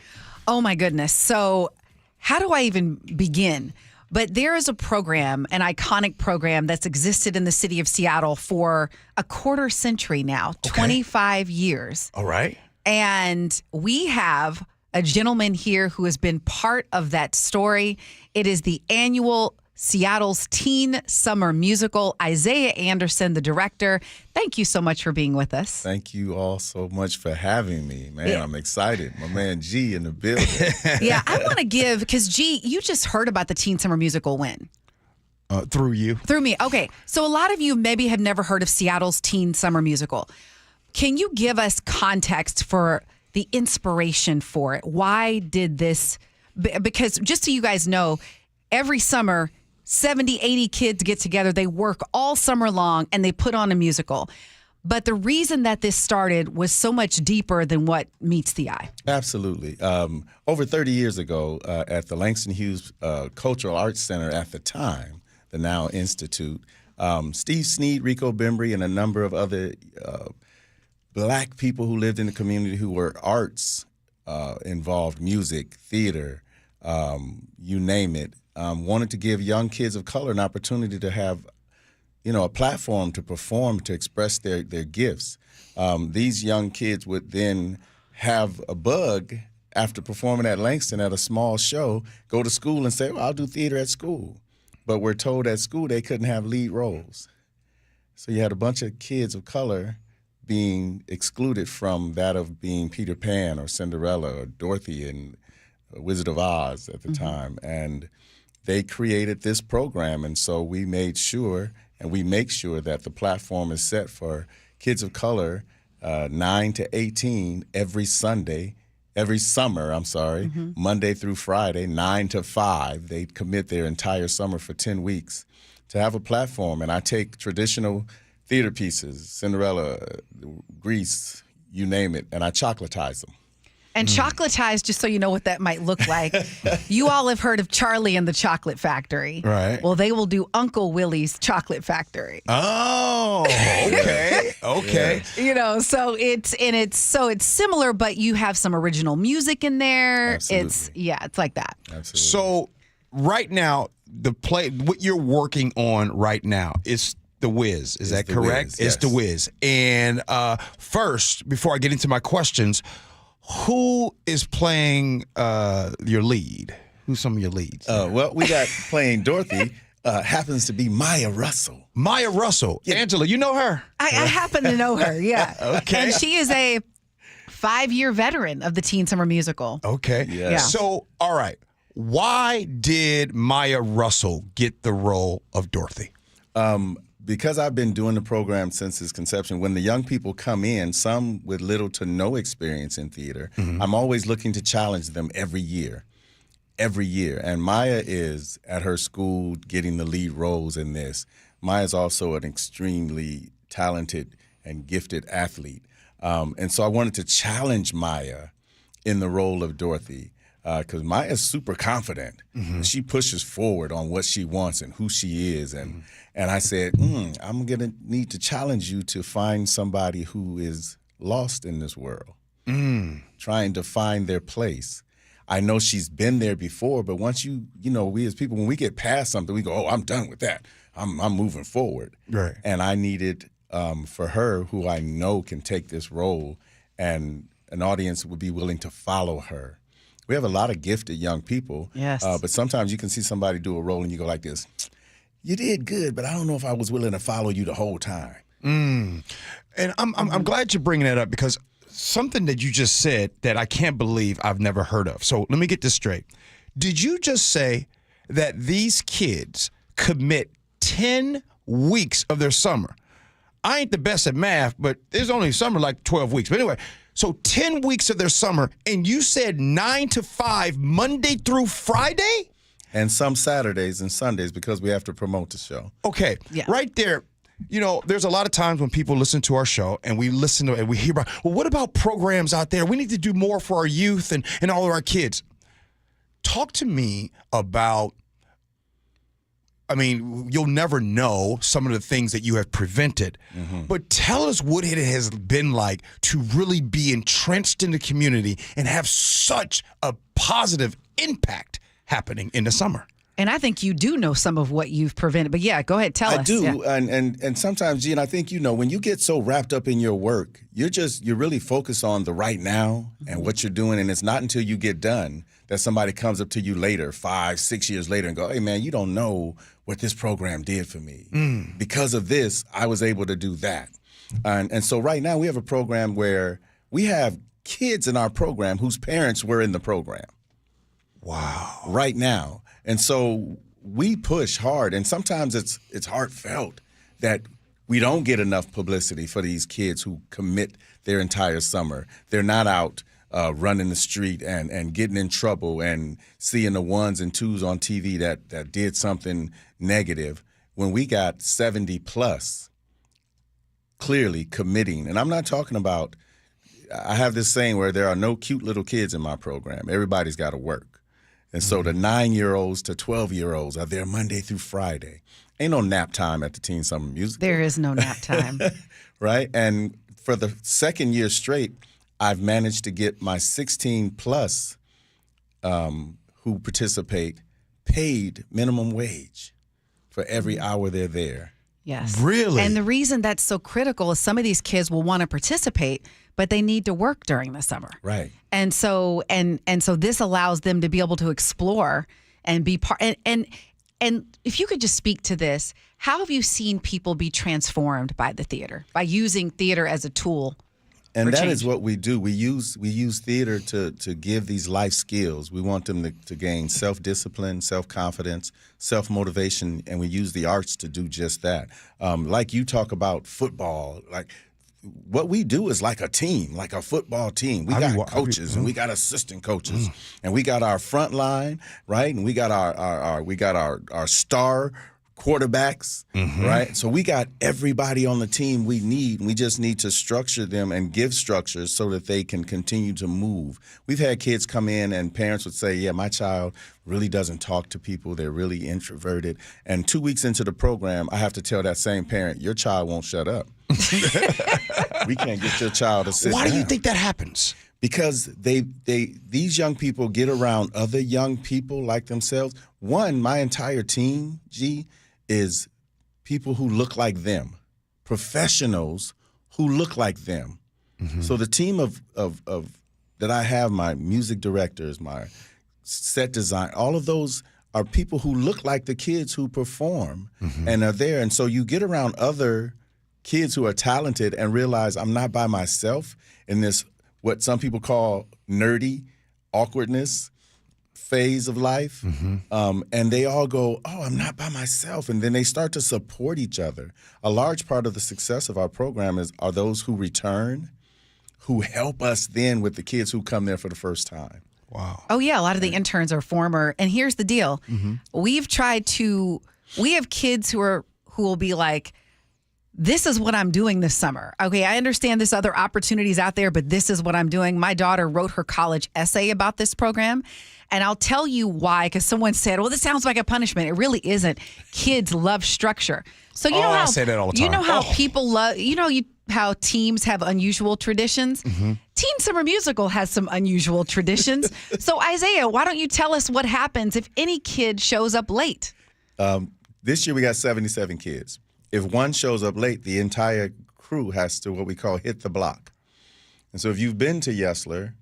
Oh, my goodness. So how do I even begin? But there is a program, an iconic program that's existed in the city of Seattle for a quarter century now, 25 years. All right. And we have a gentleman here who has been part of that story. It is the annual Seattle's Teen Summer Musical. Isaiah Anderson, the director. Thank you so much for being with us. Thank you all so much for having me, man. Yeah. I'm excited. My man G in the building. Yeah, I want to give, because G, you just heard about the Teen Summer Musical when? Through you. Through me. Okay. So a lot of you maybe have never heard of Seattle's Teen Summer Musical. Can you give us context for the inspiration for it? Why did this? Because just so you guys know, every summer, 70, 80 kids get together. They work all summer long and they put on a musical. But the reason that this started was so much deeper than what meets the eye. Absolutely. Over 30 years ago, at the Langston Hughes Cultural Arts Center at the time, the now Institute, Steve Sneed, Rico Bembry, and a number of other Black people who lived in the community who were arts involved, music, theater, you name it, wanted to give young kids of color an opportunity to have, a platform to perform, to express their gifts. These young kids would then have a bug after performing at Langston at a small show, go to school and say, well, I'll do theater at school. But we're told at school they couldn't have lead roles. So you had a bunch of kids of color being excluded from that of being Peter Pan or Cinderella or Dorothy in Wizard of Oz at the time. And they created this program. And so we made sure, and we make sure, that the platform is set for kids of color 9 to 18 every summer, Monday through Friday, 9 to 5. They commit their entire summer for 10 weeks to have a platform. And I take traditional theater pieces, Cinderella, Grease, you name it, and I chocolatize them. And chocolatize, just so you know what that might look like, you all have heard of Charlie and the Chocolate Factory. Right. Well, they will do Uncle Willie's Chocolate Factory. Oh, okay. Okay. So it's similar, but you have some original music in there. Absolutely. It's like that. Absolutely. So right now, what you're working on right now is The Wiz. Is that correct? Wiz, yes. It's The Wiz. And first, before I get into my questions, who is playing your lead? Who's some of your leads? Well, we got playing Dorothy, happens to be Maya Russell. Maya Russell. Yeah. Angela, you know her? I happen to know her, yeah. Okay. And she is a 5-year veteran of the Teen Summer Musical. Okay. Yeah. So, all right. Why did Maya Russell get the role of Dorothy? because I've been doing the program since its conception, when the young people come in, some with little to no experience in theater, I'm always looking to challenge them every year. And Maya is at her school getting the lead roles in this. Maya's also an extremely talented and gifted athlete. And so I wanted to challenge Maya in the role of Dorothy because Maya's super confident. And she pushes forward on what she wants and who she is. And I said, I'm going to need to challenge you to find somebody who is lost in this world, trying to find their place. I know she's been there before, but once we as people, when we get past something, we go, oh, I'm done with that. I'm moving forward. Right. And I needed for her, who I know can take this role, and an audience would be willing to follow her. We have a lot of gifted young people. Yes. But sometimes you can see somebody do a role and you go like this, you did good, but I don't know if I was willing to follow you the whole time. And I'm glad you're bringing that up because something that you just said that I can't believe I've never heard of. So let me get this straight. Did you just say that these kids commit 10 weeks of their summer? I ain't the best at math, but there's only summer like 12 weeks. But anyway, so 10 weeks of their summer, and you said 9 to 5, Monday through Friday? And some Saturdays and Sundays because we have to promote the show. Okay, right there. There's a lot of times when people listen to our show and we listen to it and we hear about, well, what about programs out there? We need to do more for our youth and all of our kids. Talk to me about, you'll never know some of the things that you have prevented, but tell us what it has been like to really be entrenched in the community and have such a positive impact happening in the summer. And I think you do know some of what you've prevented. But yeah, go ahead, tell us. I do, and sometimes, Gene, I think when you get so wrapped up in your work, you're really focused on the right now and what you're doing, and it's not until you get done that somebody comes up to you later, 5-6 years later, and go, hey man, you don't know what this program did for me. Because of this, I was able to do that. And so right now we have a program where we have kids in our program whose parents were in the program. Wow. Right now. And so we push hard, and sometimes it's heartfelt that we don't get enough publicity for these kids who commit their entire summer. They're not out running the street and getting in trouble and seeing the ones and twos on TV that did something negative. When we got 70 plus clearly committing, and I'm not talking about, I have this saying where there are no cute little kids in my program. Everybody's got to work. And so the 9-year-olds to 12-year-olds are there Monday through Friday. Ain't no nap time at the Teen Summer Musical. There is no nap time. Right? And for the second year straight, I've managed to get my 16 plus who participate paid minimum wage for every hour they're there. Yes. Really? And the reason that's so critical is some of these kids will want to participate, but they need to work during the summer. Right. And so so this allows them to be able to explore and be part. And if you could just speak to this, how have you seen people be transformed by the theater, by using theater as a tool? And that is what we do. We use theater to give these life skills. We want them to gain self-discipline, self-confidence, self-motivation, and we use the arts to do just that. Like you talk about football, like what we do is like a team, like a football team. We got coaches and we got assistant coaches and we got our front line, right? And we got our star quarterbacks, right? So we got everybody on the team we need, and we just need to structure them and give structures so that they can continue to move. We've had kids come in and parents would say, yeah, my child really doesn't talk to people. They're really introverted. And 2 weeks into the program, I have to tell that same parent, your child won't shut up. We can't get your child to sit down. Why do you think that happens? Because these young people get around other young people like themselves. One, my entire team, G, is people who look like them, professionals who look like them. So the team of that I have, my music directors, my set design, all of those are people who look like the kids who perform and are there. And so you get around other kids who are talented and realize I'm not by myself in this, what some people call nerdy awkwardness, phase of life, and they all go, oh, I'm not by myself, and then they start to support each other. A large part of the success of our program are those who return, who help us then with the kids who come there for the first time. Wow. Oh, yeah. A lot of the interns are former. And here's the deal. We have kids who will be like, this is what I'm doing this summer. Okay, I understand there's other opportunities out there, but this is what I'm doing. My daughter wrote her college essay about this program. And I'll tell you why, because someone said, well, this sounds like a punishment. It really isn't. Kids love structure. So you know how I say that all the time. You know how people love, how teams have unusual traditions? Teen Summer Musical has some unusual traditions. So Isaiah, why don't you tell us what happens if any kid shows up late? This year we got 77 kids. If one shows up late, the entire crew has to what we call hit the block. And so if you've been to Yesler,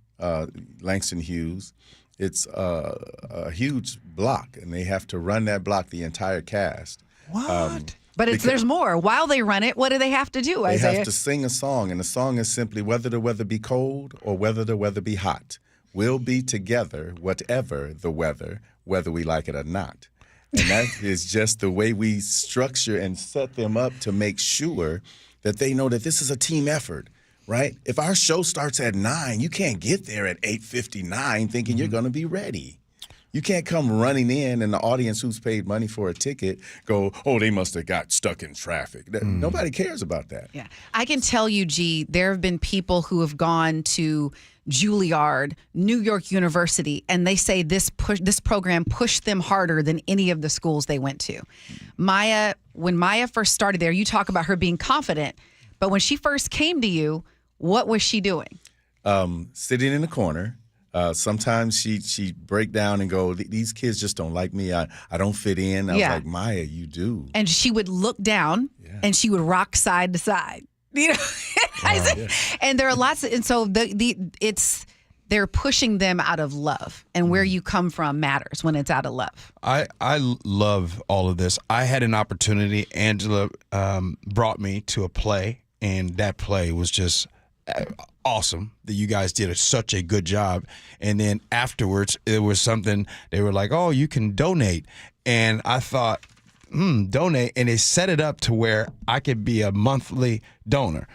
Langston Hughes, it's a huge block, and they have to run that block, the entire cast. What? But there's more. While they run it, what do they have to do, Isaiah? They have to sing a song, and the song is simply, whether the weather be cold or whether the weather be hot, we'll be together, whatever the weather, whether we like it or not. And that is just the way we structure and set them up to make sure that they know that this is a team effort, right? If our show starts at 9, you can't get there at 8:59 thinking you're going to be ready. You can't come running in and the audience who's paid money for a ticket go, oh, they must have got stuck in traffic. Nobody cares about that. Yeah. I can tell you, G, there have been people who have gone to Juilliard, New York University, and they say this program pushed them harder than any of the schools they went to. When Maya first started there, you talk about her being confident, but when she first came to you, what was she doing? Sitting in the corner. Sometimes she'd break down and go, these kids just don't like me. I don't fit in. I was like, Maya, you do. And she would look down and she would rock side to side. You know, and there are lots of, and so they're pushing them out of love, and where you come from matters when it's out of love. I love all of this. I had an opportunity. Angela brought me to a play, and that play was just awesome. That you guys did such a good job. And then afterwards, it was something they were like, "Oh, you can donate," and I thought, donate, and they set it up to where I could be a monthly donor.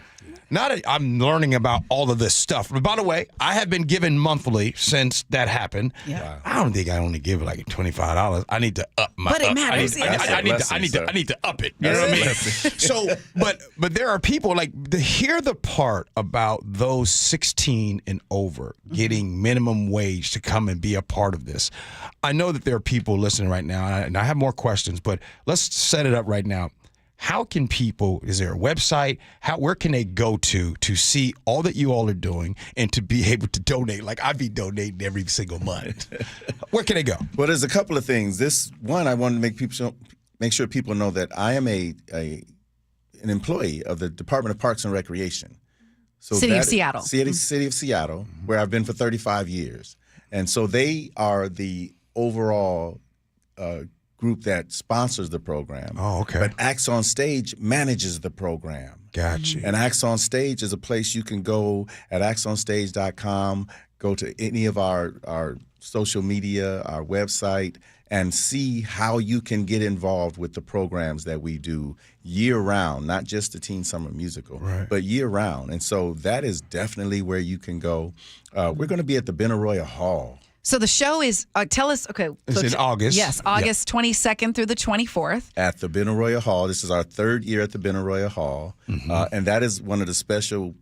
I'm learning about all of this stuff. But by the way, I have been given monthly since that happened. Yeah. I don't think I only give like $25. I need to up my. But it matters. I need to up it. You know what I mean? So, but there are people like to hear the part about those 16 and over getting minimum wage to come and be a part of this. I know that there are people listening right now, and I have more questions, but let's set it up right now. How can people, is there a website? Where can they go to see all that you all are doing and to be able to donate? Like I'd be donating every single month. Where can they go? Well, there's a couple of things. I want to make sure people know that I am an employee of the Department of Parks and Recreation. So City of Seattle. City of Seattle, where I've been for 35 years. And so they are the overall group that sponsors the program. Oh, okay. But Acts on Stage manages the program. Gotcha. And Acts on Stage is a place you can go at actsonstage.com, go to any of our social media, our website, and see how you can get involved with the programs that we do year-round, not just the Teen Summer Musical, but year-round. And so that is definitely where you can go. We're going to be at the Benaroya Hall. So the show is, tell us, okay. It's in August. Yes, August 22nd through the 24th. At the Benaroya Hall. This is our third year at the Benaroya Hall. And that is one of the special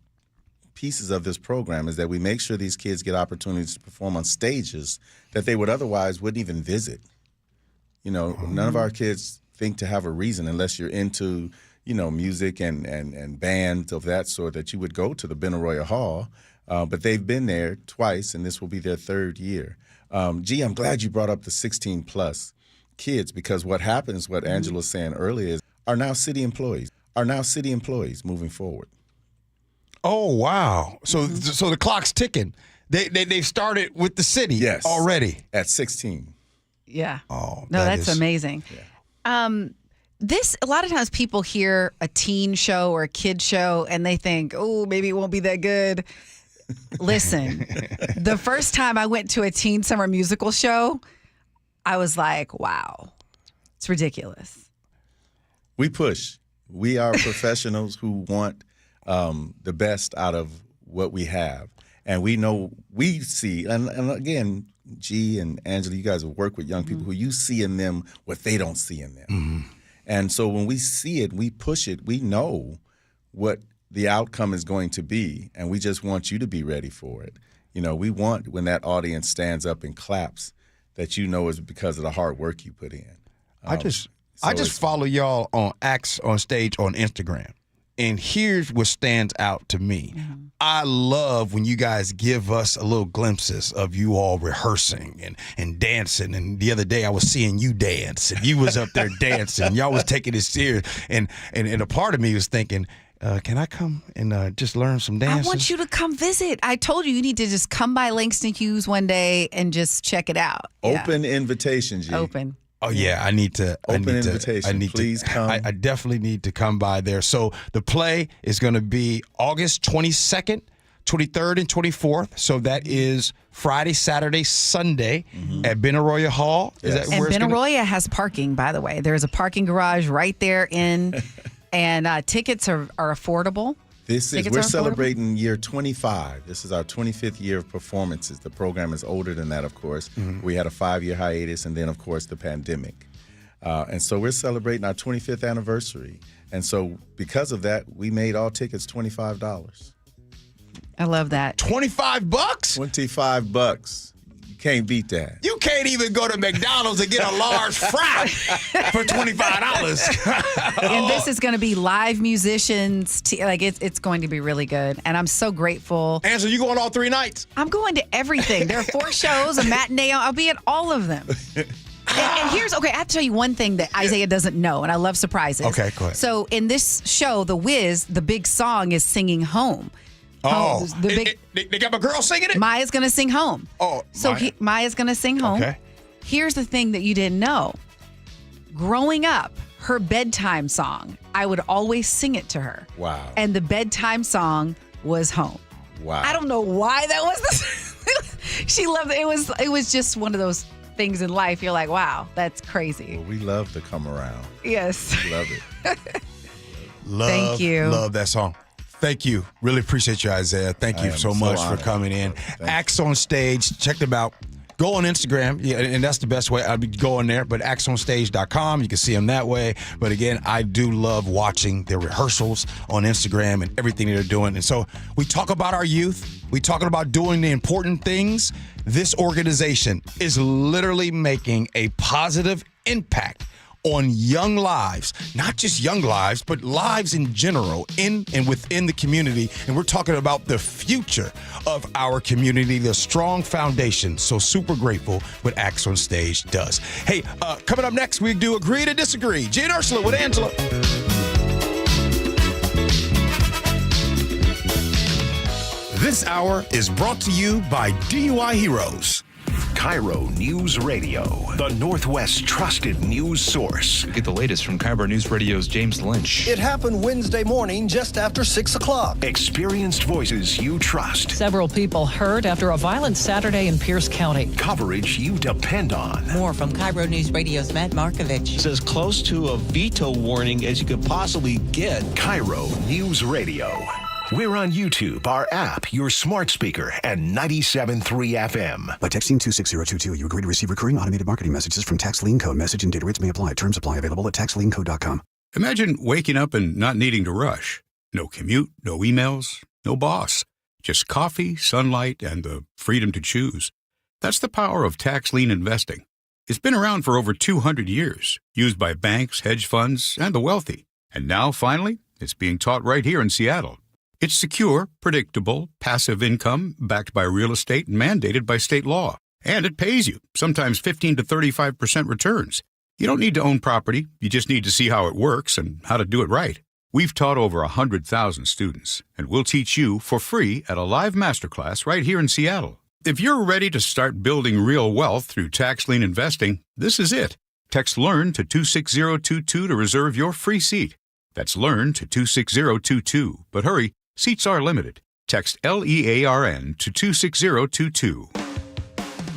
pieces of this program, is that we make sure these kids get opportunities to perform on stages that they wouldn't even visit. You know, none of our kids think to have a reason, unless you're into, music and bands of that sort, that you would go to the Benaroya Hall. But they've been there twice, and this will be their third year. Gee, I'm glad you brought up the 16-plus kids, because what happens, what Angela was saying earlier, is are now city employees moving forward. Oh, wow. So the clock's ticking. They've started with the city already. At 16. Yeah. Oh, no, that's amazing. Yeah. A lot of times people hear a teen show or a kid show and they think, oh, maybe it won't be that good. Listen, the first time I went to a teen summer musical show, I was like, wow, it's ridiculous. We push. We are professionals who want the best out of what we have. And we know, we see, and again, G and Angela, you guys have worked with young people who you see in them what they don't see in them. And so when we see it, we push it, we know what the outcome is going to be, and we just want you to be ready for it. You know, we want, when that audience stands up and claps, that you know is because of the hard work you put in. I just follow y'all on Acts on Stage on Instagram. And here's what stands out to me. I love when you guys give us a little glimpses of you all rehearsing and dancing. And the other day I was seeing you dance, and you was up there dancing. Y'all was taking it serious. And a part of me was thinking, can I come and just learn some dances? I want you to come visit. I told you need to just come by Langston Hughes one day and just check it out. Open invitation, G. Open. Oh yeah, I need to. Invitation. Please come. I definitely need to come by there. So the play is going to be August 22nd, 23rd, and 24th. So that is Friday, Saturday, Sunday at Benaroya Hall. Is that where it's Benaroya has parking, by the way. There's a parking garage right there in, and tickets are affordable. We're celebrating year 25. This is our 25th year of performances. The program is older than that, of course. We had a 5-year hiatus, and then, of course, the pandemic. And so we're celebrating our 25th anniversary. And so because of that, we made all tickets $25. I love that. $25? $25. You can't beat that. You can't even go to McDonald's and get a large fry for $25. And this is going to be live musicians. It's going to be really good. And I'm so grateful. Angela, you going all 3 nights? I'm going to everything. There are 4 shows, a matinee. I'll be at all of them. And here's, I have to tell you one thing that Isaiah doesn't know, and I love surprises. Okay, go ahead. So in this show, The Wiz, the big song is Singing Home. Oh, they got my girl singing it? Maya's going to sing Home. Oh, so Maya's going to sing Home. Okay. Here's the thing that you didn't know. Growing up, her bedtime song, I would always sing it to her. Wow. And the bedtime song was Home. Wow. I don't know why that was. She loved it. It was just one of those things in life. You're like, wow, that's crazy. Well, we love to come around. Yes. We love it. Thank you. Love that song. Thank you. Really appreciate you, Isaiah. Thank you so much for coming in. Acts on Stage. Check them out. Go on Instagram, and that's the best way. I'd be going there, but actsonstage.com. You can see them that way. But again, I do love watching their rehearsals on Instagram and everything they're doing. And so we talk about our youth. We talking about doing the important things. This organization is literally making a positive impact on young lives, not just young lives, but lives in general in and within the community. And we're talking about the future of our community, the strong foundation. So super grateful what Acts on Stage does. Hey, coming up next, we do Agree to Disagree. Gee and Ursula with Angela. This hour is brought to you by DUI Heroes. KIRO Newsradio, the Northwest's trusted news source. Get the latest from KIRO Newsradio's James Lynch. It happened Wednesday morning just after 6 o'clock. Experienced voices you trust. Several people hurt after a violent Saturday in Pierce County. Coverage you depend on. More from KIRO Newsradio's Matt Markovich. It's as close to a veto warning as you could possibly get. KIRO Newsradio. We're on YouTube, our app, your smart speaker, and 97.3 FM. By texting 26022, you agree to receive recurring automated marketing messages from Tax Lien Code. Message and data rates may apply. Terms apply. Available at taxliencode.com. Imagine waking up and not needing to rush. No commute, no emails, no boss. Just coffee, sunlight, and the freedom to choose. That's the power of tax lien investing. It's been around for over 200 years, used by banks, hedge funds, and the wealthy. And now, finally, it's being taught right here in Seattle. It's secure, predictable, passive income backed by real estate and mandated by state law. And it pays you, sometimes 15 to 35% returns. You don't need to own property. You just need to see how it works and how to do it right. We've taught over 100,000 students, and we'll teach you for free at a live masterclass right here in Seattle. If you're ready to start building real wealth through tax lien investing, this is it. Text LEARN to 26022 to reserve your free seat. That's LEARN to 26022. But hurry. Seats are limited. Text LEARN to 26022.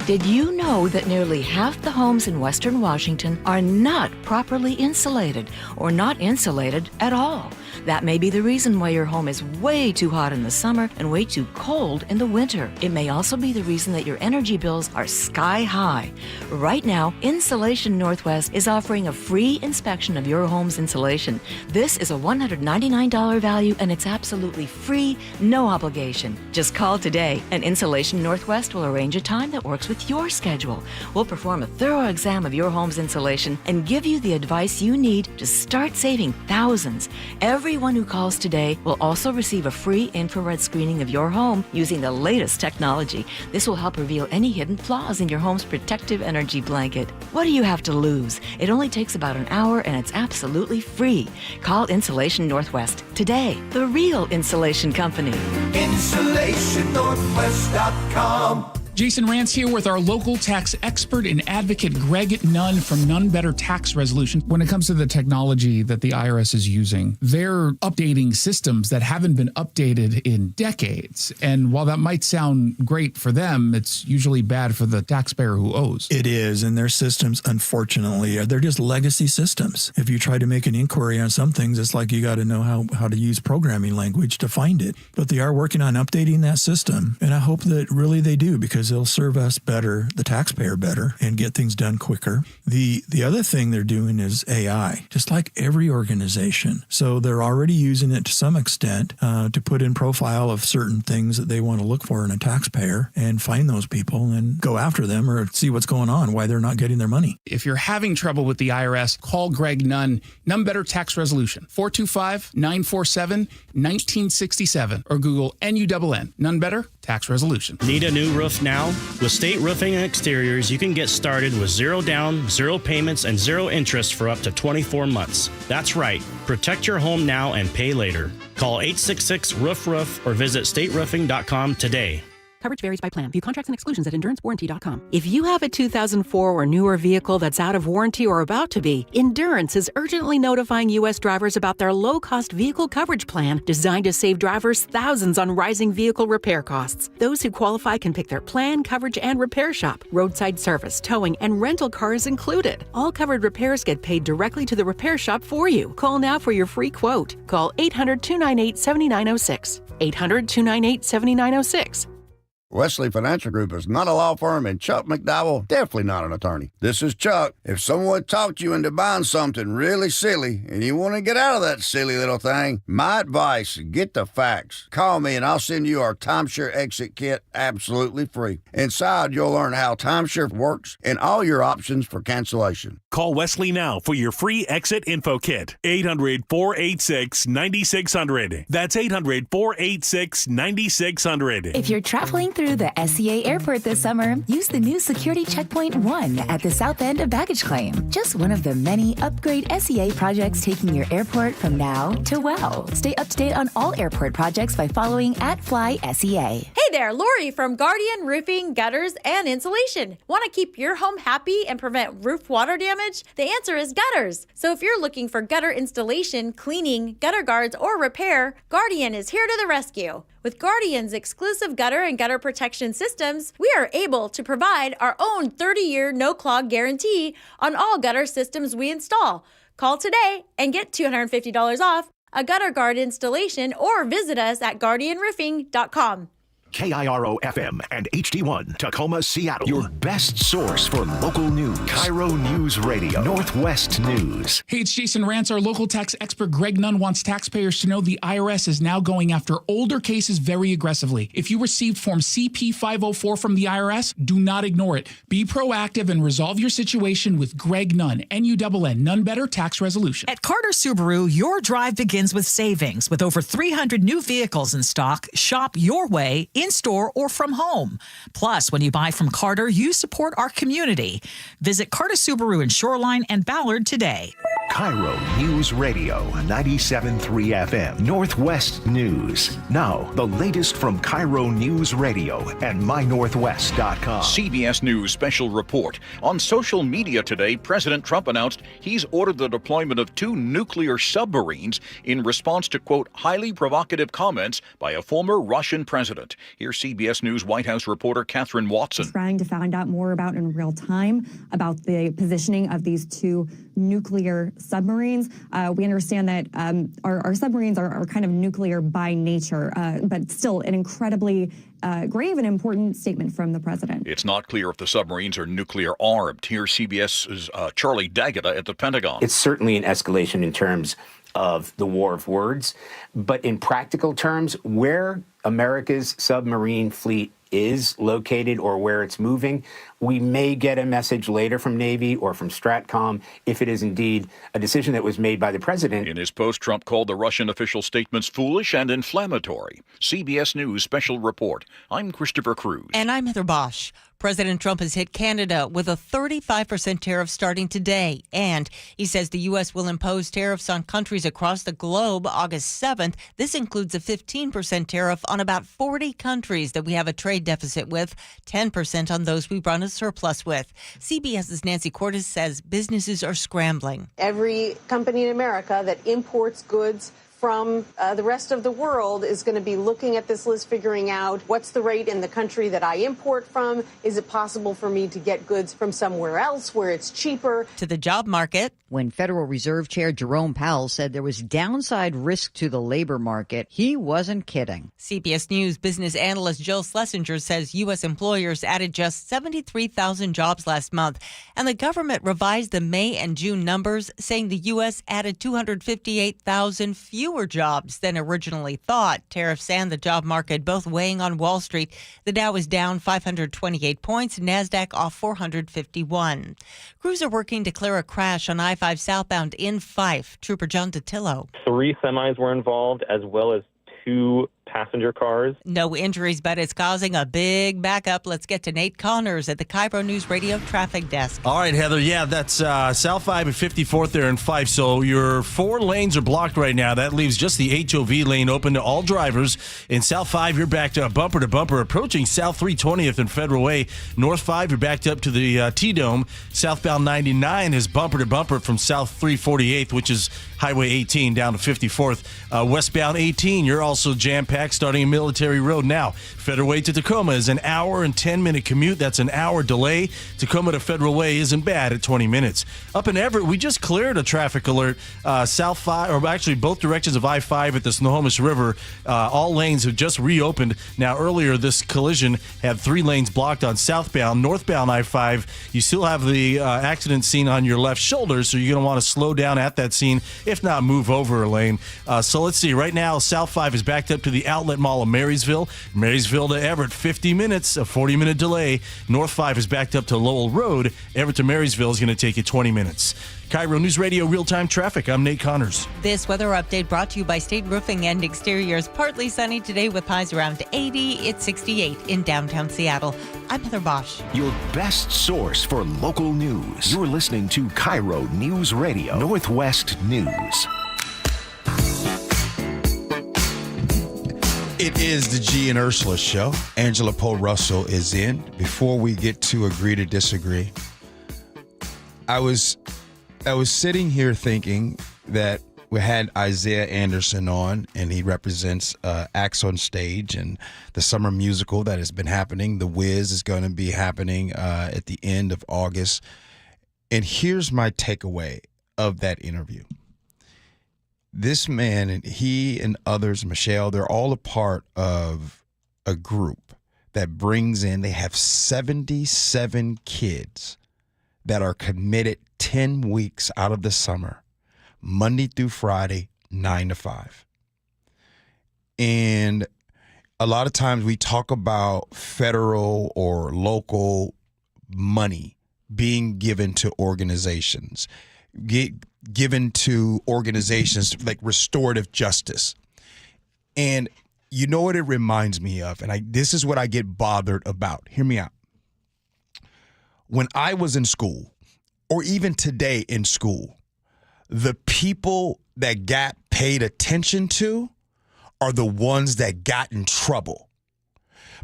Did you know that nearly half the homes in Western Washington are not properly insulated or not insulated at all? That may be the reason why your home is way too hot in the summer and way too cold in the winter. It may also be the reason that your energy bills are sky high. Right now, Insulation Northwest is offering a free inspection of your home's insulation. This is a $199 value and it's absolutely free, no obligation. Just call today and Insulation Northwest will arrange a time that works with your schedule. We'll perform a thorough exam of your home's insulation and give you the advice you need to start saving thousands. Everyone who calls today will also receive a free infrared screening of your home using the latest technology. This will help reveal any hidden flaws in your home's protective energy blanket. What do you have to lose? It only takes about an hour and it's absolutely free. Call Insulation Northwest today, the real insulation company. InsulationNorthwest.com. Jason Rance here with our local tax expert and advocate, Greg Nunn from None Better Tax Resolution. When it comes to the technology that the IRS is using, they're updating systems that haven't been updated in decades. And while that might sound great for them, it's usually bad for the taxpayer who owes. It is, and their systems, unfortunately, they're just legacy systems. If you try to make an inquiry on some things, it's like you got to know how to use programming language to find it. But they are working on updating that system, and I hope that really they do, because they'll serve us better, the taxpayer better, and get things done quicker. The other thing they're doing is AI, just like every organization. So they're already using it to some extent to put in profile of certain things that they want to look for in a taxpayer and find those people and go after them or see what's going on, why they're not getting their money. If you're having trouble with the IRS, call Greg Nunn, None Better Tax Resolution, 425-947-1967, or Google NUNN, None Better Tax Resolution. Need a new roof now? With State Roofing and Exteriors, you can get started with zero down, zero payments, and zero interest for up to 24 months. That's right. Protect your home now and pay later. Call 866-ROOF-ROOF or visit stateroofing.com today. Coverage varies by plan. View contracts and exclusions at endurancewarranty.com. If you have a 2004 or newer vehicle that's out of warranty or about to be, Endurance is urgently notifying U.S. drivers about their low-cost vehicle coverage plan designed to save drivers thousands on rising vehicle repair costs. Those who qualify can pick their plan, coverage, and repair shop. Roadside service, towing, and rental cars included. All covered repairs get paid directly to the repair shop for you. Call now for your free quote. Call 800-298-7906. 800-298-7906. Wesley Financial Group is not a law firm, and Chuck McDowell definitely not an attorney. This is Chuck. If someone talked you into buying something really silly and you want to get out of that silly little thing, my advice, get the facts. Call me and I'll send you our timeshare exit kit absolutely free. Inside, you'll learn how timeshare works and all your options for cancellation. Call Wesley now for your free exit info kit. 800-486-9600. That's 800-486-9600. If you're traveling through the SCA airport this summer, use the new Security Checkpoint 1 at the south end of baggage claim. Just one of the many upgrade SCA projects taking your airport from now to wow. Stay up to date on all airport projects by following @FlySEA. Hey there, Lori from Guardian Roofing, Gutters, and Insulation. Want to keep your home happy and prevent roof water damage? The answer is gutters. So if you're looking for gutter installation, cleaning, gutter guards, or repair, Guardian is here to the rescue. With Guardian's exclusive gutter and gutter protection systems, we are able to provide our own 30-year no-clog guarantee on all gutter systems we install. Call today and get $250 off a gutter guard installation or visit us at guardianroofing.com. KIRO FM and HD1, Tacoma, Seattle. Your best source for local news. KIRO Newsradio, Northwest News. Hey, it's Jason Rance. Our local tax expert, Greg Nunn, wants taxpayers to know the IRS is now going after older cases very aggressively. If you received Form CP-504 from the IRS, do not ignore it. Be proactive and resolve your situation with Greg Nunn, NUNN, None Better Tax Resolution. At Carter Subaru, your drive begins with savings. With over 300 new vehicles in stock, shop your way in-store or from home. Plus, when you buy from Carter, you support our community. Visit Carter Subaru in Shoreline and Ballard today. KIRO Newsradio 97.3 FM Northwest News. Now, the latest from KIRO Newsradio and mynorthwest.com. CBS News special report. On social media today, President Trump announced he's ordered the deployment of 2 nuclear submarines in response to, quote, highly provocative comments by a former Russian president. Here's CBS News White House reporter Catherine Watson. Trying to find out more about in real time about the positioning of these 2 nuclear submarines. We understand that our submarines are kind of nuclear by nature, but still an incredibly grave and important statement from the president. It's not clear if the submarines are nuclear armed. Here's CBS's Charlie D'Agata at the Pentagon. It's certainly an escalation in terms of the war of words, but in practical terms, where America's submarine fleet is located or where it's moving, we may get a message later from Navy or from Stratcom if it is indeed a decision that was made by the president. In his post, Trump called the Russian official statements foolish and inflammatory. CBS News special report. I'm Christopher Cruz. And I'm Heather Bosch. President Trump has hit Canada with a 35% tariff starting today. And he says the U.S. will impose tariffs on countries across the globe August 7th. This includes a 15% tariff on about 40 countries that we have a trade deficit with, 10% on those we run a surplus with. CBS's Nancy Cordes says businesses are scrambling. Every company in America that imports goods from the rest of the world is going to be looking at this list, figuring out what's the rate in the country that I import from. Is it possible for me to get goods from somewhere else where it's cheaper? To the job market. When Federal Reserve Chair Jerome Powell said there was downside risk to the labor market, he wasn't kidding. CBS News business analyst Jill Schlesinger says U.S. employers added just 73,000 jobs last month, and the government revised the May and June numbers, saying the U.S. added 258,000 fewer jobs than originally thought. Tariffs and the job market both weighing on Wall Street. The Dow is down 528 points, NASDAQ off 451. Crews are working to clear a crash on I-5 southbound in Fife. Trooper John DeTillo. 3 semis were involved, as well as 2 passenger cars. No injuries, but it's causing a big backup. Let's get to Nate Connors at the KIRO Newsradio Traffic Desk. All right, Heather. Yeah, that's South 5 and 54th there in Fife. So your 4 lanes are blocked right now. That leaves just the HOV lane open to all drivers. In South 5, you're backed up bumper to bumper, approaching South 320th and Federal Way. North 5, you're backed up to the T-Dome. Southbound 99 is bumper to bumper from South 348th, which is Highway 18 down to 54th. Westbound 18, you're also jam-packed starting in Military Road now. Federal Way to Tacoma is an hour and 10-minute commute. That's an hour delay. Tacoma to Federal Way isn't bad at 20 minutes. Up in Everett, we just cleared a traffic alert. South 5, or actually both directions of I-5 at the Snohomish River. All lanes have just reopened. Now, earlier, this collision had 3 lanes blocked on southbound. Northbound I-5, you still have the accident scene on your left shoulder, so you're going to want to slow down at that scene. If not, move over a lane. So let's see. Right now, South 5 is backed up to the Outlet Mall of Marysville. Marysville to Everett, 50 minutes, a 40-minute delay. North 5 is backed up to Lowell Road. Everett to Marysville is going to take you 20 minutes. KIRO News Radio real-time traffic. I'm Nate Connors. This weather update brought to you by State Roofing and Exteriors. Partly sunny today with highs around 80. It's 68 in downtown Seattle. I'm Heather Bosch. Your best source for local news. You're listening to KIRO News Radio Northwest News. It is the Gee and Ursula Show. Angela Poe Russell is in. Before we get to agree to disagree, I was sitting here thinking that we had Isaiah Anderson on, and he represents Acts on Stage and the summer musical that has been happening. The Wiz is going to be happening at the end of August. And here's my takeaway of that interview. This man, and he and others, Michelle, they're all a part of a group that brings in, they have 77 kids that are committed 10 weeks out of the summer, Monday through Friday, 9 to 5. And a lot of times we talk about federal or local money being given to organizations, given to organizations like restorative justice. And you know what it reminds me of? And this is what I get bothered about. Hear me out. When I was in school, or even today in school, the people that got paid attention to are the ones that got in trouble.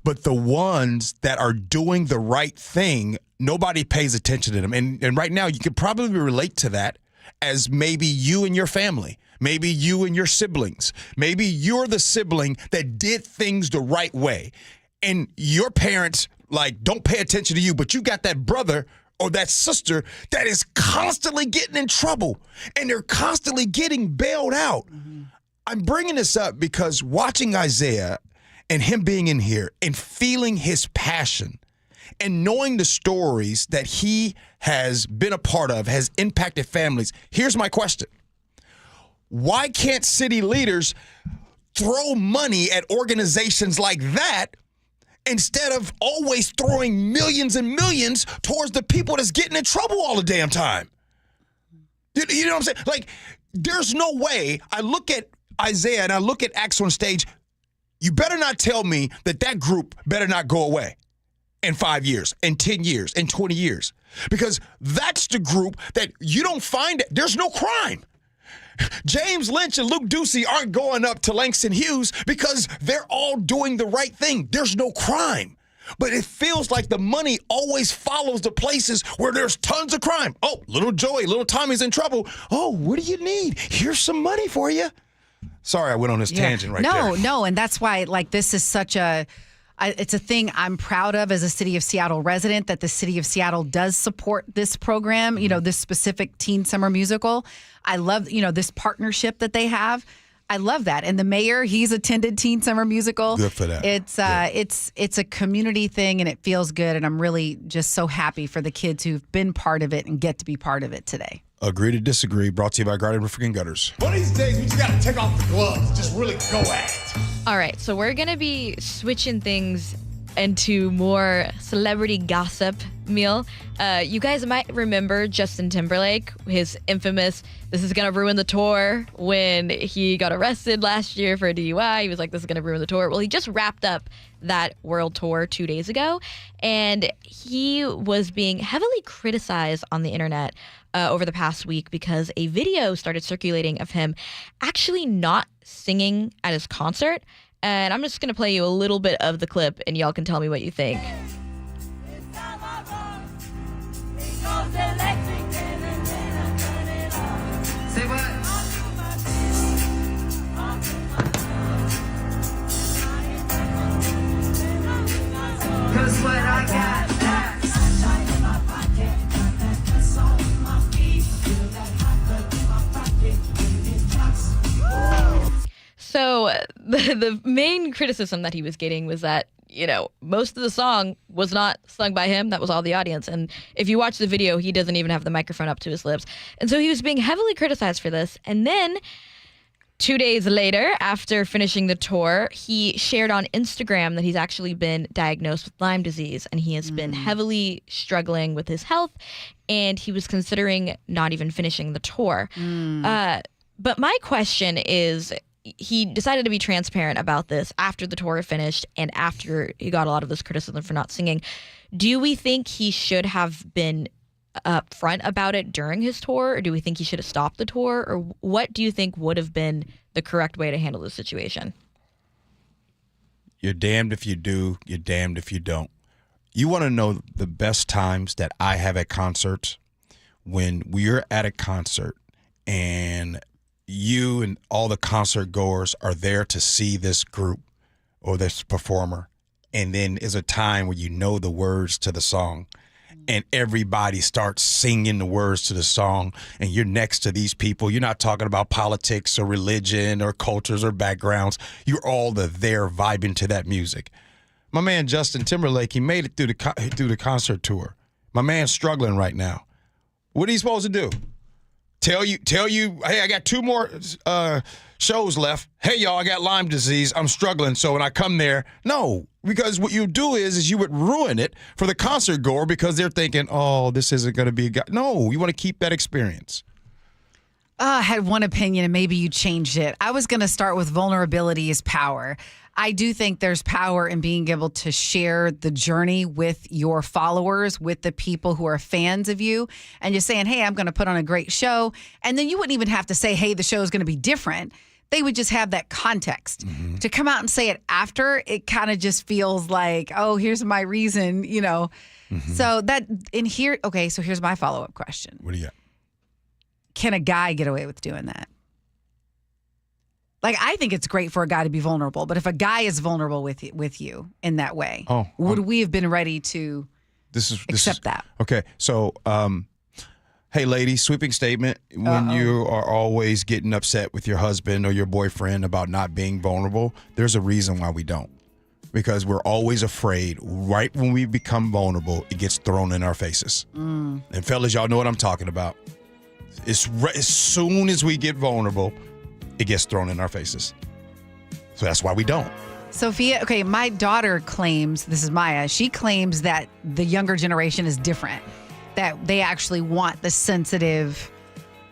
But the ones that are doing the right thing, nobody pays attention to them. And right now, you could probably relate to that as maybe you and your family, maybe you and your siblings. Maybe you're the sibling that did things the right way. And your parents, don't pay attention to you, but you got that brother or that sister that is constantly getting in trouble, and they're constantly getting bailed out. Mm-hmm. I'm bringing this up because watching Isaiah and him being in here and feeling his passion and knowing the stories that he has been a part of has impacted families. Here's my question. Why can't city leaders throw money at organizations like that instead of always throwing millions and millions towards the people that's getting in trouble all the damn time? You know what I'm saying? There's no way. I look at Isaiah and I look at acts on stage. You better not tell me that group better not go away in 5 years, in 10 years, in 20 years. Because that's the group that you don't find. There's no crime. James Lynch and Luke Ducey aren't going up to Langston Hughes because they're all doing the right thing. There's no crime. But it feels like the money always follows the places where there's tons of crime. Oh, little Joey, little Tommy's in trouble. Oh, what do you need? Here's some money for you. Sorry, I went on this tangent right there. No, and that's why this is such it's a thing I'm proud of as a City of Seattle resident, that the City of Seattle does support this program, this specific teen summer musical. I love, this partnership that they have. I love that. And the mayor, he's attended Teen Summer Musical. Good for that. It's a community thing, and it feels good. And I'm really just so happy for the kids who've been part of it and get to be part of it today. Agree to disagree. Brought to you by Guardian Roofing and Gutters. One of these days, we just got to take off the gloves. Just really go at it. All right, so we're going to be switching things into more celebrity gossip meal. You guys might remember Justin Timberlake, his infamous, this is going to ruin the tour, when he got arrested last year for a DUI. He was like, this is going to ruin the tour. Well, he just wrapped up that world tour 2 days ago, and he was being heavily criticized on the internet over the past week because a video started circulating of him actually not singing at his concert. And I'm just going to play you a little bit of the clip, and y'all can tell me what you think. Say what? Cause what I got. So the main criticism that he was getting was that, most of the song was not sung by him. That was all the audience. And if you watch the video, he doesn't even have the microphone up to his lips. And so he was being heavily criticized for this. And then 2 days later, after finishing the tour, he shared on Instagram that he's actually been diagnosed with Lyme disease, and he has been heavily struggling with his health, and he was considering not even finishing the tour. But my question is, he decided to be transparent about this after the tour finished and after he got a lot of this criticism for not singing. Do we think he should have been upfront about it during his tour, or do we think he should have stopped the tour, or what do you think would have been the correct way to handle the situation? You're damned if you do, you're damned if you don't. You want to know the best times that I have at concerts? When we're at a concert and you and all the concert goers are there to see this group or this performer, and then is a time where you know the words to the song and everybody starts singing the words to the song, and you're next to these people. You're not talking about politics or religion or cultures or backgrounds. You're all there vibing to that music. My man Justin Timberlake, he made it through the concert tour. My man's struggling right now. What are you supposed to do? Tell you, hey, I got 2 more shows left. Hey, y'all, I got Lyme disease. I'm struggling. So when I come there, no, because what you do is you would ruin it for the concert goer because they're thinking, oh, this isn't going to be a guy. No, you want to keep that experience. I had one opinion and maybe you changed it. I was going to start with vulnerability is power. I do think there's power in being able to share the journey with your followers, with the people who are fans of you, and just saying, hey, I'm going to put on a great show. And then you wouldn't even have to say, hey, the show is going to be different. They would just have that context. Mm-hmm. To come out and say it after, it kind of just feels like, oh, here's my reason, you know. Mm-hmm. So that in here, okay, so here's my follow-up question. What do you got? Can a guy get away with doing that? Like, I think it's great for a guy to be vulnerable, but if a guy is vulnerable with you in that way, would we have been ready to accept that? Okay, so, hey, ladies, sweeping statement. When you are always getting upset with your husband or your boyfriend about not being vulnerable, there's a reason why we don't. Because we're always afraid right when we become vulnerable, it gets thrown in our faces. And fellas, y'all know what I'm talking about. As soon as we get vulnerable, it gets thrown in our faces. So that's why we don't. Sophia, okay, my daughter claims, this is Maya, she claims that the younger generation is different, that they actually want the sensitive,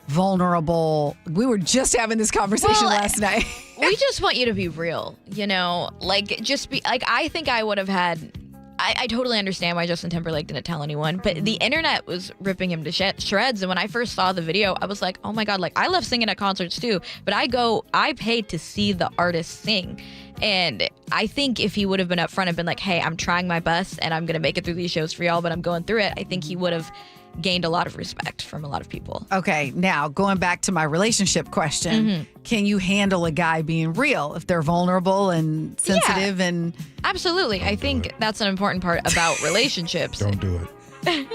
vulnerable. We were just having this conversation last night. We just want you to be real, you know, like just be like, I think I would have had, I totally understand why Justin Timberlake didn't tell anyone, but the internet was ripping him to shreds. And when I first saw the video, I was like, oh my God, like I love singing at concerts too, but I paid to see the artist sing. And I think if he would have been up front and been like, hey, I'm trying my best and I'm going to make it through these shows for y'all, but I'm going through it, I think he would have gained a lot of respect from a lot of people. Okay, now going back to my relationship question, can you handle a guy being real if they're vulnerable and sensitive? And absolutely. I think that's an important part about relationships. Don't do it.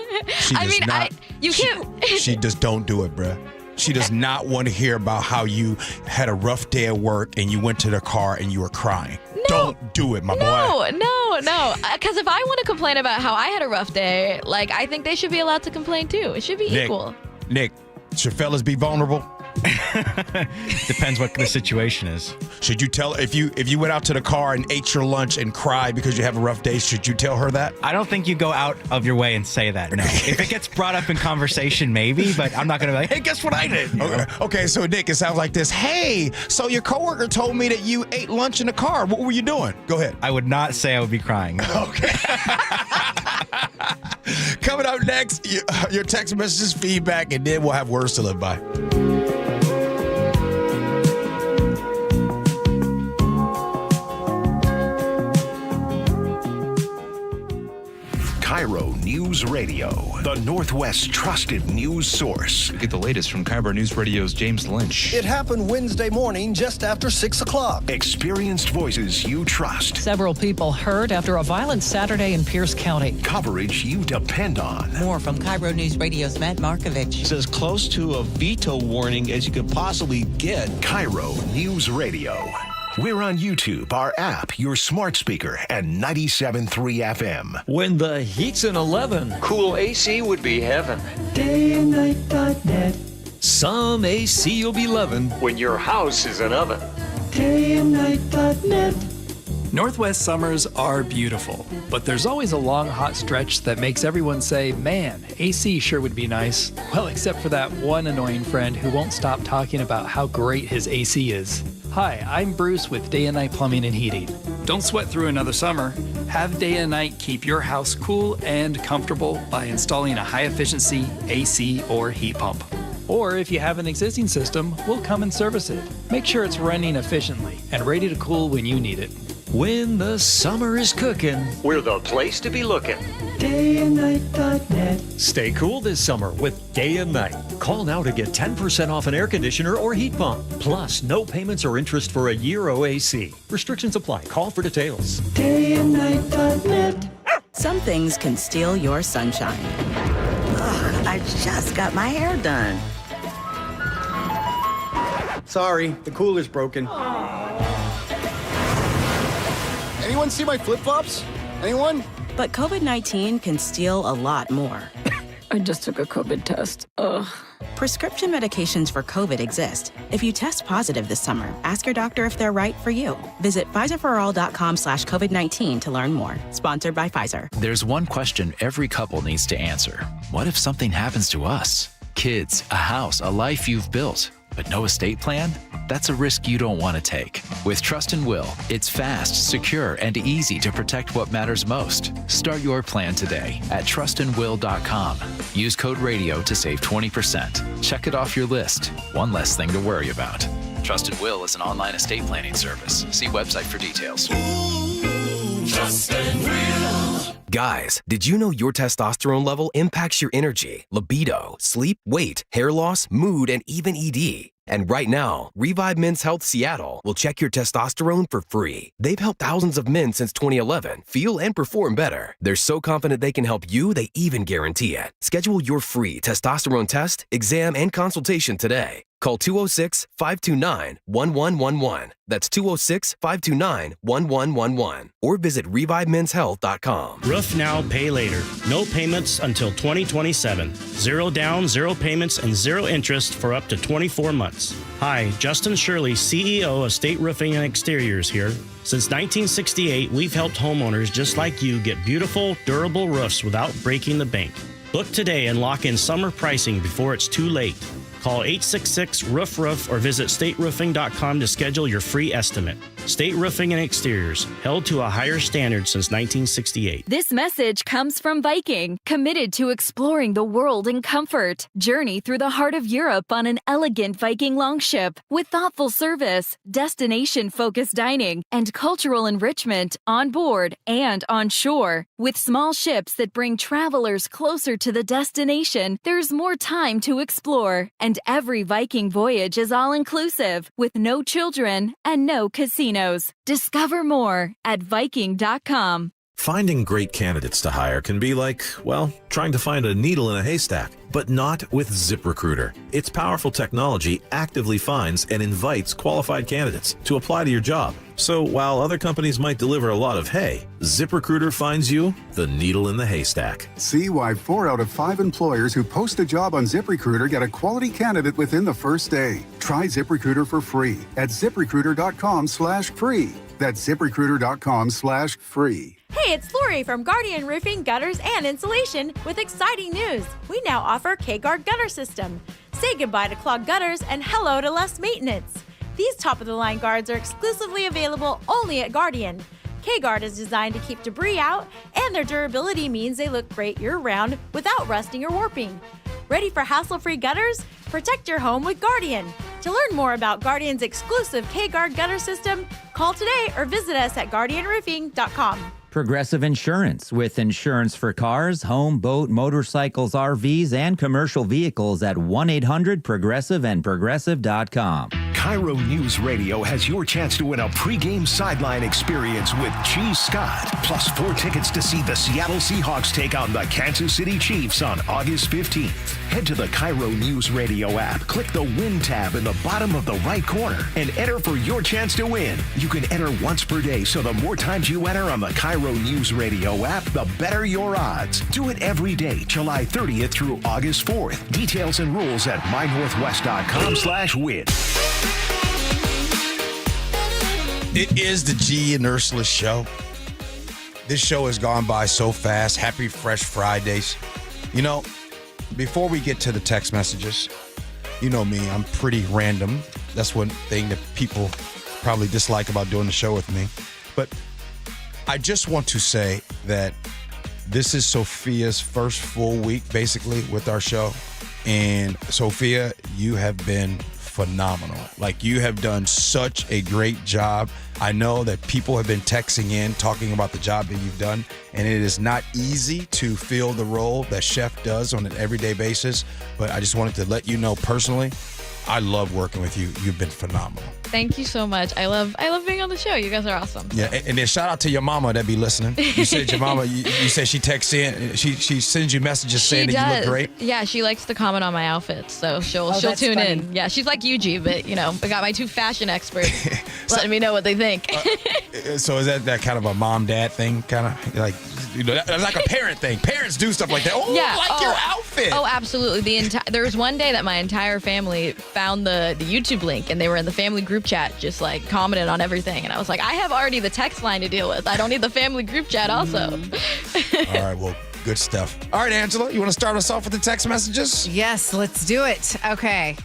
You can't. She just don't do it, bruh. She does not want to hear about how you had a rough day at work and you went to the car and you were crying. No, don't do it, my boy. No. Because if I want to complain about how I had a rough day, like I think they should be allowed to complain too. It should be equal. Nick, should fellas be vulnerable? Depends what the situation is. Should you tell if you went out to the car and ate your lunch and cried because you have a rough day, should you tell her that? I don't think you go out of your way and say that. No. If it gets brought up in conversation, maybe, but I'm not going to be like, hey, guess what I did? Okay, so Nick, it sounds like this. Hey, so your coworker told me that you ate lunch in the car. What were you doing? Go ahead. I would not say I would be crying. Okay. Coming up next, your text messages, feedback, and then we'll have words to live by. KIRO News Radio, the Northwest's trusted news source. Get the latest from KIRO News Radio's James Lynch. It happened Wednesday morning just after 6 o'clock. Experienced voices you trust. Several people hurt after a violent Saturday in Pierce County. Coverage you depend on. More from KIRO News Radio's Matt Markovich. It's as close to a veto warning as you could possibly get. KIRO News Radio. We're on YouTube, our app, your smart speaker, and 97.3 FM. When the heat's in 11, cool AC would be heaven. dayandnight.net. Some AC you'll be loving. When your house is an oven. dayandnight.net. Northwest summers are beautiful, but there's always a long, hot stretch that makes everyone say, man, AC sure would be nice. Well, except for that one annoying friend who won't stop talking about how great his AC is. Hi, I'm Bruce with Day and Night Plumbing and Heating. Don't sweat through another summer. Have Day and Night keep your house cool and comfortable by installing a high-efficiency AC or heat pump. Or if you have an existing system, we'll come and service it. Make sure it's running efficiently and ready to cool when you need it. When the summer is cooking, we're the place to be looking. dayandnight.net. Stay cool this summer with Day and Night. Call now to get 10% off an air conditioner or heat pump. Plus, no payments or interest for a year OAC. Restrictions apply. Call for details. dayandnight.net. Some things can steal your sunshine. Ugh, I just got my hair done. Sorry, the cooler's broken. Anyone see my flip-flops? Anyone? But COVID-19 can steal a lot more. I just took a COVID test. Ugh. Prescription medications for COVID exist. If you test positive this summer, ask your doctor if they're right for you. Visit PfizerForAll.com/COVID-19 to learn more. Sponsored by Pfizer. There's one question every couple needs to answer. What if something happens to us? Kids, a house, a life you've built. But no estate plan? That's a risk you don't want to take. With Trust and Will, it's fast, secure, and easy to protect what matters most. Start your plan today at trustandwill.com. Use code RADIO to save 20%. Check it off your list. One less thing to worry about. Trust and Will is an online estate planning service. See website for details. Trust and Will. Guys, did you know your testosterone level impacts your energy, libido, sleep, weight, hair loss, mood, and even ED? And right now, Revive Men's Health Seattle will check your testosterone for free. They've helped thousands of men since 2011 feel and perform better. They're so confident they can help you, they even guarantee it. Schedule your free testosterone test, exam, and consultation today. Call 206-529-1111. That's 206-529-1111. Or visit ReviveMen'sHealth.com. Roof now, pay later. No payments until 2027. 0 down, 0 payments, and 0 interest for up to 24 months. Hi, Justin Shirley, CEO of State Roofing and Exteriors here. Since 1968, we've helped homeowners just like you get beautiful, durable roofs without breaking the bank. Book today and lock in summer pricing before it's too late. Call 866-ROOF-ROOF or visit stateroofing.com to schedule your free estimate. State Roofing and Exteriors, held to a higher standard since 1968. This message comes from Viking, committed to exploring the world in comfort. Journey through the heart of Europe on an elegant Viking longship with thoughtful service, destination-focused dining, and cultural enrichment on board and on shore. With small ships that bring travelers closer to the destination, there's more time to explore. And every Viking voyage is all-inclusive, with no children and no casinos. Discover more at Viking.com. Finding great candidates to hire can be like, well, trying to find a needle in a haystack, but not with ZipRecruiter. Its powerful technology actively finds and invites qualified candidates to apply to your job. So while other companies might deliver a lot of hay, ZipRecruiter finds you the needle in the haystack. See why 4 out of 5 employers who post a job on ZipRecruiter get a quality candidate within the first day. Try ZipRecruiter for free at ZipRecruiter.com/free. That's ZipRecruiter.com/free. Hey, it's Lori from Guardian Roofing, Gutters, and Insulation with exciting news. We now offer K-Guard Gutter System. Say goodbye to clogged gutters and hello to less maintenance. These top-of-the-line guards are exclusively available only at Guardian. K-Guard is designed to keep debris out, and their durability means they look great year-round without rusting or warping. Ready for hassle-free gutters? Protect your home with Guardian. To learn more about Guardian's exclusive K-Guard Gutter System, call today or visit us at guardianroofing.com. Progressive Insurance, with insurance for cars, home, boat, motorcycles, RVs, and commercial vehicles at 1-800-PROGRESSIVE and Progressive.com. KIRO Newsradio has your chance to win a pregame sideline experience with G. Scott, plus 4 tickets to see the Seattle Seahawks take on the Kansas City Chiefs on August 15th. Head to the KIRO Newsradio app, click the Win tab in the bottom of the right corner, and enter for your chance to win. You can enter once per day, so the more times you enter on the KIRO Newsradio app, the better your odds. Do it every day, July 30th through August 4th. Details and rules at mynorthwest.com/win. It is the Gee and Ursula Show. This show has gone by so fast. Happy Fresh Fridays. You know, before we get to the text messages, you know me, I'm pretty random. That's one thing that people probably dislike about doing the show with me. But I just want to say that this is Sophia's first full week, basically, with our show. And Sophia, you have been phenomenal. Like, you have done such a great job. I know that people have been texting in, talking about the job that you've done, and it is not easy to fill the role that Chef does on an everyday basis. But I just wanted to let you know personally, I love working with you. You've been phenomenal. Thank you so much. I love being on the show. You guys are awesome. Yeah, and then shout out to your mama that be listening. You said your mama, you said she texts in, she sends you messages saying that you look great. Yeah, she likes to comment on my outfits, so she'll tune in. Yeah, she's like G, but I got my 2 fashion experts letting me know what they think. So is that kind of a mom-dad thing, kind of like, that's like a parent thing. Parents do stuff like that. Oh, yeah. I like your outfit. Oh, absolutely. There was one day that my entire family found the YouTube link, and they were in the family group chat, just like commented on everything. And I was like, I have already the text line to deal with. I don't need the family group chat also. All right, well, good stuff. All right, Angela, you want to start us off with the text messages? Yes, let's do it. Okay.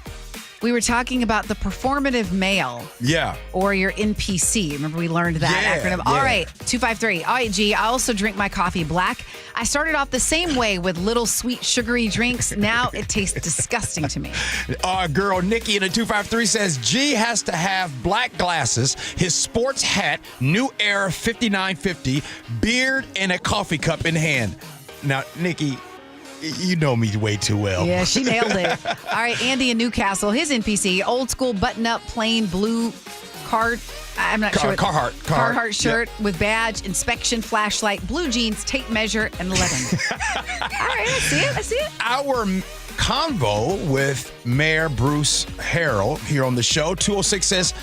We were talking about the performative male. Yeah. Or your NPC. Remember we learned that acronym? Yeah. All right, 253. All right, G, I also drink my coffee black. I started off the same way with little sweet sugary drinks. Now it tastes disgusting to me. Girl, Nikki in the 253 says G has to have black glasses, his sports hat, New Era 5950, beard, and a coffee cup in hand. Now, Nikki, you know me way too well. Yeah, she nailed it. All right, Andy in Newcastle, his NPC, old school button-up, plain blue Carhartt shirt with badge, inspection, flashlight, blue jeans, tape measure, and 11. All right, I see it. Our convo with Mayor Bruce Harrell here on the show, 206 says,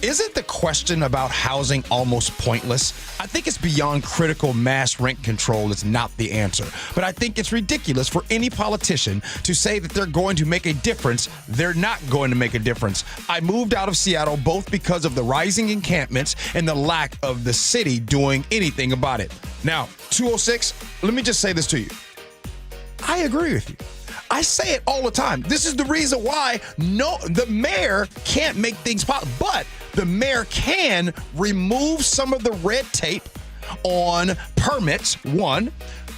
isn't the question about housing almost pointless? I think it's beyond critical mass rent control is not the answer. But I think it's ridiculous for any politician to say that they're going to make a difference. They're not going to make a difference. I moved out of Seattle both because of the rising encampments and the lack of the city doing anything about it. Now, 206, let me just say this to you. I agree with you. I say it all the time. This is the reason why the mayor can't make things possible. But the mayor can remove some of the red tape on permits, one.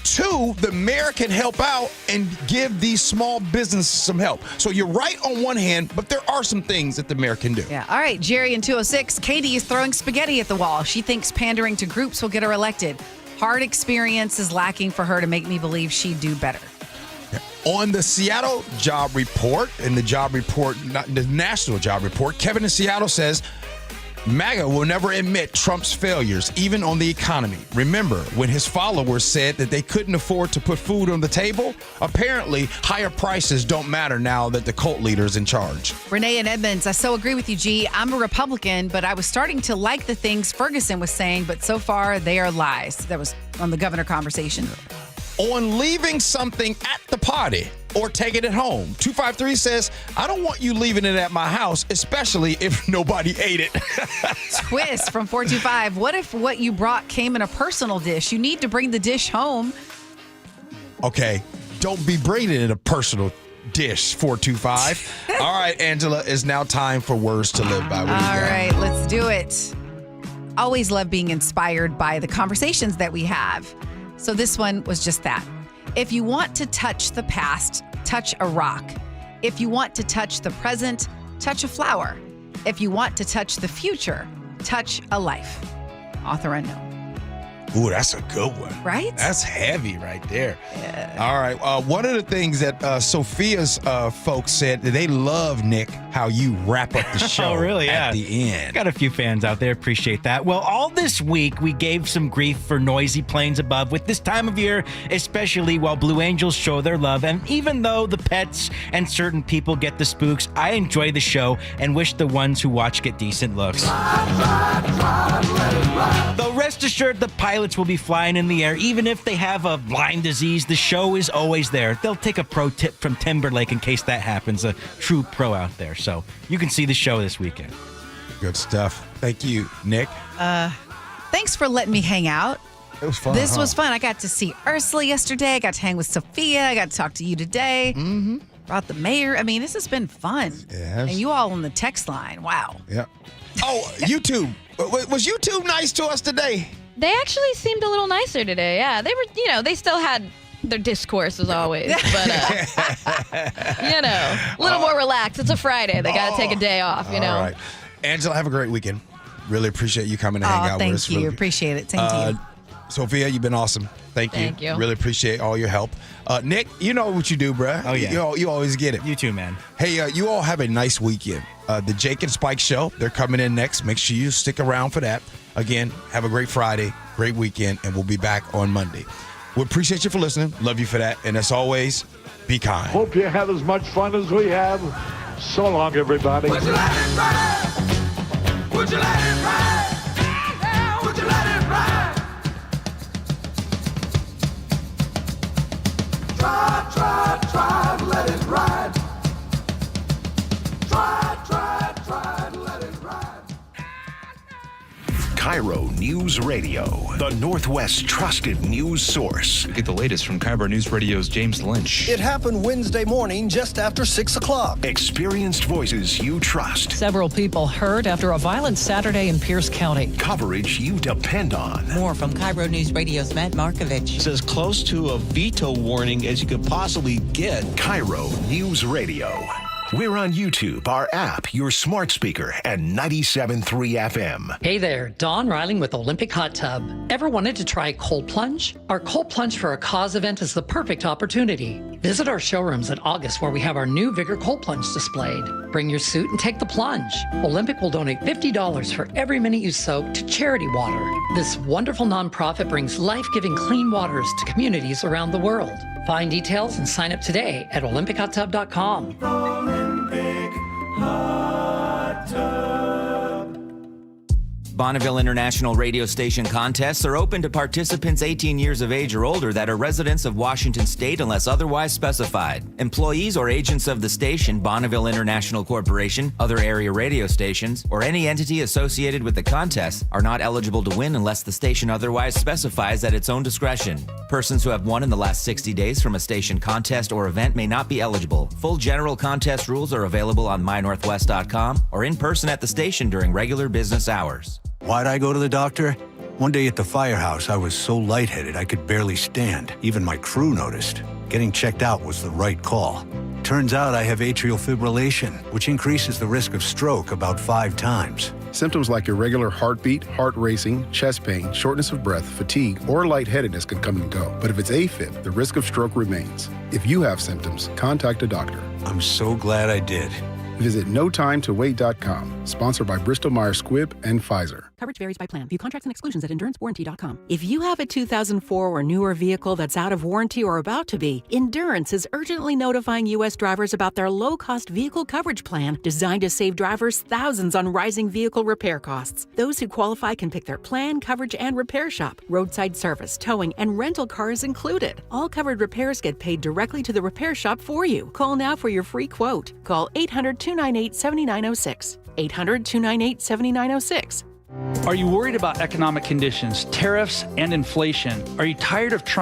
Two, the mayor can help out and give these small businesses some help. So you're right on one hand, but there are some things that the mayor can do. Yeah. All right, Jerry in 206. Katie is throwing spaghetti at the wall. She thinks pandering to groups will get her elected. Hard experience is lacking for her to make me believe she'd do better. On the Seattle job report, not the national job report, Kevin in Seattle says, MAGA will never admit Trump's failures, even on the economy. Remember, when his followers said that they couldn't afford to put food on the table? Apparently, higher prices don't matter now that the cult leader is in charge. Renee and Edmonds, I so agree with you, G. I'm a Republican, but I was starting to like the things Ferguson was saying, but so far they are lies. That was on the governor conversation. On leaving something at the party or taking it home. 253 says, I don't want you leaving it at my house, especially if nobody ate it. Twist from 425. What if what you brought came in a personal dish? You need to bring the dish home. Okay, don't be bringing it in a personal dish, 425. All right, Angela, it's now time for Words to Live By. All right, let's do it. Always love being inspired by the conversations that we have. So this one was just that. If you want to touch the past, touch a rock. If you want to touch the present, touch a flower. If you want to touch the future, touch a life. Author unknown. Ooh, that's a good one. Right? That's heavy right there. Yeah. All right. One of the things that Sophia's folks said, they love, Nick, how you wrap up the show really? at the end. Got a few fans out there. Appreciate that. Well, all this week, we gave some grief for noisy planes above with this time of year, especially while Blue Angels show their love. And even though the pets and certain people get the spooks, I enjoy the show and wish the ones who watch get decent looks. Though rest assured, the pilots will be flying in the air. Even if they have a Lyme disease, the show is always there. They'll take a pro tip from Timberlake in case that happens, a true pro out there. So you can see the show this weekend. Good stuff. Thank you, Nick. Thanks for letting me hang out. It was fun. This was fun. I got to see Ursula yesterday. I got to hang with Sophia. I got to talk to you today. Mm-hmm. Brought the mayor. I mean, this has been fun. Yes. And you all on the text line. Wow. Yeah. Oh, YouTube. Was YouTube nice to us today? They actually seemed a little nicer today. Yeah, they were, they still had their discourse as always, but, a little more relaxed. It's a Friday. They got to take a day off, All right. Angela, have a great weekend. Really appreciate you coming to hang out with us. Thank you. Appreciate it. Same to you. Sophia, you've been awesome. Thank you. Thank you. Really appreciate all your help. Nick, you know what you do, bruh. Oh, yeah. You always get it. You too, man. Hey, you all have a nice weekend. The Jake and Spike Show, they're coming in next. Make sure you stick around for that. Again, have a great Friday, great weekend, and we'll be back on Monday. We appreciate you for listening. Love you for that. And as always, be kind. Hope you have as much fun as we have. So long, everybody. Would you let it ride? Would you let it ride? Would you let it ride? Try, let it ride. Try, let it ride. KIRO News Radio, the Northwest's trusted news source. Get the latest from KIRO News Radio's James Lynch. It happened Wednesday morning just after 6 o'clock. Experienced voices you trust. Several people hurt after a violent Saturday in Pierce County. Coverage you depend on. More from KIRO News Radio's Matt Markovich. It's as close to a veto warning as you could possibly get. KIRO News Radio. We're on YouTube, our app, your smart speaker, and 97.3 FM. Hey there, Dawn Riling with Olympic Hot Tub. Ever wanted to try cold plunge? Our Cold Plunge for a Cause event is the perfect opportunity. Visit our showrooms in August where we have our new Vigor Cold Plunge displayed. Bring your suit and take the plunge. Olympic will donate $50 for every minute you soak to Charity Water. This wonderful nonprofit brings life-giving clean waters to communities around the world. Find details and sign up today at OlympicHotTub.com. Olympic Hot Tub. Bonneville International Radio Station contests are open to participants 18 years of age or older that are residents of Washington State unless otherwise specified. Employees or agents of the station, Bonneville International Corporation, other area radio stations, or any entity associated with the contest are not eligible to win unless the station otherwise specifies at its own discretion. Persons who have won in the last 60 days from a station contest or event may not be eligible. Full general contest rules are available on mynorthwest.com or in person at the station during regular business hours. Why'd I go to the doctor? One day at the firehouse, I was so lightheaded I could barely stand. Even my crew noticed. Getting checked out was the right call. Turns out I have atrial fibrillation, which increases the risk of stroke about 5 times. Symptoms like irregular heartbeat, heart racing, chest pain, shortness of breath, fatigue, or lightheadedness can come and go. But if it's AFib, the risk of stroke remains. If you have symptoms, contact a doctor. I'm so glad I did. Visit NoTimeToWait.com. Sponsored by Bristol-Myers Squibb and Pfizer. Coverage varies by plan. View contracts and exclusions at EnduranceWarranty.com. If you have a 2004 or newer vehicle that's out of warranty or about to be, Endurance is urgently notifying U.S. drivers about their low-cost vehicle coverage plan designed to save drivers thousands on rising vehicle repair costs. Those who qualify can pick their plan, coverage, and repair shop. Roadside service, towing, and rental cars included. All covered repairs get paid directly to the repair shop for you. Call now for your free quote. Call 800-298-7906. 800-298-7906. Are you worried about economic conditions, tariffs, and inflation? Are you tired of trying